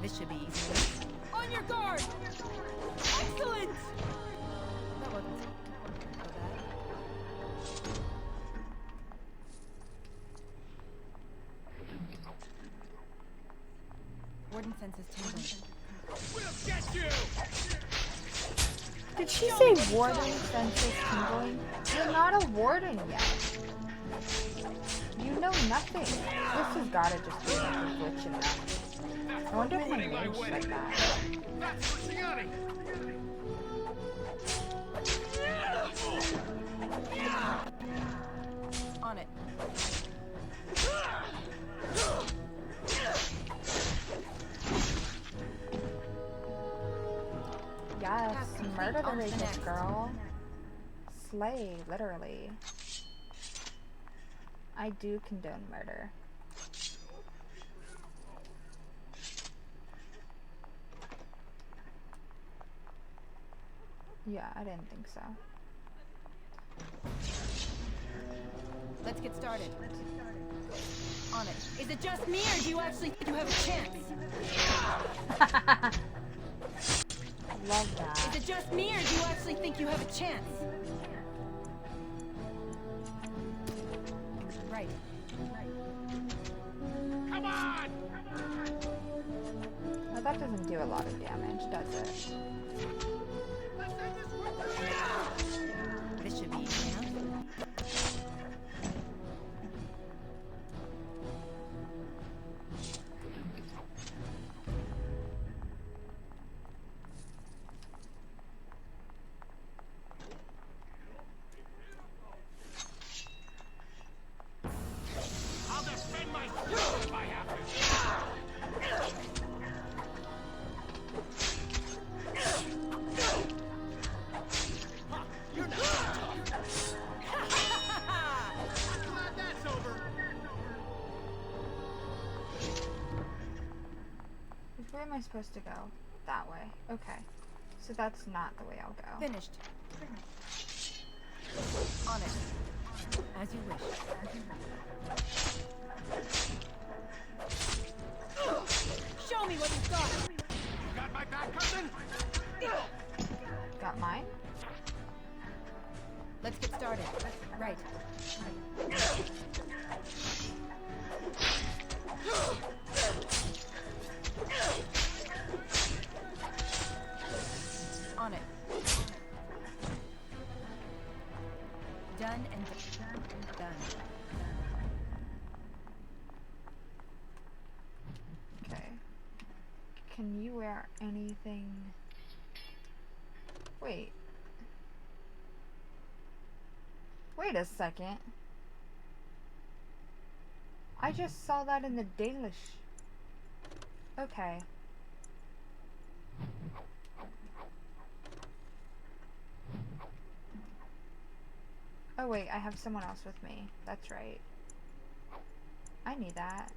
This should be easy. On your guard! Excellent! That wasn't so bad. Warden senses tingling. We'll get you! Did she say warden senses tingling? You're not a warden yet. You know nothing. This has gotta just be like a glitch in that. I wonder if my name's like that. That's for Fiona! On it. Yes, murder the rapist girl. Slay, literally. I do condone murder. Yeah, I didn't think so. Let's get started. On it. Is it just me, or do you actually think you have a chance? Love that. Is it just me, or do you actually think you have a chance? Right. Come on! Well, that doesn't do a lot of damage, does it? This should be easy enough. I'll defend myself if I have to. You're not tough. I'm glad that's over. Where am I supposed to go? That way. Okay. So that's not the way I'll go. Finished. On it. As you wish. Show me what you've got. You got my back, cousin? Got mine? Let's get started. Right. On it. Done and done. Okay. Can you wear anything? Wait. Wait a second. I just saw that in the Dalish. Okay. Oh wait, I have someone else with me. That's right. I need that.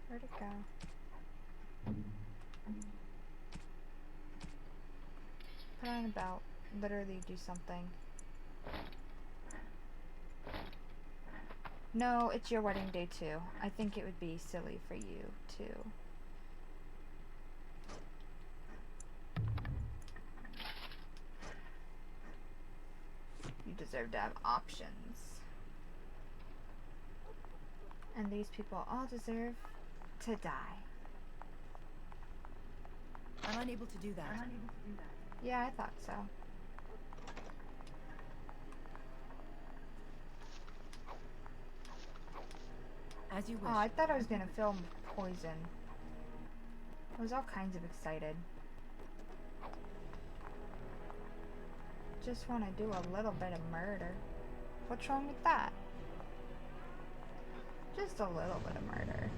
Where'd it go? Put on a belt. literally do something. No, it's your wedding day too. I think it would be silly for you too. You deserve to have options. And these people all deserve to die. I'm unable to do that. Yeah, I thought so. As you wish. Oh, I thought I was gonna film poison. I was all kinds of excited. Just want to do a little bit of murder. What's wrong with that? Just a little bit of murder.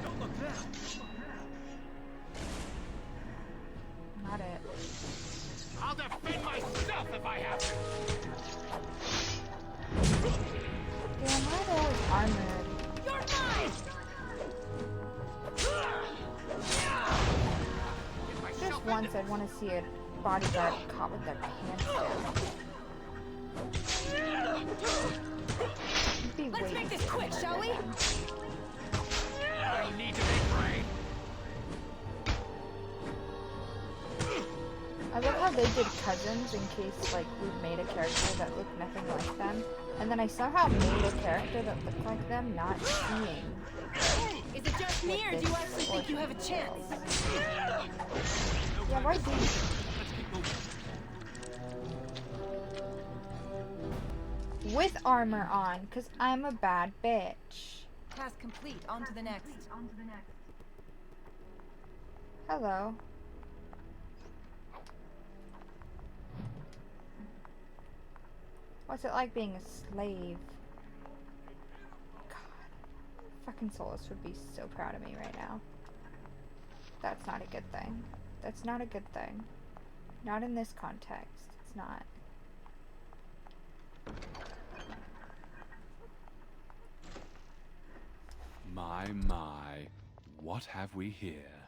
Don't look there. Not it. I'll defend myself if I have to. Damn, why are they always armored? You're mine! Just once I'd want to see a bodyguard caught with their pants down. Let's make this quick, shall we? I need to be brave. I love how they did cousins in case like we made a character that looked nothing like them, and then I somehow made a character that looked like them, not seeing. Is it just me, or do you actually think you have a chance? Yeah, why do you? With armor on, because I'm a bad bitch. Task complete. On to the next. Hello. What's it like being a slave? God. Fucking Solus would be so proud of me right now. That's not a good thing. That's not a good thing. Not in this context. It's not. My, what have we here?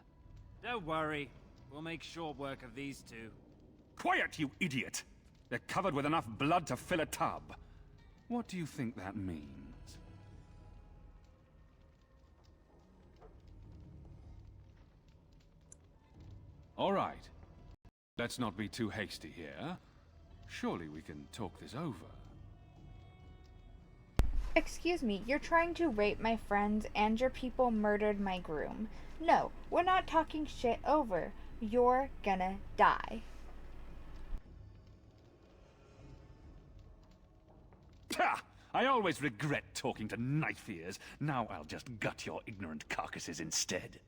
Don't worry. We'll make short work of these two. Quiet, you idiot! They're covered with enough blood to fill a tub. What do you think that means? All right. Let's not be too hasty here. Surely we can talk this over. Excuse me, you're trying to rape my friends and your people murdered my groom. No, we're not talking shit over. You're gonna die. Ha! I always regret talking to knife ears. Now I'll just gut your ignorant carcasses instead.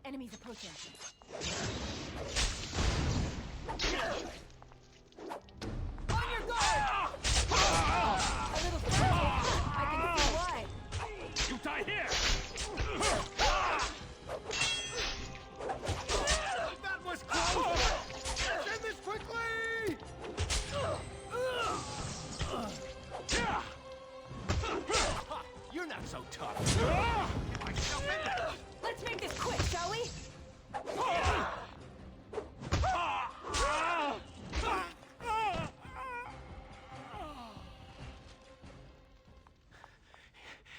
Enemies approaching. On your guard! A little fast. I can see why. You die here! That was close! Let's end this quickly! You're not so tough. Get myself in there. Let's make this quick, shall we?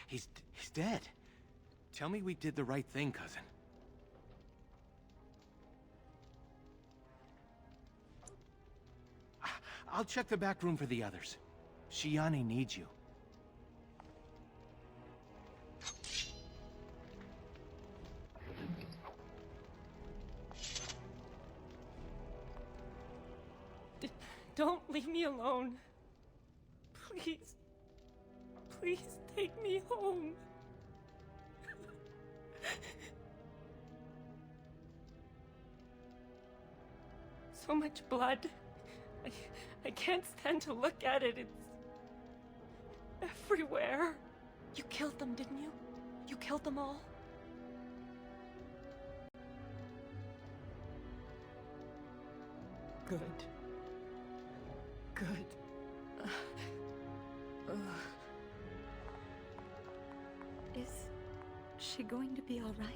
He's dead. Tell me we did the right thing, cousin. I'll check the back room for the others. Shiani needs you. Don't leave me alone. Please. Please take me home. So much blood. I can't stand to look at it. It's everywhere. You killed them, didn't you? You killed them all? Good. Good. Is she going to be all right?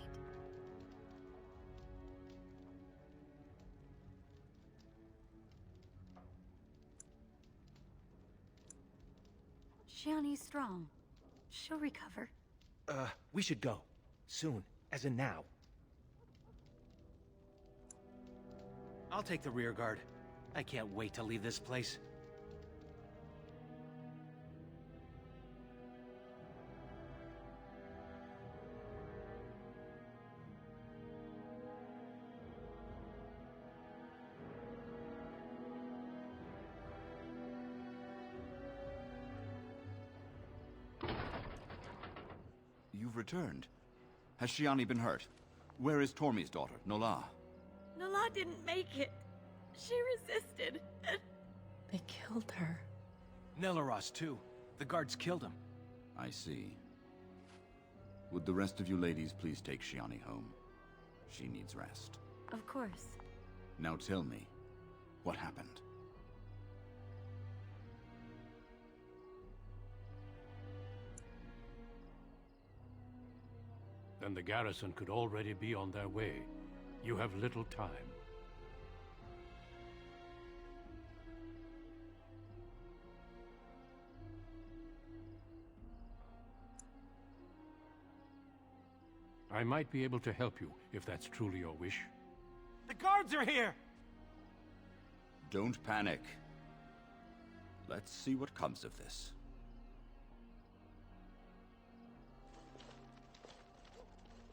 Shiani's strong. She'll recover. We should go. Soon. As in now. I'll take the rear guard. I can't wait to leave this place. You've returned. Has Shiani been hurt? Where is Tormi's daughter, Nola? Nola didn't make it. She resisted, and... They killed her. Nelaros, too. The guards killed him. I see. Would the rest of you ladies please take Shiani home? She needs rest. Of course. Now tell me, what happened? Then the garrison could already be on their way. You have little time. I might be able to help you, if that's truly your wish. The guards are here! Don't panic. Let's see what comes of this.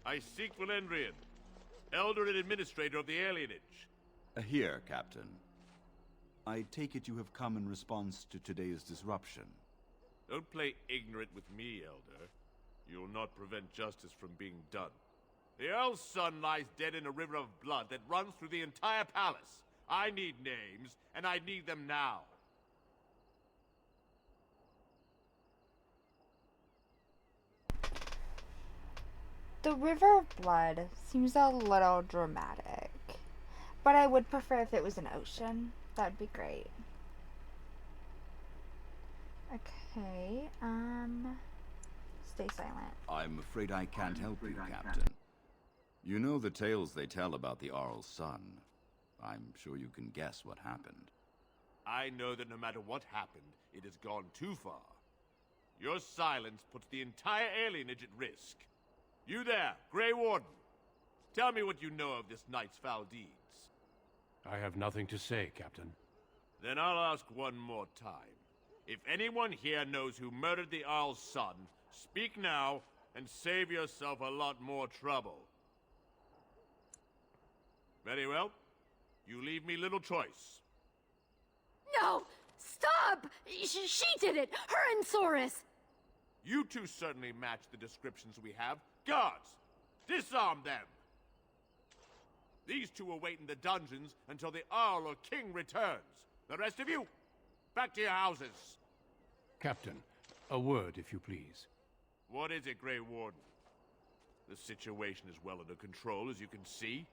I seek Valendrian, Elder and Administrator of the Alienage. Here, Captain. I take it you have come in response to today's disruption. Don't play ignorant with me, Elder. You'll not prevent justice from being done. The Earl's son lies dead in a river of blood that runs through the entire palace. I need names, and I need them now. The River of Blood seems a little dramatic, but I would prefer if it was an ocean. That'd be great. Okay, stay silent. I'm afraid I can't help you, Captain. You know the tales they tell about the Earl's son. I'm sure you can guess what happened. I know that no matter what happened, it has gone too far. Your silence puts the entire alienage at risk. You there, Grey Warden. Tell me what you know of this night's foul deeds. I have nothing to say, Captain. Then I'll ask one more time. If anyone here knows who murdered the Earl's son, speak now and save yourself a lot more trouble. Very well. You leave me little choice. No! Stop! She did it! Her and Saurus! You two certainly match the descriptions we have. Guards! Disarm them! These two will wait in the dungeons until the Earl or King returns. The rest of you, back to your houses. Captain, a word, if you please. What is it, Grey Warden? The situation is well under control, as you can see.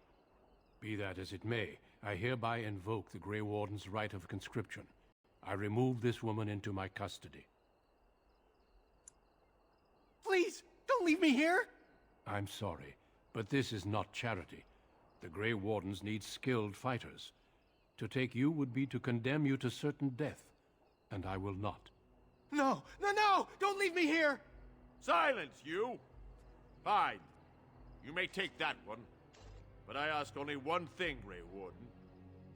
Be that as it may, I hereby invoke the Grey Warden's right of conscription. I remove this woman into my custody. Please, don't leave me here! I'm sorry, but this is not charity. The Grey Wardens need skilled fighters. To take you would be to condemn you to certain death, and I will not. No! No! Don't leave me here! Silence, you! Fine. You may take that one. But I ask only one thing, Grey Warden.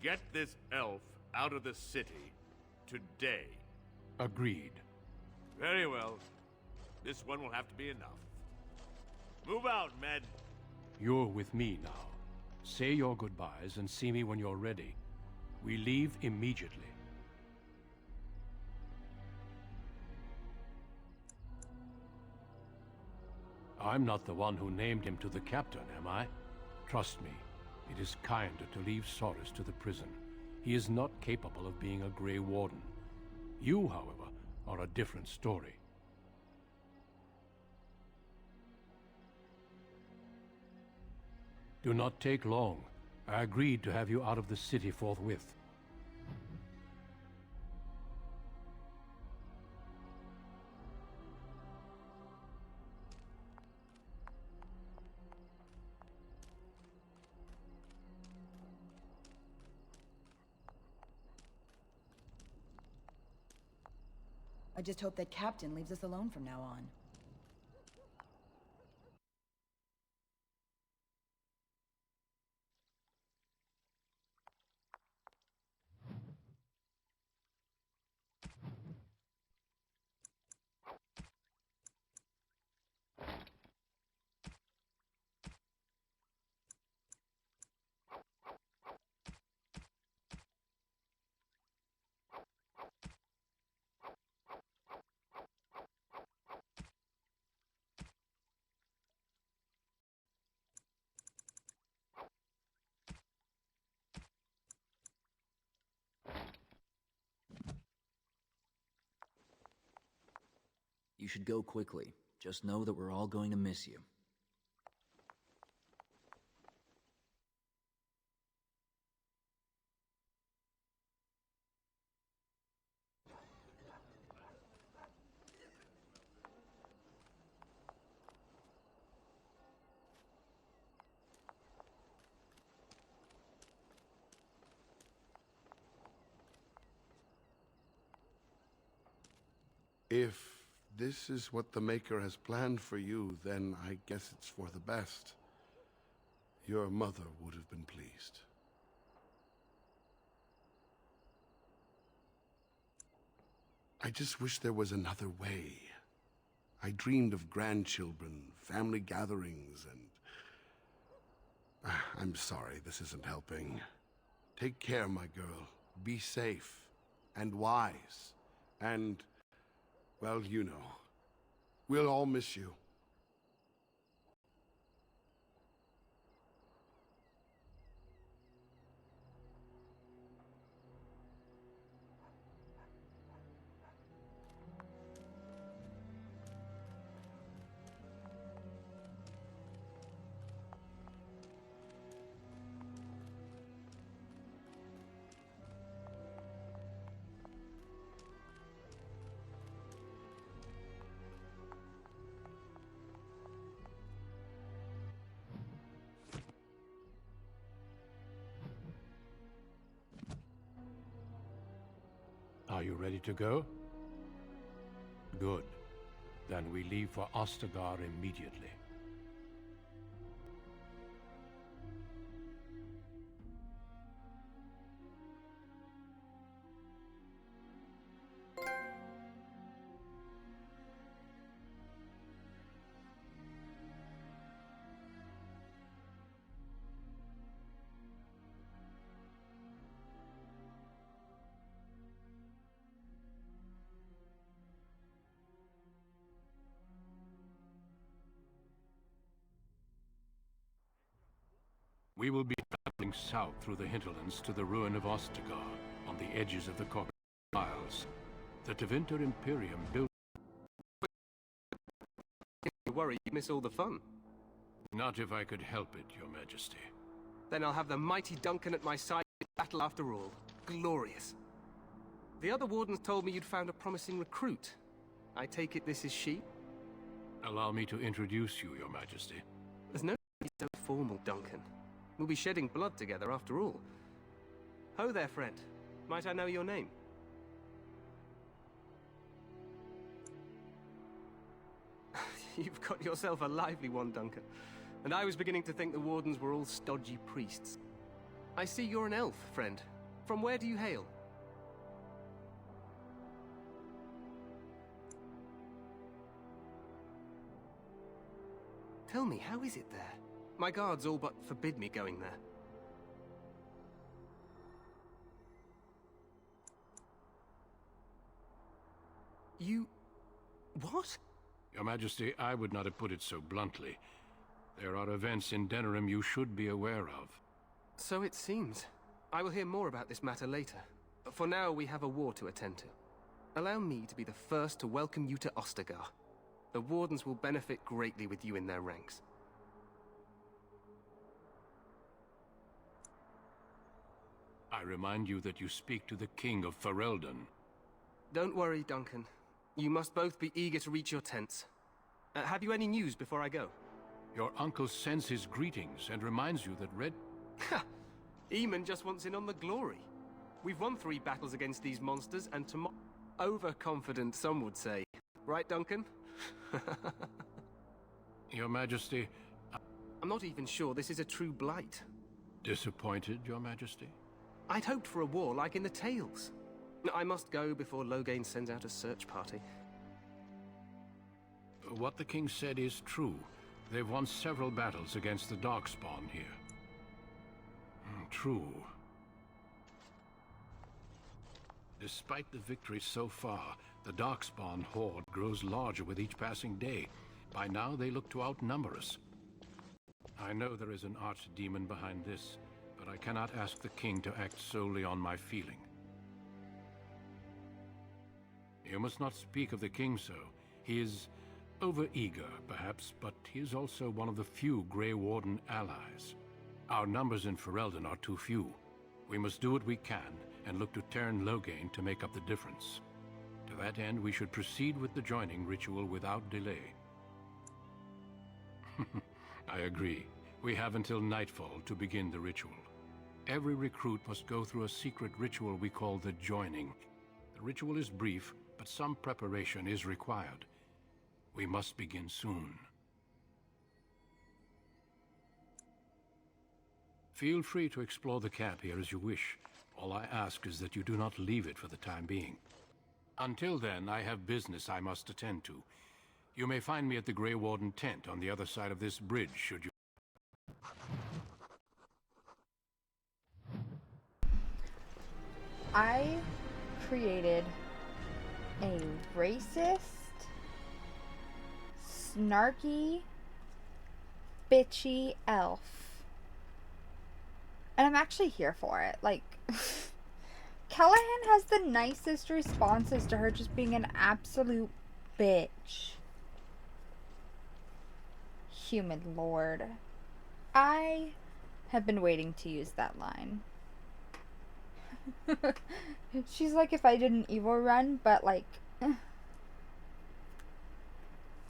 Get this elf out of the city today. Agreed. Very well. This one will have to be enough. Move out, men. You're with me now. Say your goodbyes and see me when you're ready. We leave immediately. I'm not the one who named him to the captain, am I? Trust me, it is kinder to leave Saurus to the prison. He is not capable of being a Grey Warden. You, however, are a different story. Do not take long. I agreed to have you out of the city forthwith. I just hope that Captain leaves us alone from now on. You should go quickly. Just know that we're all going to miss you. If this is what the Maker has planned for you, then I guess it's for the best. Your mother would have been pleased. I just wish there was another way. I dreamed of grandchildren, family gatherings, and... I'm sorry, this isn't helping. Take care, my girl. Be safe, and wise, and... well, you know. We'll all miss you. Are you ready to go? Good. Then we leave for Ostagar immediately. We will be traveling south through the hinterlands to the ruin of Ostagar, on the edges of the Caucasus Isles. The Tevinter Imperium built... You worry you miss all the fun. Not if I could help it, Your Majesty. Then I'll have the mighty Duncan at my side in battle after all. Glorious. The other wardens told me you'd found a promising recruit. I take it this is she? Allow me to introduce you, Your Majesty. There's no need so formal, Duncan. We'll be shedding blood together after all. Ho there, friend. Might I know your name? You've got yourself a lively one, Duncan. And I was beginning to think the wardens were all stodgy priests. I see you're an elf, friend. From where do you hail? Tell me, how is it there? My guards all but forbid me going there. You... what? Your Majesty, I would not have put it so bluntly. There are events in Denerim you should be aware of. So it seems. I will hear more about this matter later. But for now, we have a war to attend to. Allow me to be the first to welcome you to Ostagar. The wardens will benefit greatly with you in their ranks. I remind you that you speak to the King of Ferelden. Don't worry, Duncan. You must both be eager to reach your tents. Have you any news before I go? Your uncle sends his greetings and reminds you that Red... Ha! Eamon just wants in on the glory. We've won 3 battles against these monsters, and tomorrow... Overconfident, some would say. Right, Duncan? Your Majesty, I'm not even sure this is a true blight. disappointed, Your Majesty? I'd hoped for a war like in the tales. I must go before Loghain sends out a search party. What the king said is true. They've won several battles against the Darkspawn here. True. Despite the victory so far, the Darkspawn horde grows larger with each passing day. By now, they look to outnumber us. I know there is an archdemon behind this, but I cannot ask the king to act solely on my feeling. You must not speak of the king so. He is overeager, perhaps, but he is also one of the few Grey Warden allies. Our numbers in Ferelden are too few. We must do what we can, and look to Teyrn Loghain to make up the difference. To that end, we should proceed with the joining ritual without delay. I agree. We have until nightfall to begin the ritual. Every recruit must go through a secret ritual we call the joining. The ritual is brief, but some preparation is required. We must begin soon. Feel free to explore the camp here as you wish. All I ask is that you do not leave it for the time being. Until then, I have business I must attend to. You may find me at the Grey Warden tent on the other side of this bridge, should you... I created a racist, snarky, bitchy elf. And I'm actually here for it. Like, Callahan has the nicest responses to her just being an absolute bitch. Human lord. I have been waiting to use that line. She's like if I did an evil run, but like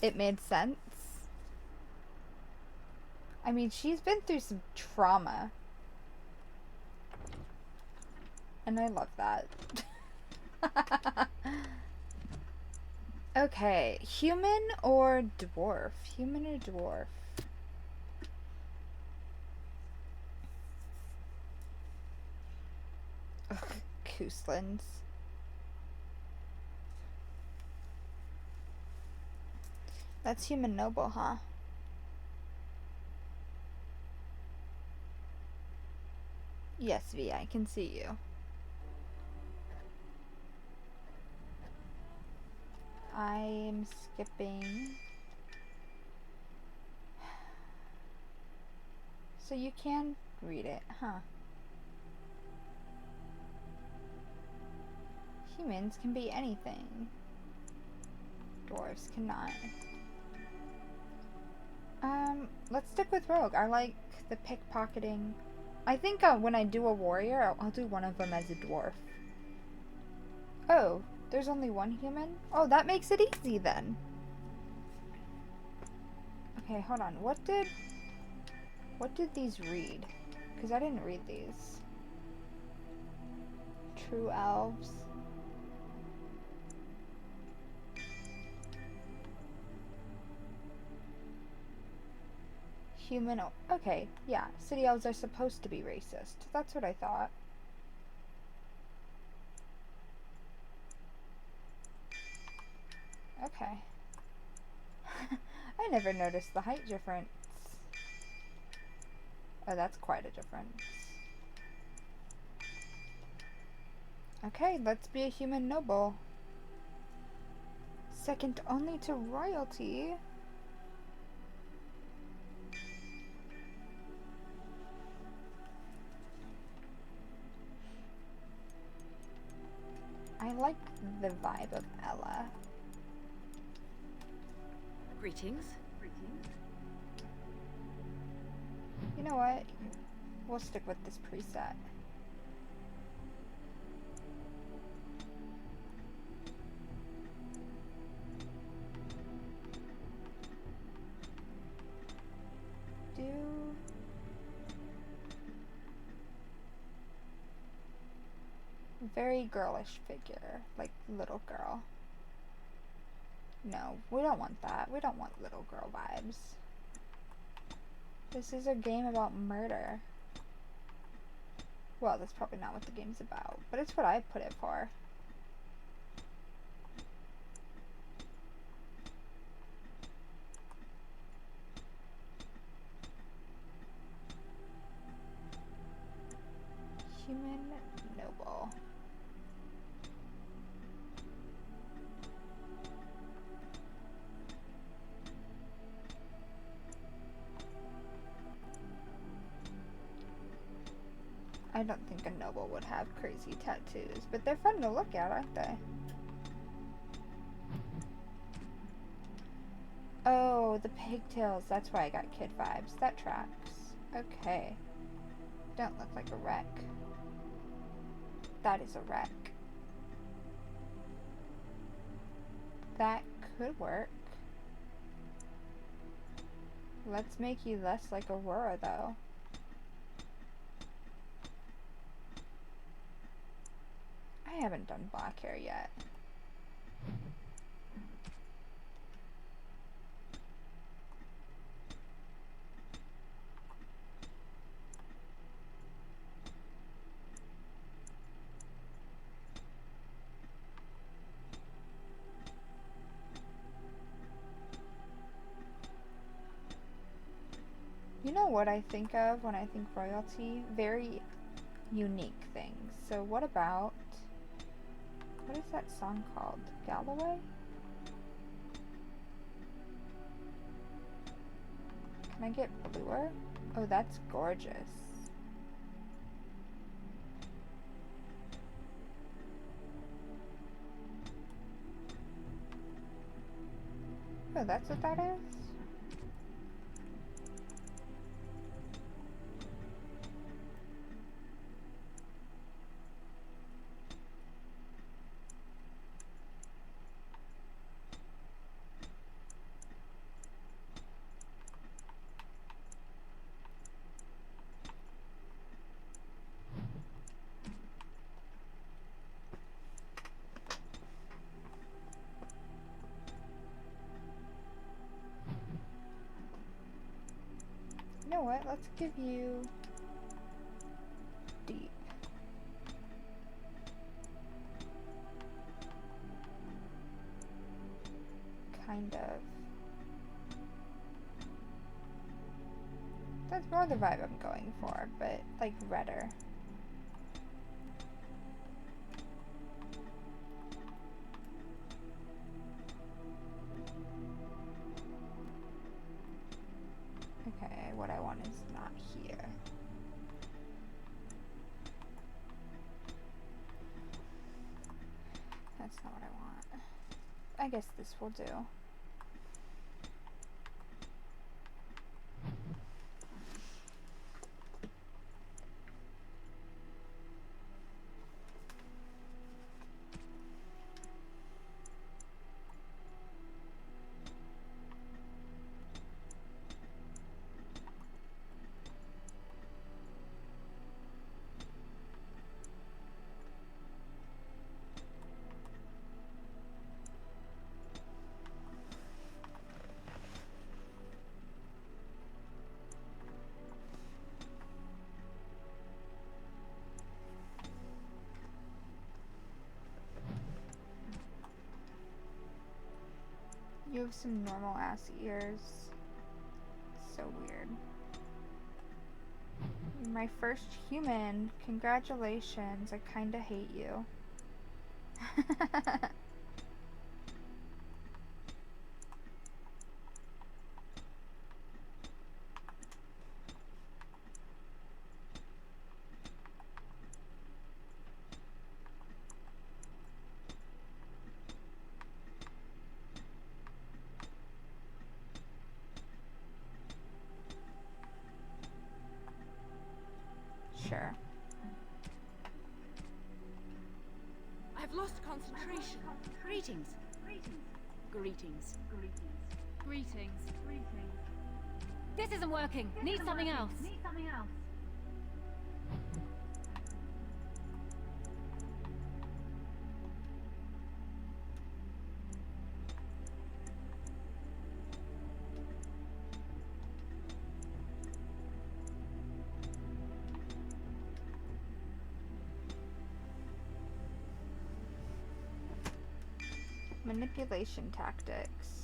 it made sense. I mean, she's been through some trauma. And I love that. Okay, human or dwarf? Human or dwarf? Ugh, Couslands. That's human noble, huh? Yes, V, I can see you. I'm skipping. So you can read it, huh? Humans can be anything. Dwarves cannot. Let's stick with rogue. I like the pickpocketing. I think when I do a warrior, I'll do one of them as a dwarf. Oh, there's only one human? Oh, that makes it easy then. Okay, hold on. What did these read? Because I didn't read these. True elves. Human. Okay, yeah. City elves are supposed to be racist. That's what I thought. Okay. I never noticed the height difference. Oh, that's quite a difference. Okay, let's be a human noble. Second only to royalty. I like the vibe of Ella. Greetings. You know what? We'll stick with this preset. Very girlish figure, like little girl. No, we don't want that. We don't want little girl vibes. This is a game about murder. Well, that's probably not what the game's about, but it's what I put it for. Human noble. I don't think a noble would have crazy tattoos, but they're fun to look at, aren't they? Oh, the pigtails. That's why I got kid vibes. That tracks. Okay. Don't look like a wreck. That is a wreck. That could work. Let's make you less like Aurora, though. I haven't done black hair yet. You know what I think of when I think royalty? Very unique things. So what about... What is that song called? Galloway? Can I get bluer? Oh, that's gorgeous. Oh, that's what that is? You know what? Let's give you deep. Kind of. That's more the vibe I'm going for, but like redder. Okay, what I want is not here. That's not what I want. I guess this will do. You have some normal ass ears. So weird. You're my first human. Congratulations. I kinda hate you. Sure. I've lost concentration. Greetings. Greetings. Greetings. This isn't working. Need something else. Manipulation tactics.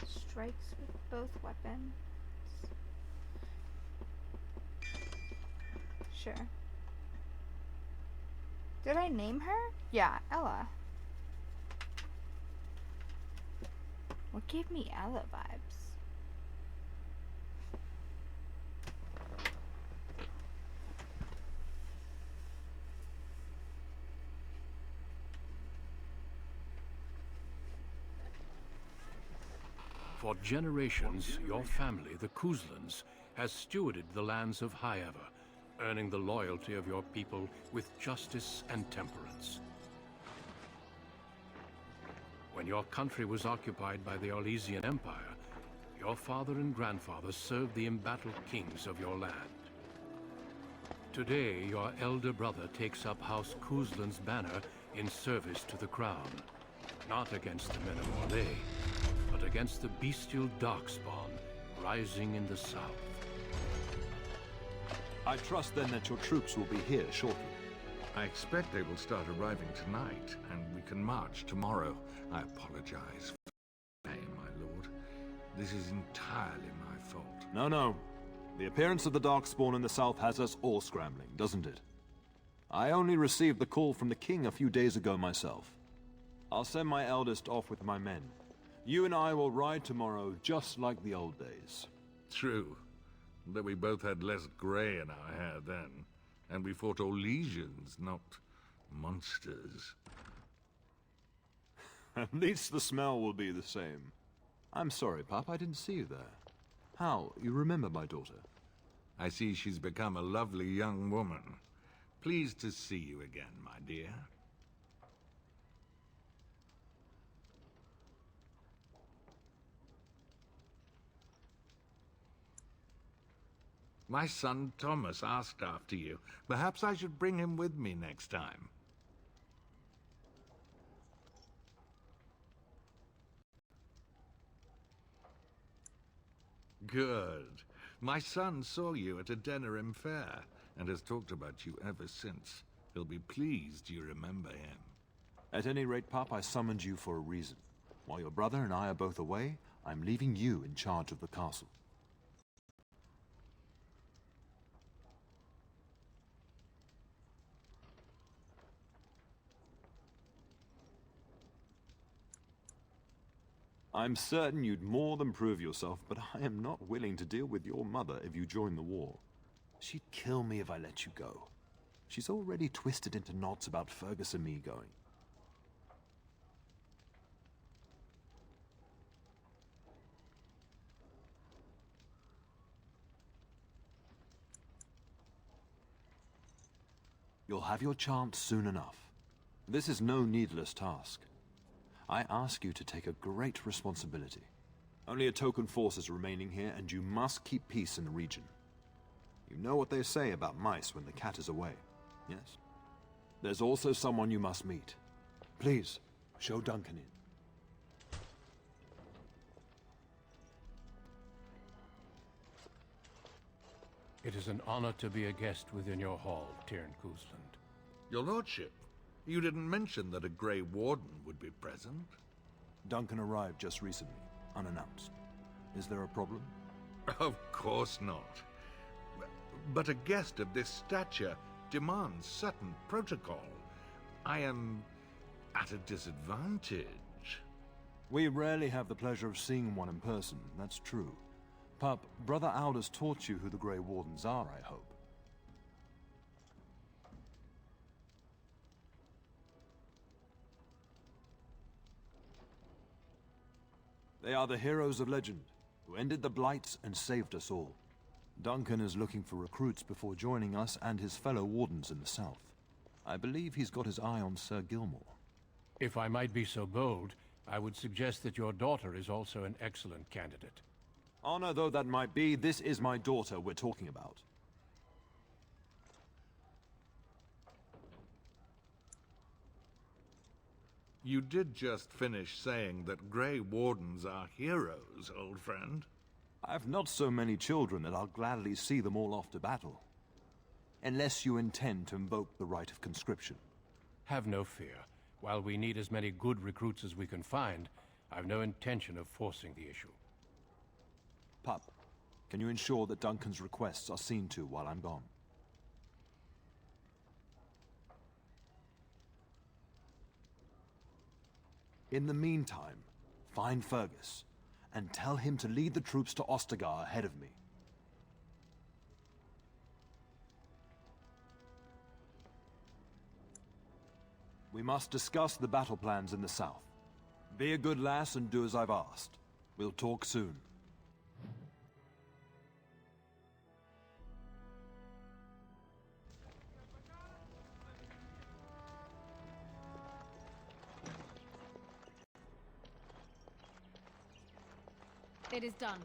Strikes with both weapons. Sure. Did I name her? Yeah, Ella. What gave me Ella vibes? For generations, your family, the Couslands, has stewarded the lands of Highever, earning the loyalty of your people with justice and temperance. When your country was occupied by the Orlesian Empire, your father and grandfather served the embattled kings of your land. Today, your elder brother takes up House Cousland's banner in service to the crown, not against the men of Orlais, but against the bestial darkspawn rising in the south. I trust then that your troops will be here shortly. I expect they will start arriving tonight, and we can march tomorrow. I apologize for the delay, my lord. This is entirely my fault. No. The appearance of the Darkspawn in the south has us all scrambling, doesn't it? I only received the call from the king a few days ago myself. I'll send my eldest off with my men. You and I will ride tomorrow just like the old days. True. Though we both had less grey in our hair then. And we fought Orlesians, not monsters. At least the smell will be the same. I'm sorry, Pop, I didn't see you there. How? You remember my daughter? I see she's become a lovely young woman. Pleased to see you again, my dear. My son Thomas asked after you. Perhaps I should bring him with me next time. Good. My son saw you at a Denerim fair, and has talked about you ever since. He'll be pleased you remember him. At any rate, Pop, I summoned you for a reason. While your brother and I are both away, I'm leaving you in charge of the castle. I'm certain you'd more than prove yourself, but I am not willing to deal with your mother if you join the war. She'd kill me if I let you go. She's already twisted into knots about Fergus and me going. You'll have your chance soon enough. This is no needless task. I ask you to take a great responsibility. Only a token force is remaining here, and you must keep peace in the region. You know what they say about mice when the cat is away, yes? There's also someone you must meet. Please, show Duncan in. It is an honor to be a guest within your hall, Tyrn Cousland. Your lordship, you didn't mention that a Grey Warden would be present. Duncan arrived just recently, unannounced. Is there a problem? Of course not. But a guest of this stature demands certain protocol. I am at a disadvantage. We rarely have the pleasure of seeing one in person, that's true. Pup, Brother Aldous taught you who the Grey Wardens are, I hope. They are the heroes of legend, who ended the Blights and saved us all. Duncan is looking for recruits before joining us and his fellow Wardens in the south. I believe he's got his eye on Sir Gilmore. If I might be so bold, I would suggest that your daughter is also an excellent candidate. Honor though that might be, this is my daughter we're talking about. You did just finish saying that Grey Wardens are heroes, old friend. I've not so many children that I'll gladly see them all off to battle. unless you intend to invoke the right of conscription. Have no fear. While we need as many good recruits as we can find, I've no intention of forcing the issue. Pup, can you ensure that Duncan's requests are seen to while I'm gone? In the meantime, find Fergus, and tell him to lead the troops to Ostagar ahead of me. We must discuss the battle plans in the south. Be a good lass and do as I've asked. We'll talk soon. It is done.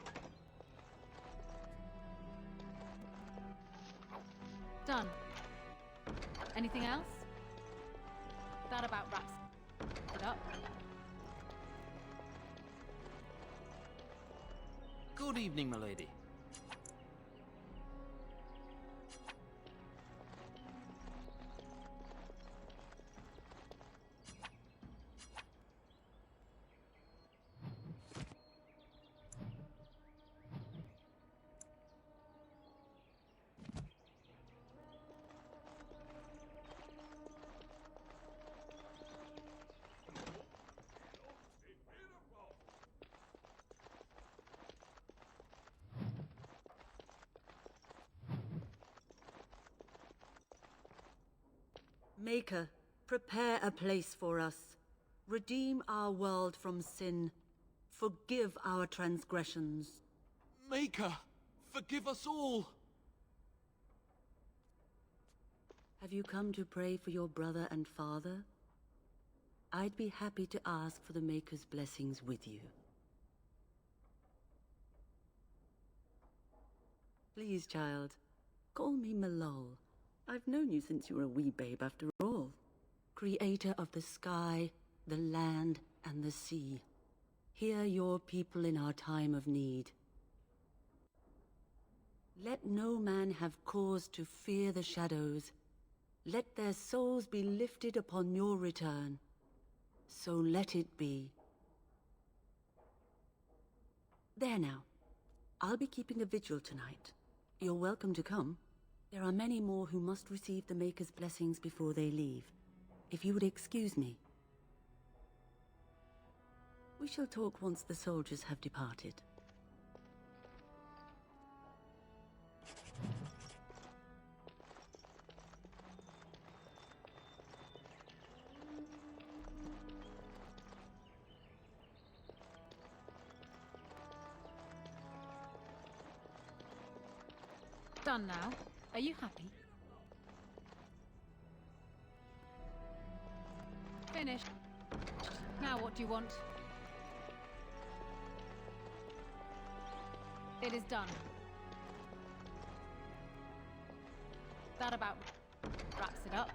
Done. Anything else? That about wraps it up. Good evening, milady. Maker, prepare a place for us. Redeem our world from sin. Forgive our transgressions. Maker, forgive us all! Have you come to pray for your brother and father? I'd be happy to ask for the Maker's blessings with you. Please, child, call me Malol. I've known you since you were a wee babe after all. Creator of the sky, the land, and the sea. Hear your people in our time of need. Let no man have cause to fear the shadows. Let their souls be lifted upon your return. So let it be. There now. I'll be keeping a vigil tonight. You're welcome to come. There are many more who must receive the Maker's blessings before they leave. If you would excuse me. We shall talk once the soldiers have departed. Done now. Are you happy? Finished. Now what do you want? It is done. That about wraps it up.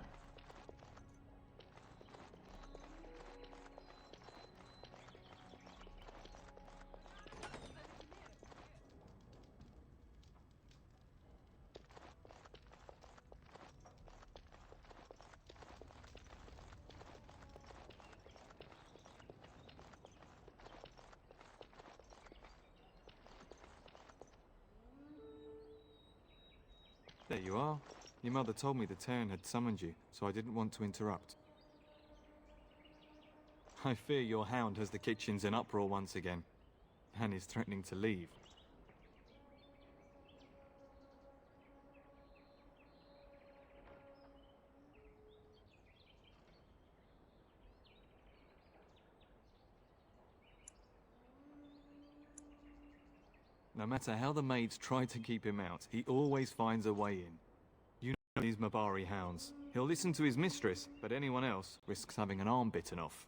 There you are. Your mother told me the Terran had summoned you, so I didn't want to interrupt. I fear your hound has the kitchens in uproar once again, and is threatening to leave. No matter how the maids try to keep him out, he always finds a way in. You know these Mabari hounds. He'll listen to his mistress, but anyone else risks having an arm bitten off.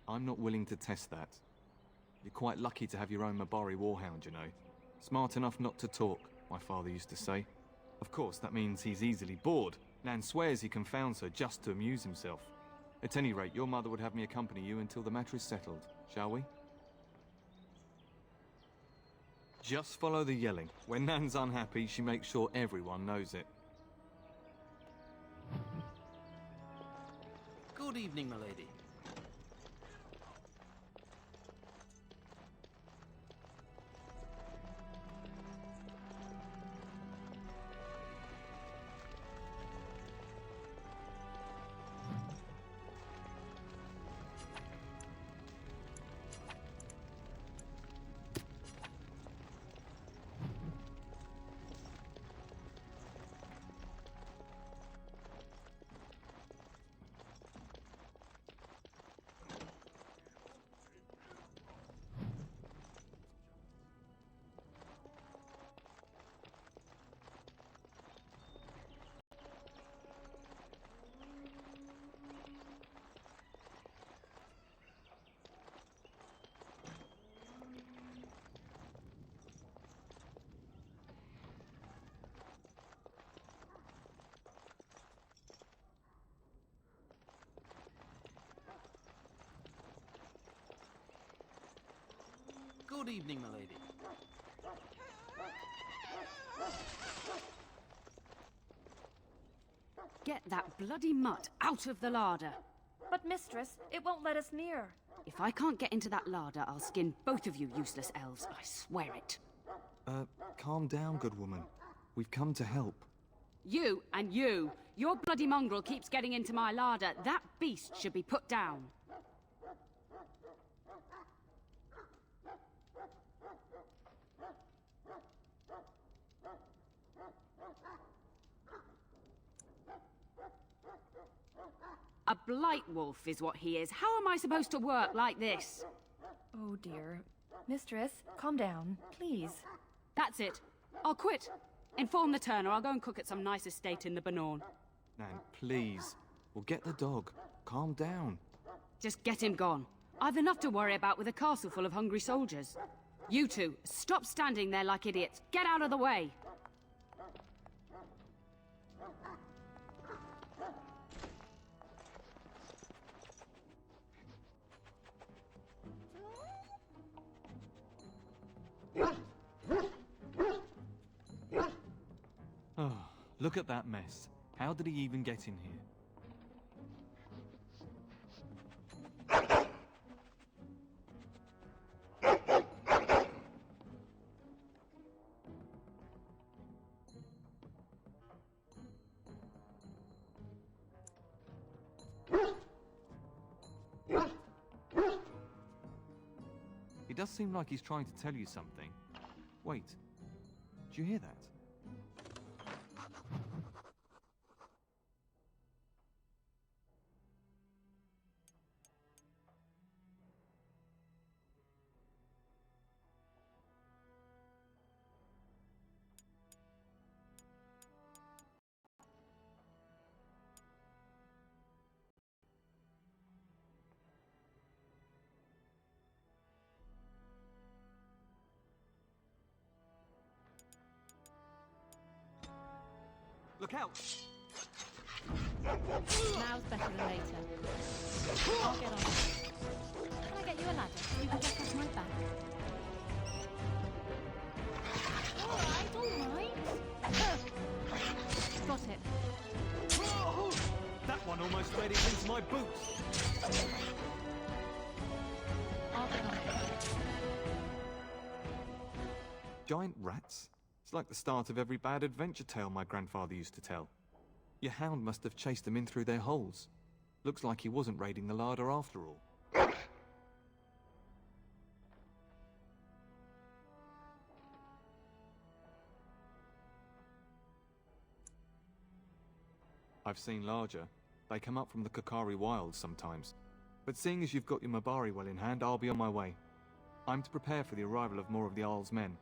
I'm not willing to test that. You're quite lucky to have your own Mabari warhound, you know. Smart enough not to talk, my father used to say. Of course, that means he's easily bored. Nan swears he confounds her just to amuse himself. At any rate, your mother would have me accompany you until the matter is settled, shall we? Just follow the yelling. When Nan's unhappy, she makes sure everyone knows it. Good evening, milady. Good evening, milady. Get that bloody mutt out of the larder. But mistress, it won't let us near. If I can't get into that larder, I'll skin both of you useless elves, I swear it. Calm down, good woman. We've come to help. You and you! Your bloody mongrel keeps getting into my larder. That beast should be put down. A blight wolf is what he is. How am I supposed to work like this? Oh dear. Mistress, calm down, please. That's it. I'll quit. Inform the turner. I'll go and cook at some nice estate in the Banorn. Nan, please. We'll get the dog. Calm down. Just get him gone. I've enough to worry about with a castle full of hungry soldiers. You two, stop standing there like idiots. Get out of the way. Oh, look at that mess. How did he even get in here? It does seem like he's trying to tell you something. Wait, do you hear that? Look out! Now's better than later. I'll get on. Can I get you a ladder so you can get off my back? Alright, alright. Got it. That one almost made it into my boots! I'll get on. Giant rats? It's like the start of every bad adventure tale my grandfather used to tell. Your hound must have chased them in through their holes. Looks like he wasn't raiding the larder after all. I've seen larger. They come up from the Kokari wilds sometimes. But seeing as you've got your Mabari well in hand, I'll be on my way. I'm to prepare for the arrival of more of the Isle's men.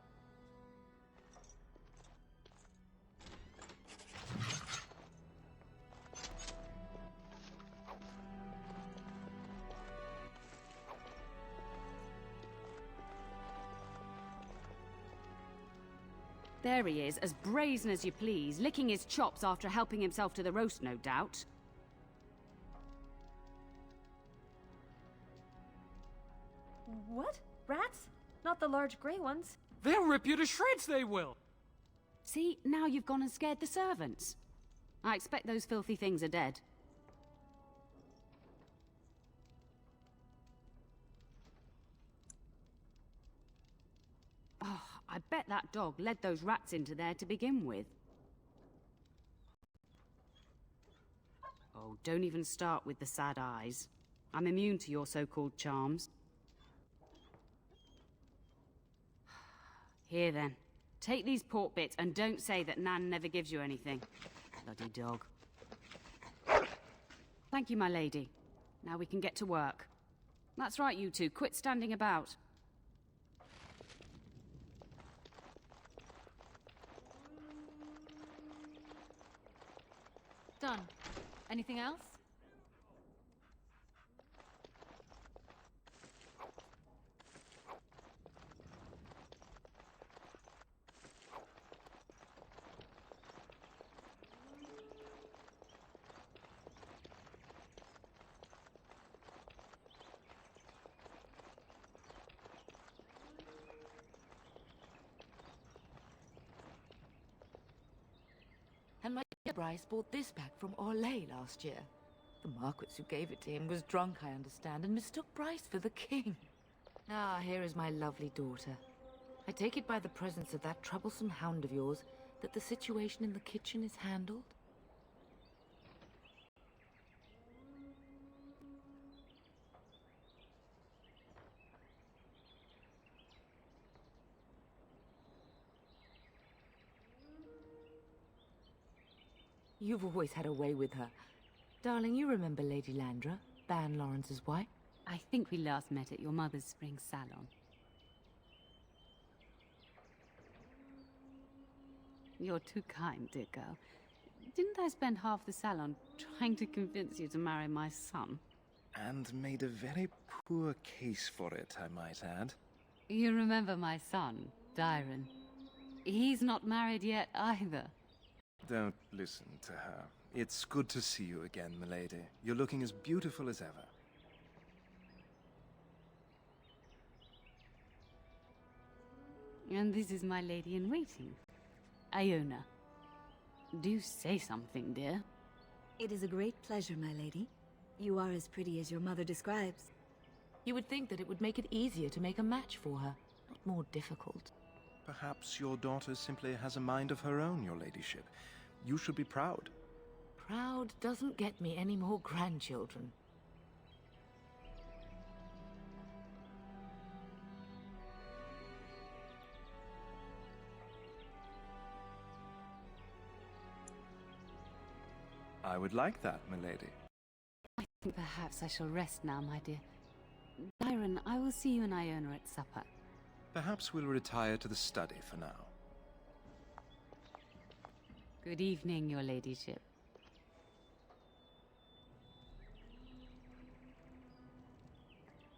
There he is, as brazen as you please, licking his chops after helping himself to the roast, no doubt. What? Rats? Not the large grey ones. They'll rip you to shreds, they will! See, now you've gone and scared the servants. I expect those filthy things are dead. Oh, I bet that dog led those rats into there to begin with. Oh, don't even start with the sad eyes. I'm immune to your so-called charms. Here then, take these pork bits and don't say that Nan never gives you anything. Bloody dog. Thank you, my lady. Now we can get to work. That's right, you two. Quit standing about. Done. Anything else? And my dear Bryce bought this back from Orlais last year. The Marquis who gave it to him was drunk, I understand, and mistook Bryce for the king. Ah, here is my lovely daughter. I take it by the presence of that troublesome hound of yours that the situation in the kitchen is handled? You've always had a way with her. Darling, you remember Lady Landra, Ban Lawrence's wife? I think we last met at your mother's spring salon. You're too kind, dear girl. Didn't I spend half the salon trying to convince you to marry my son? And made a very poor case for it, I might add. You remember my son, Dyron. He's not married yet either. Don't listen to her. It's good to see you again, milady. You're looking as beautiful as ever. And this is my lady-in-waiting, Iona. Do say something, dear. It is a great pleasure, my lady. You are as pretty as your mother describes. You would think that it would make it easier to make a match for her, not more difficult. Perhaps your daughter simply has a mind of her own, your ladyship. You should be proud. Proud doesn't get me any more grandchildren. I would like that, milady. I think perhaps I shall rest now, my dear. Dyron, I will see you and Iona at supper. Perhaps we'll retire to the study for now. Good evening, your ladyship.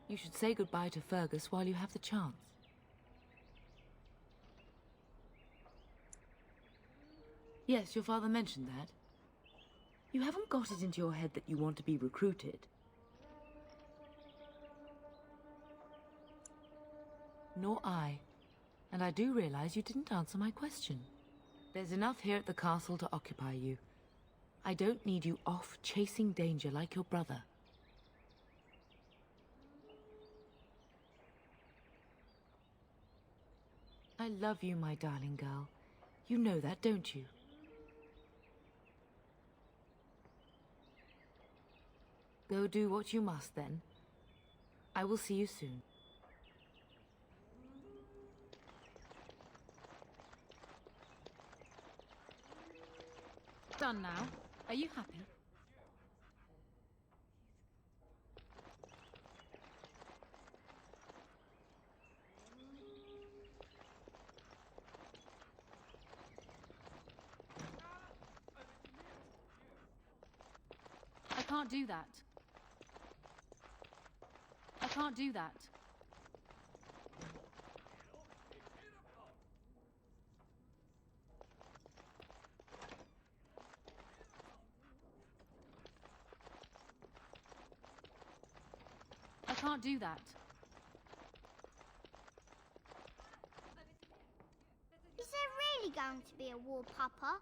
You should say goodbye to Fergus while you have the chance. Yes, your father mentioned that. You haven't got it into your head that you want to be recruited. Nor I. And I do realize you didn't answer my question. There's enough here at the castle to occupy you. I don't need you off chasing danger like your brother. I love you, my darling girl. You know that, don't you? Go do what you must, then. I will see you soon. Done now. Are you happy? I can't do that. I can't do that. I can't do that. going to be a war, Papa.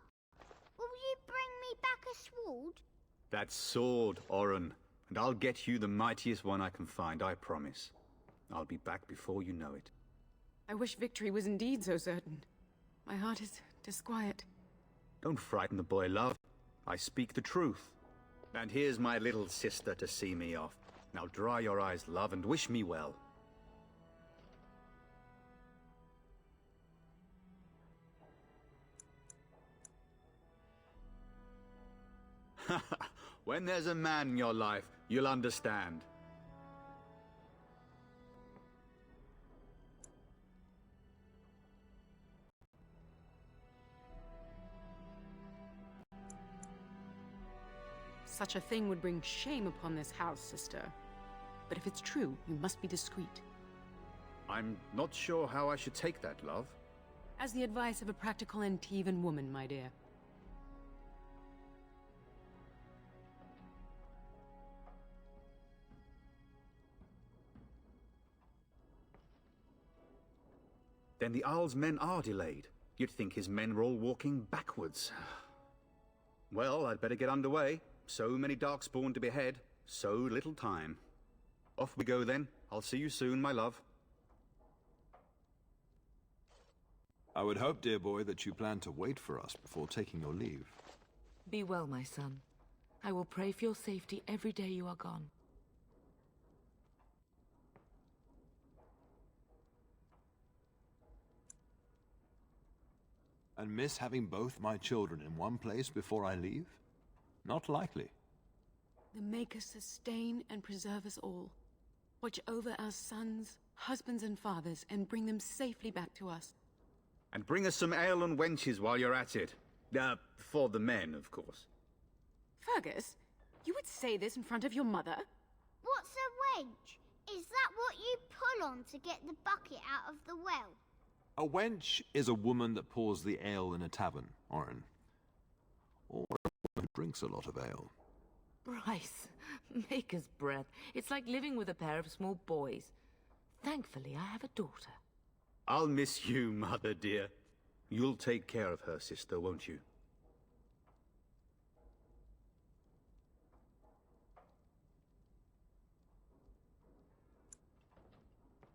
Will you bring me back a sword? That sword, Oren. And I'll get you the mightiest one I can find, I promise. I'll be back before you know it. I wish victory was indeed so certain. My heart is disquiet. Don't frighten the boy, love. I speak the truth. And here's my little sister to see me off. Now dry your eyes, love, and wish me well. When there's a man in your life, you'll understand. Such a thing would bring shame upon this house, sister. But if it's true, you must be discreet. I'm not sure how I should take that, love. As the advice of a practical Antivan woman, my dear. Then the Arl's men are delayed. You'd think his men were all walking backwards. Well, I'd better get underway. So many Darkspawn to behead, so little time. Off we go then. I'll see you soon, my love. I would hope, dear boy, that you plan to wait for us before taking your leave. Be well, my son. I will pray for your safety every day you are gone. And miss having both my children in one place before I leave? Not likely. The Maker sustain and preserve us all. Watch over our sons, husbands and fathers, and bring them safely back to us. And bring us some ale and wenches while you're at it. For the men, of course. Fergus, you would say this in front of your mother? What's a wench? Is that what you pull on to get the bucket out of the well? A wench is a woman that pours the ale in a tavern, Oren. Or a woman who drinks a lot of ale. Bryce, maker's breath. It's like living with a pair of small boys. Thankfully, I have a daughter. I'll miss you, mother dear. You'll take care of her, sister, won't you?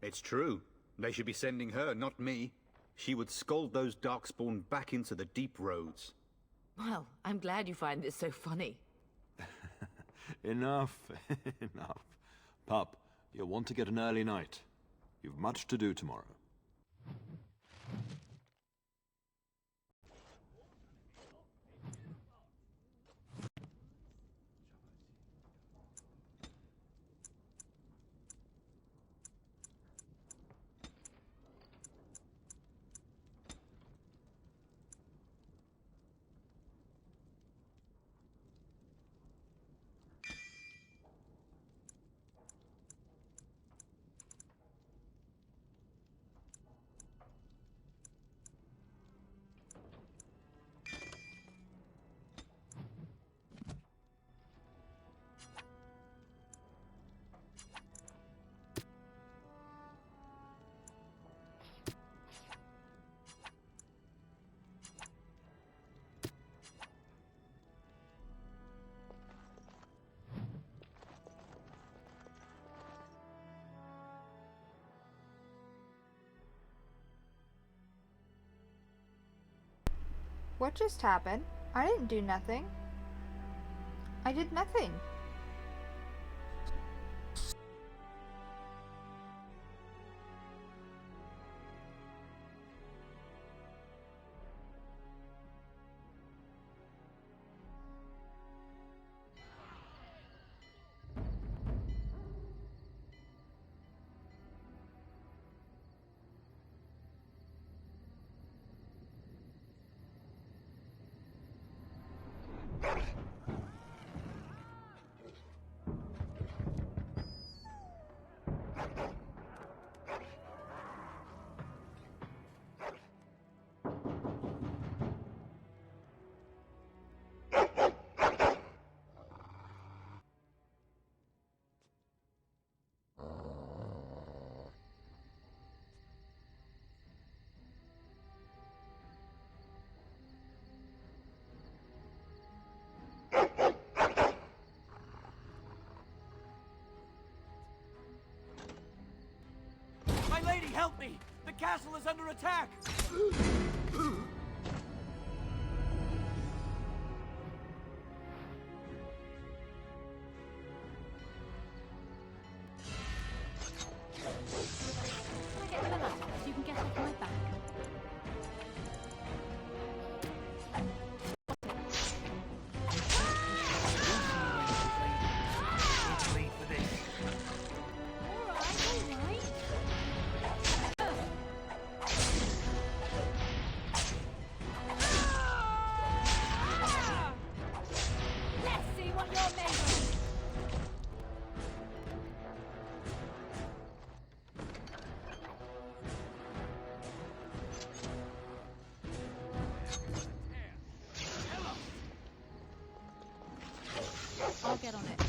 It's true. They should be sending her, not me. She would scold those Darkspawn back into the deep roads. Well, I'm glad you find this so funny. Enough, enough. Pup, you'll want to get an early night. You've much to do tomorrow. What just happened? I didn't do nothing. I did nothing. help me! The castle is under attack! Can I get you a ladder so you can get off my back? Let's see what you're made of! I'll get on it.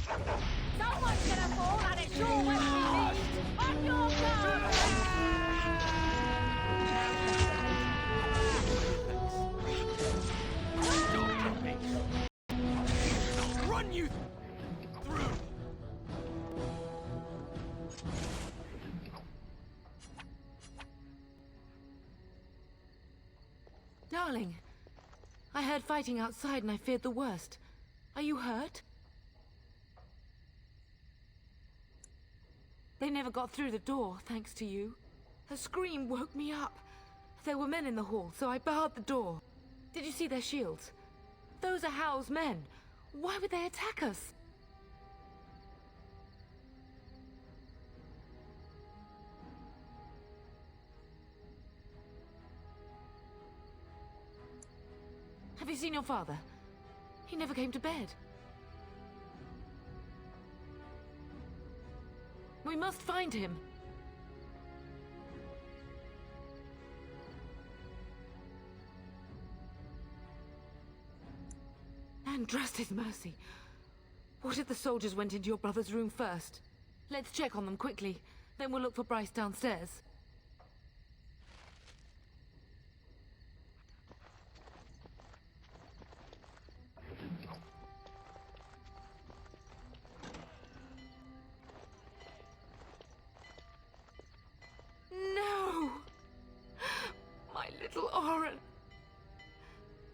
Someone's gonna fall and it's your weapon on your guard! Run you through! Darling, I heard fighting outside and I feared the worst. Are you hurt? They never got through the door, thanks to you. Her scream woke me up. There were men in the hall, so I barred the door. Did you see their shields? Those are Hal's men. Why would they attack us? Have you seen your father? He never came to bed. We must find him. And trust his mercy. What if the soldiers went into your brother's room first? Let's check on them quickly. Then we'll look for Bryce downstairs. No! My little Oren!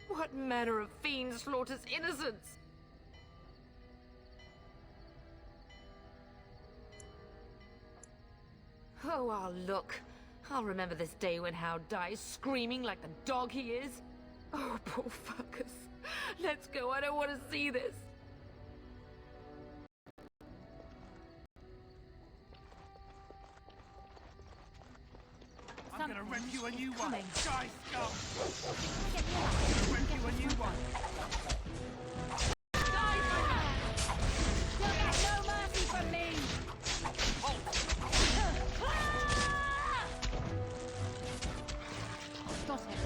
What manner of fiend slaughters innocents? Oh, I'll look. I'll remember this day when Hal dies, screaming like the dog he is. Oh, poor fuckers. Let's go, I don't want to see this. I'm gonna rent you a new one! Coming. Die, scum! Can I get you a ladder? Rent you a new one! You'll get no mercy from me! Got it.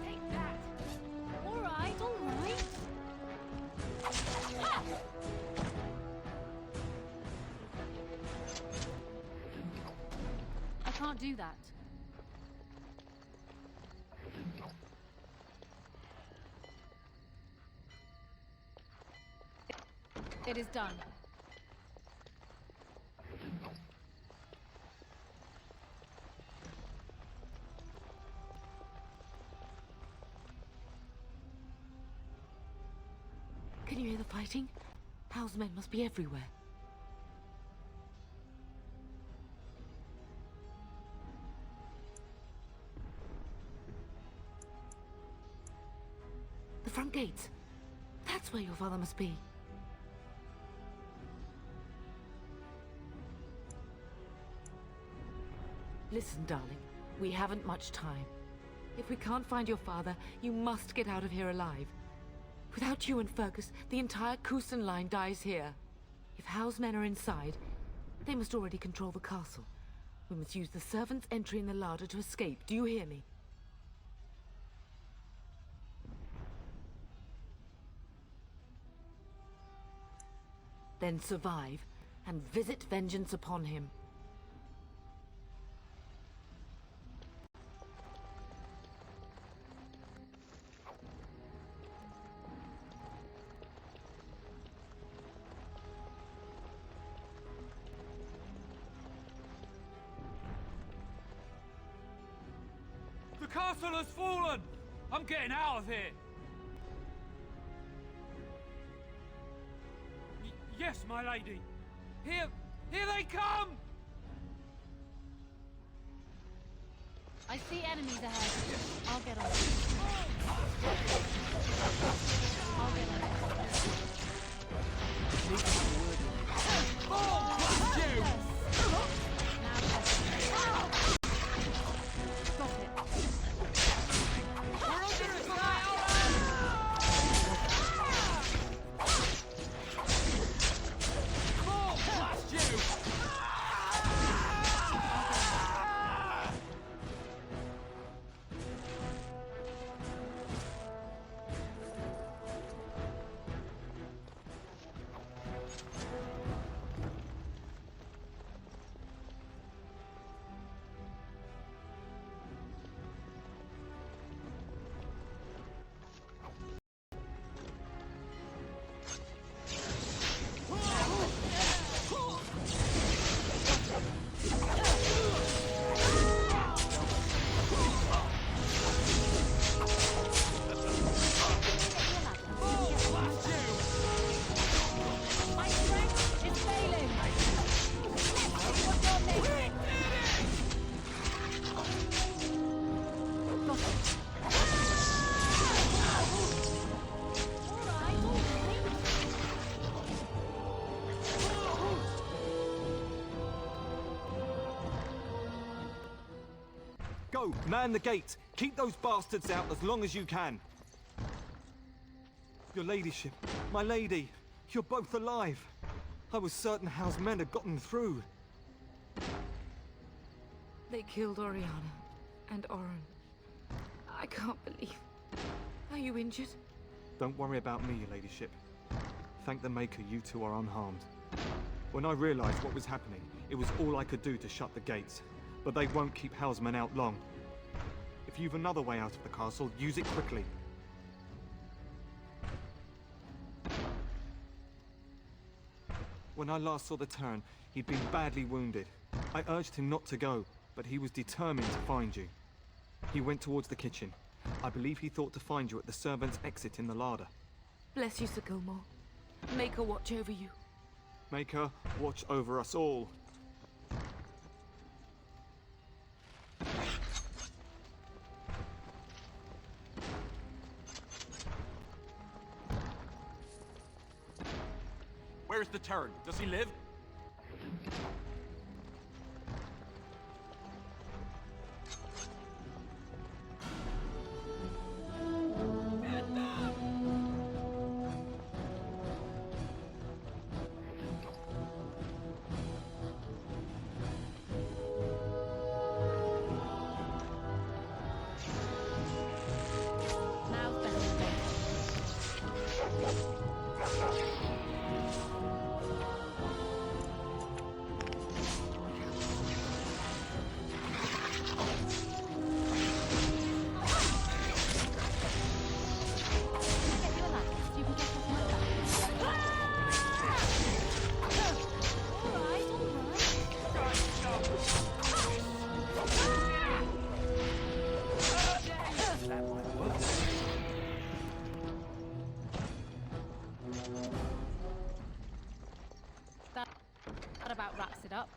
Take that! Alright, alright. I can't do that. It is done. Can you hear the fighting? Hal's men must be everywhere. The front gates. That's where your father must be. Listen, darling. We haven't much time. If we can't find your father, you must get out of here alive. Without you and Fergus, the entire Cousland line dies here. If Hal's men are inside, they must already control the castle. We must use the servants' entry in the larder to escape. Do you hear me? Then survive, and visit vengeance upon him. castle has fallen! I'm getting out of here! Yes, my lady! Here they come! I see enemies ahead. I'll get on. I'll get on. Go! Man the gate! Keep those bastards out as long as you can! Your ladyship, my lady, you're both alive! I was certain Hal's men had gotten through. They killed Oriana and Oren. I can't believe... Are you injured? Don't worry about me, your ladyship. Thank the Maker you two are unharmed. When I realized what was happening, it was all I could do to shut the gates. But they won't keep Hal's men out long. If you've another way out of the castle, use it quickly. When I last saw the Terran, he'd been badly wounded. I urged him not to go, but he was determined to find you. He went towards the kitchen. I believe he thought to find you at the servants' exit in the larder. Bless you, Sir Gilmore. Maker watch over you. Maker watch over us all. Where's the Terran? Does he live? That about wraps it up.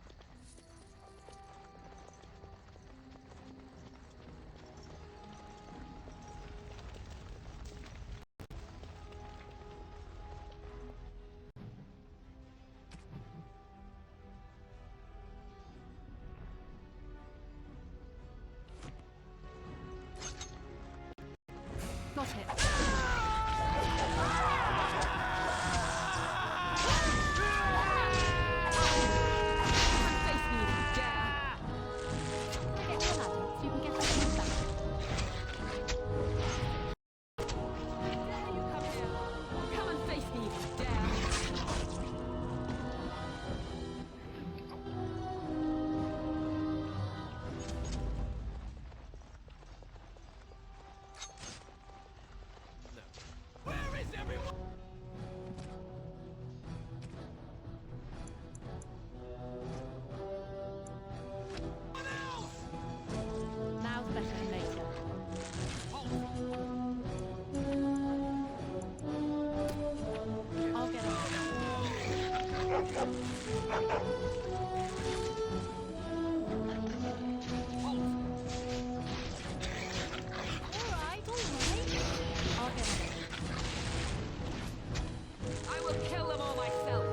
Got it. I will kill them all myself.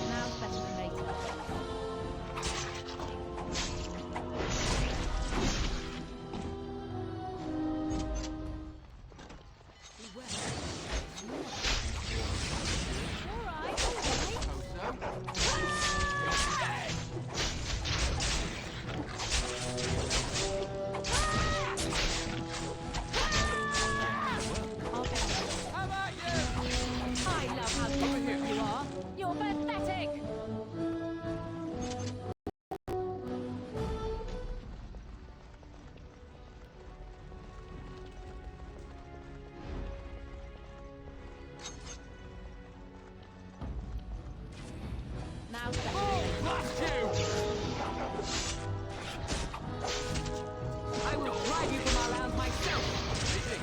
Now's better than later. I love how desperate you are. You're pathetic. Now's better than later. Blast you! I will drive you from our land myself.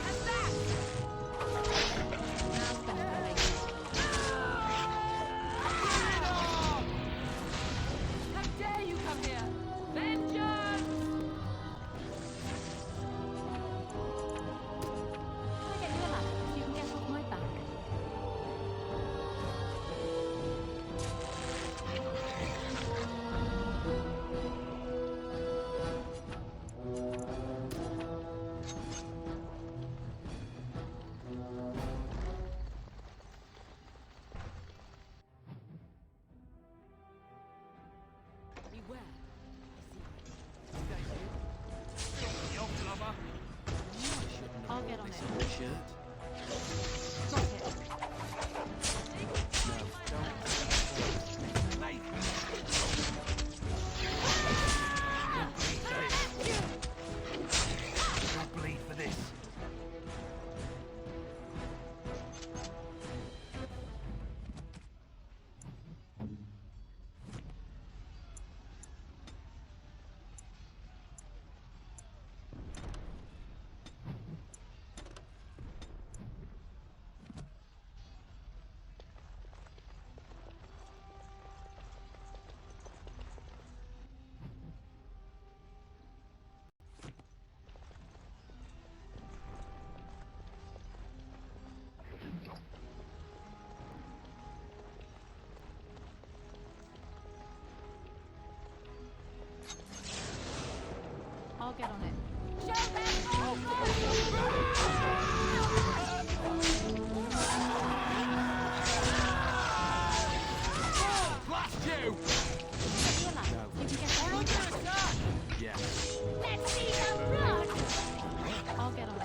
And that! Now's better than later. How dare you come here! Vengeance! Can I get you a ladder so you can get off my back? Beware. I'll get on it. Stop it. Don't bleed for this. I'll get on it. Blast you! Get you a ladder so you can get off my back. Yeah. Let's see them run! I'll get on it.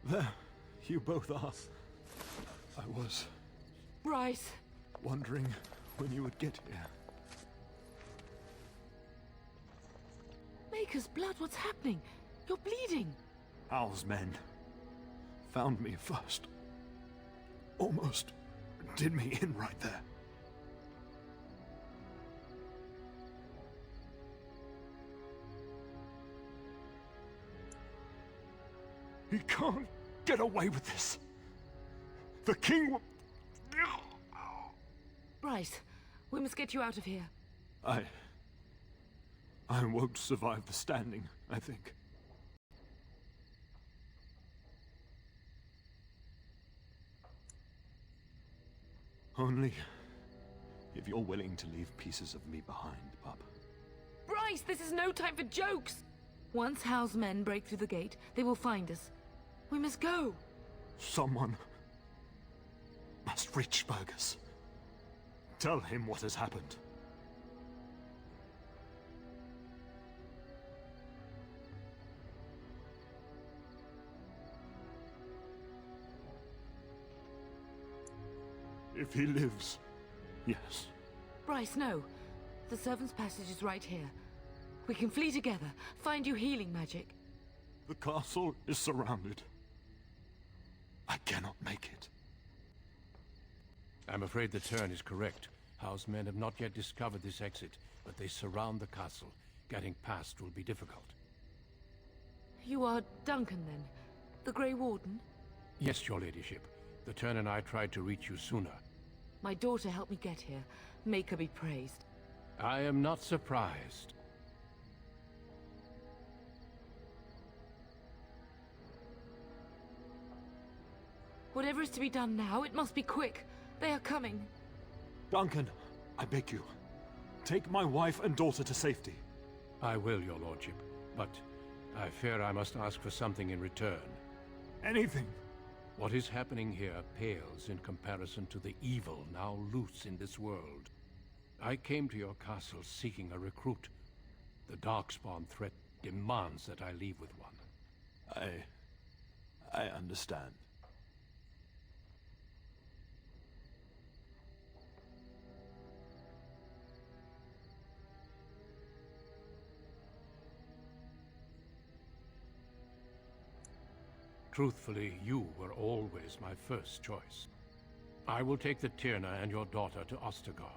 There, you both are. I was Bryce! wondering when you would get here. Maker's blood, what's happening? You're bleeding. Owl's men found me first. Almost did me in right there. He can't get away with this. The king will... Bryce, we must get you out of here. I won't survive the standing, I think. Only If you're willing to leave pieces of me behind, pup. Bryce, this is no time for jokes! Once Hal's men break through the gate, they will find us. We must go. Someone must reach Burgess. Tell him what has happened. If he lives, yes. Bryce, no. The servant's passage is right here. We can flee together, find you healing magic. The castle is surrounded. I cannot make it. I'm afraid the turn is correct. House men have not yet discovered this exit, but they surround the castle. Getting past will be difficult. You are Duncan, then? The Grey Warden? Yes, your ladyship. The turn and I tried to reach you sooner. My daughter helped me get here. Make her be praised. I am not surprised. Whatever is to be done now, it must be quick. They are coming. Duncan, I beg you. Take my wife and daughter to safety. I will, your lordship. But I fear I must ask for something in return. Anything. What is happening here pales in comparison to the evil now loose in this world. I came to your castle seeking a recruit. The Darkspawn threat demands that I leave with one. I understand. Truthfully, you were always my first choice. I will take the Tyrna and your daughter to Ostagar,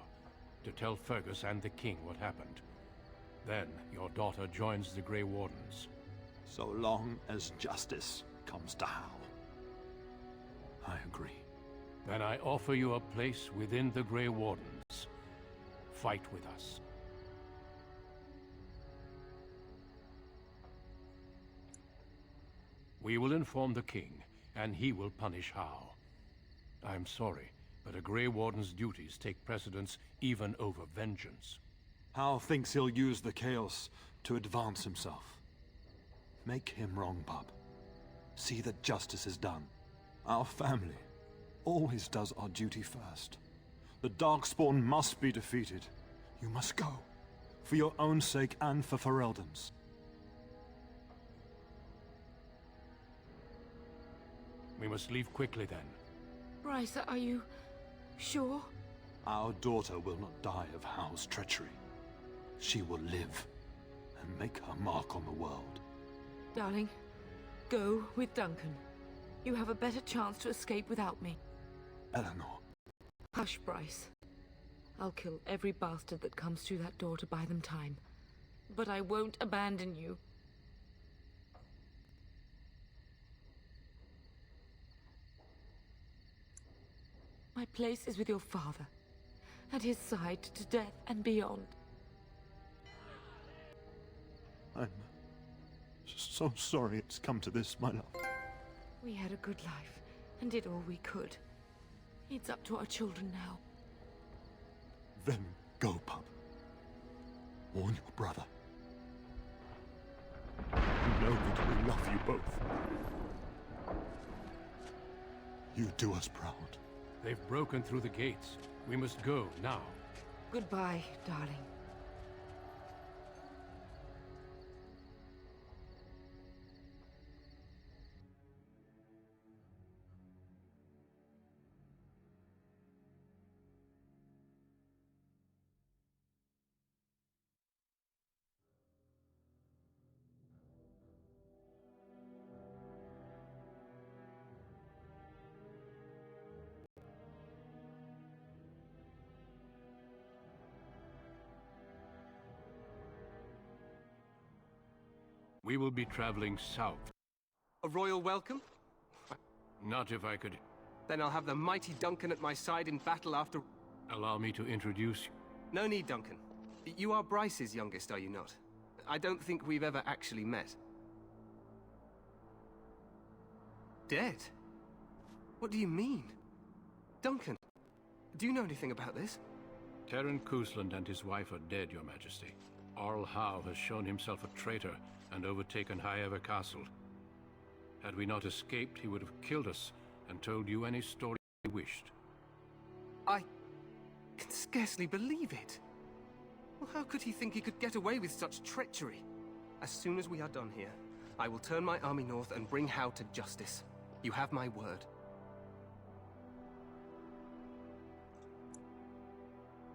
to tell Fergus and the king what happened. Then, your daughter joins the Grey Wardens. So long as justice comes to Hal. I agree. Then I offer you a place within the Grey Wardens. Fight with us. We will inform the king, and he will punish Hal. I'm sorry, but a Grey Warden's duties take precedence even over vengeance. Hal thinks he'll use the chaos to advance himself. Make him wrong, bub. See that justice is done. Our family always does our duty first. The Darkspawn must be defeated. You must go. For your own sake and for Ferelden's. We must leave quickly then. Bryce, are you sure? Our daughter will not die of Hal's treachery. She will live and make her mark on the world. Darling, go with Duncan. You have a better chance to escape without me. Eleanor. Hush, Bryce. I'll kill every bastard that comes through that door to buy them time. But I won't abandon you. My place is with your father, at his side to death and beyond. I'm so sorry it's come to this, my love. We had a good life, and did all we could. It's up to our children now. Then go, pup. Warn your brother. You know that we love you both. You do us proud. They've broken through the gates. We must go now. Goodbye, darling. We will be traveling south. A royal welcome? Not if I could... Then I'll have the mighty Duncan at my side in battle after... Allow me to introduce you. No need, Duncan. You are Bryce's youngest, are you not? I don't think we've ever actually met. Dead? What do you mean? Duncan, do you know anything about this? Terran Cousland and his wife are dead, Your Majesty. Arl Howe has shown himself a traitor and overtaken High Ever Castle. Had we not escaped, he would have killed us and told you any story he wished. I can scarcely believe it. Well, how could he think he could get away with such treachery? As soon as we are done here, I will turn my army north and bring Howe to justice. You have my word.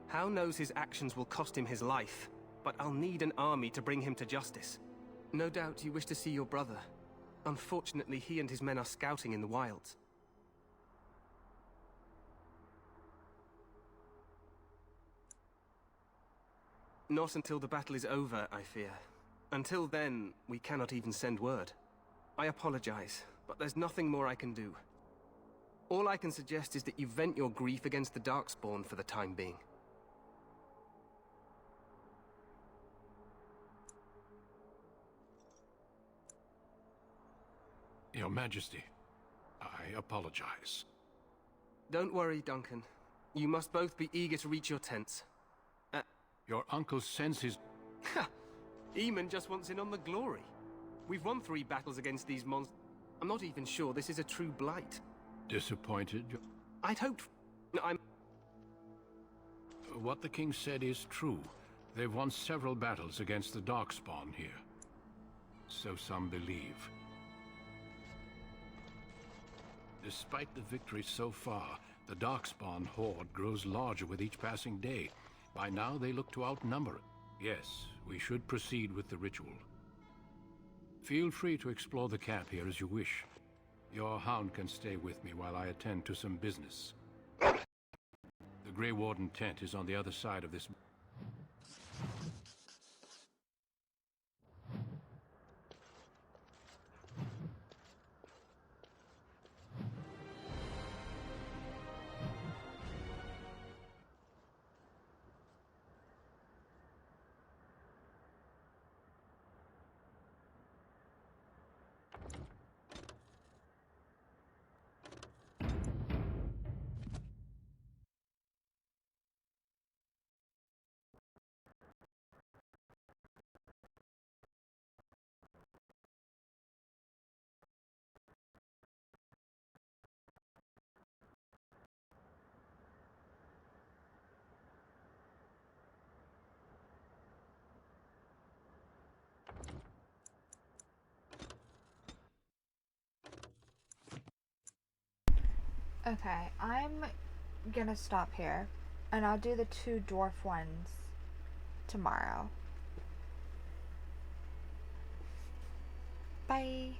Howe knows his actions will cost him his life, but I'll need an army to bring him to justice. No doubt you wish to see your brother. Unfortunately, he and his men are scouting in the wilds. Not until the battle is over, I fear. Until then, we cannot even send word. I apologize, but there's nothing more I can do. All I can suggest is that you vent your grief against the Darkspawn for the time being. Your Majesty, I apologize. Don't worry, Duncan. You must both be eager to reach your tents. Your uncle sends his... Ha! Eamon just wants in on the glory. We've won 3 battles against these monsters. I'm not even sure this is a true blight. Disappointed? I'd hoped... I'm... What the king said is true. They've won several battles against the Darkspawn here. So some believe. Despite the victory so far, the Darkspawn horde grows larger with each passing day. By now, they look to outnumber it. Yes, we should proceed with the ritual. Feel free to explore the camp here as you wish. Your hound can stay with me while I attend to some business. The Grey Warden tent is on the other side of this... Okay, I'm gonna stop here, and I'll do the 2 dwarf ones tomorrow. Bye.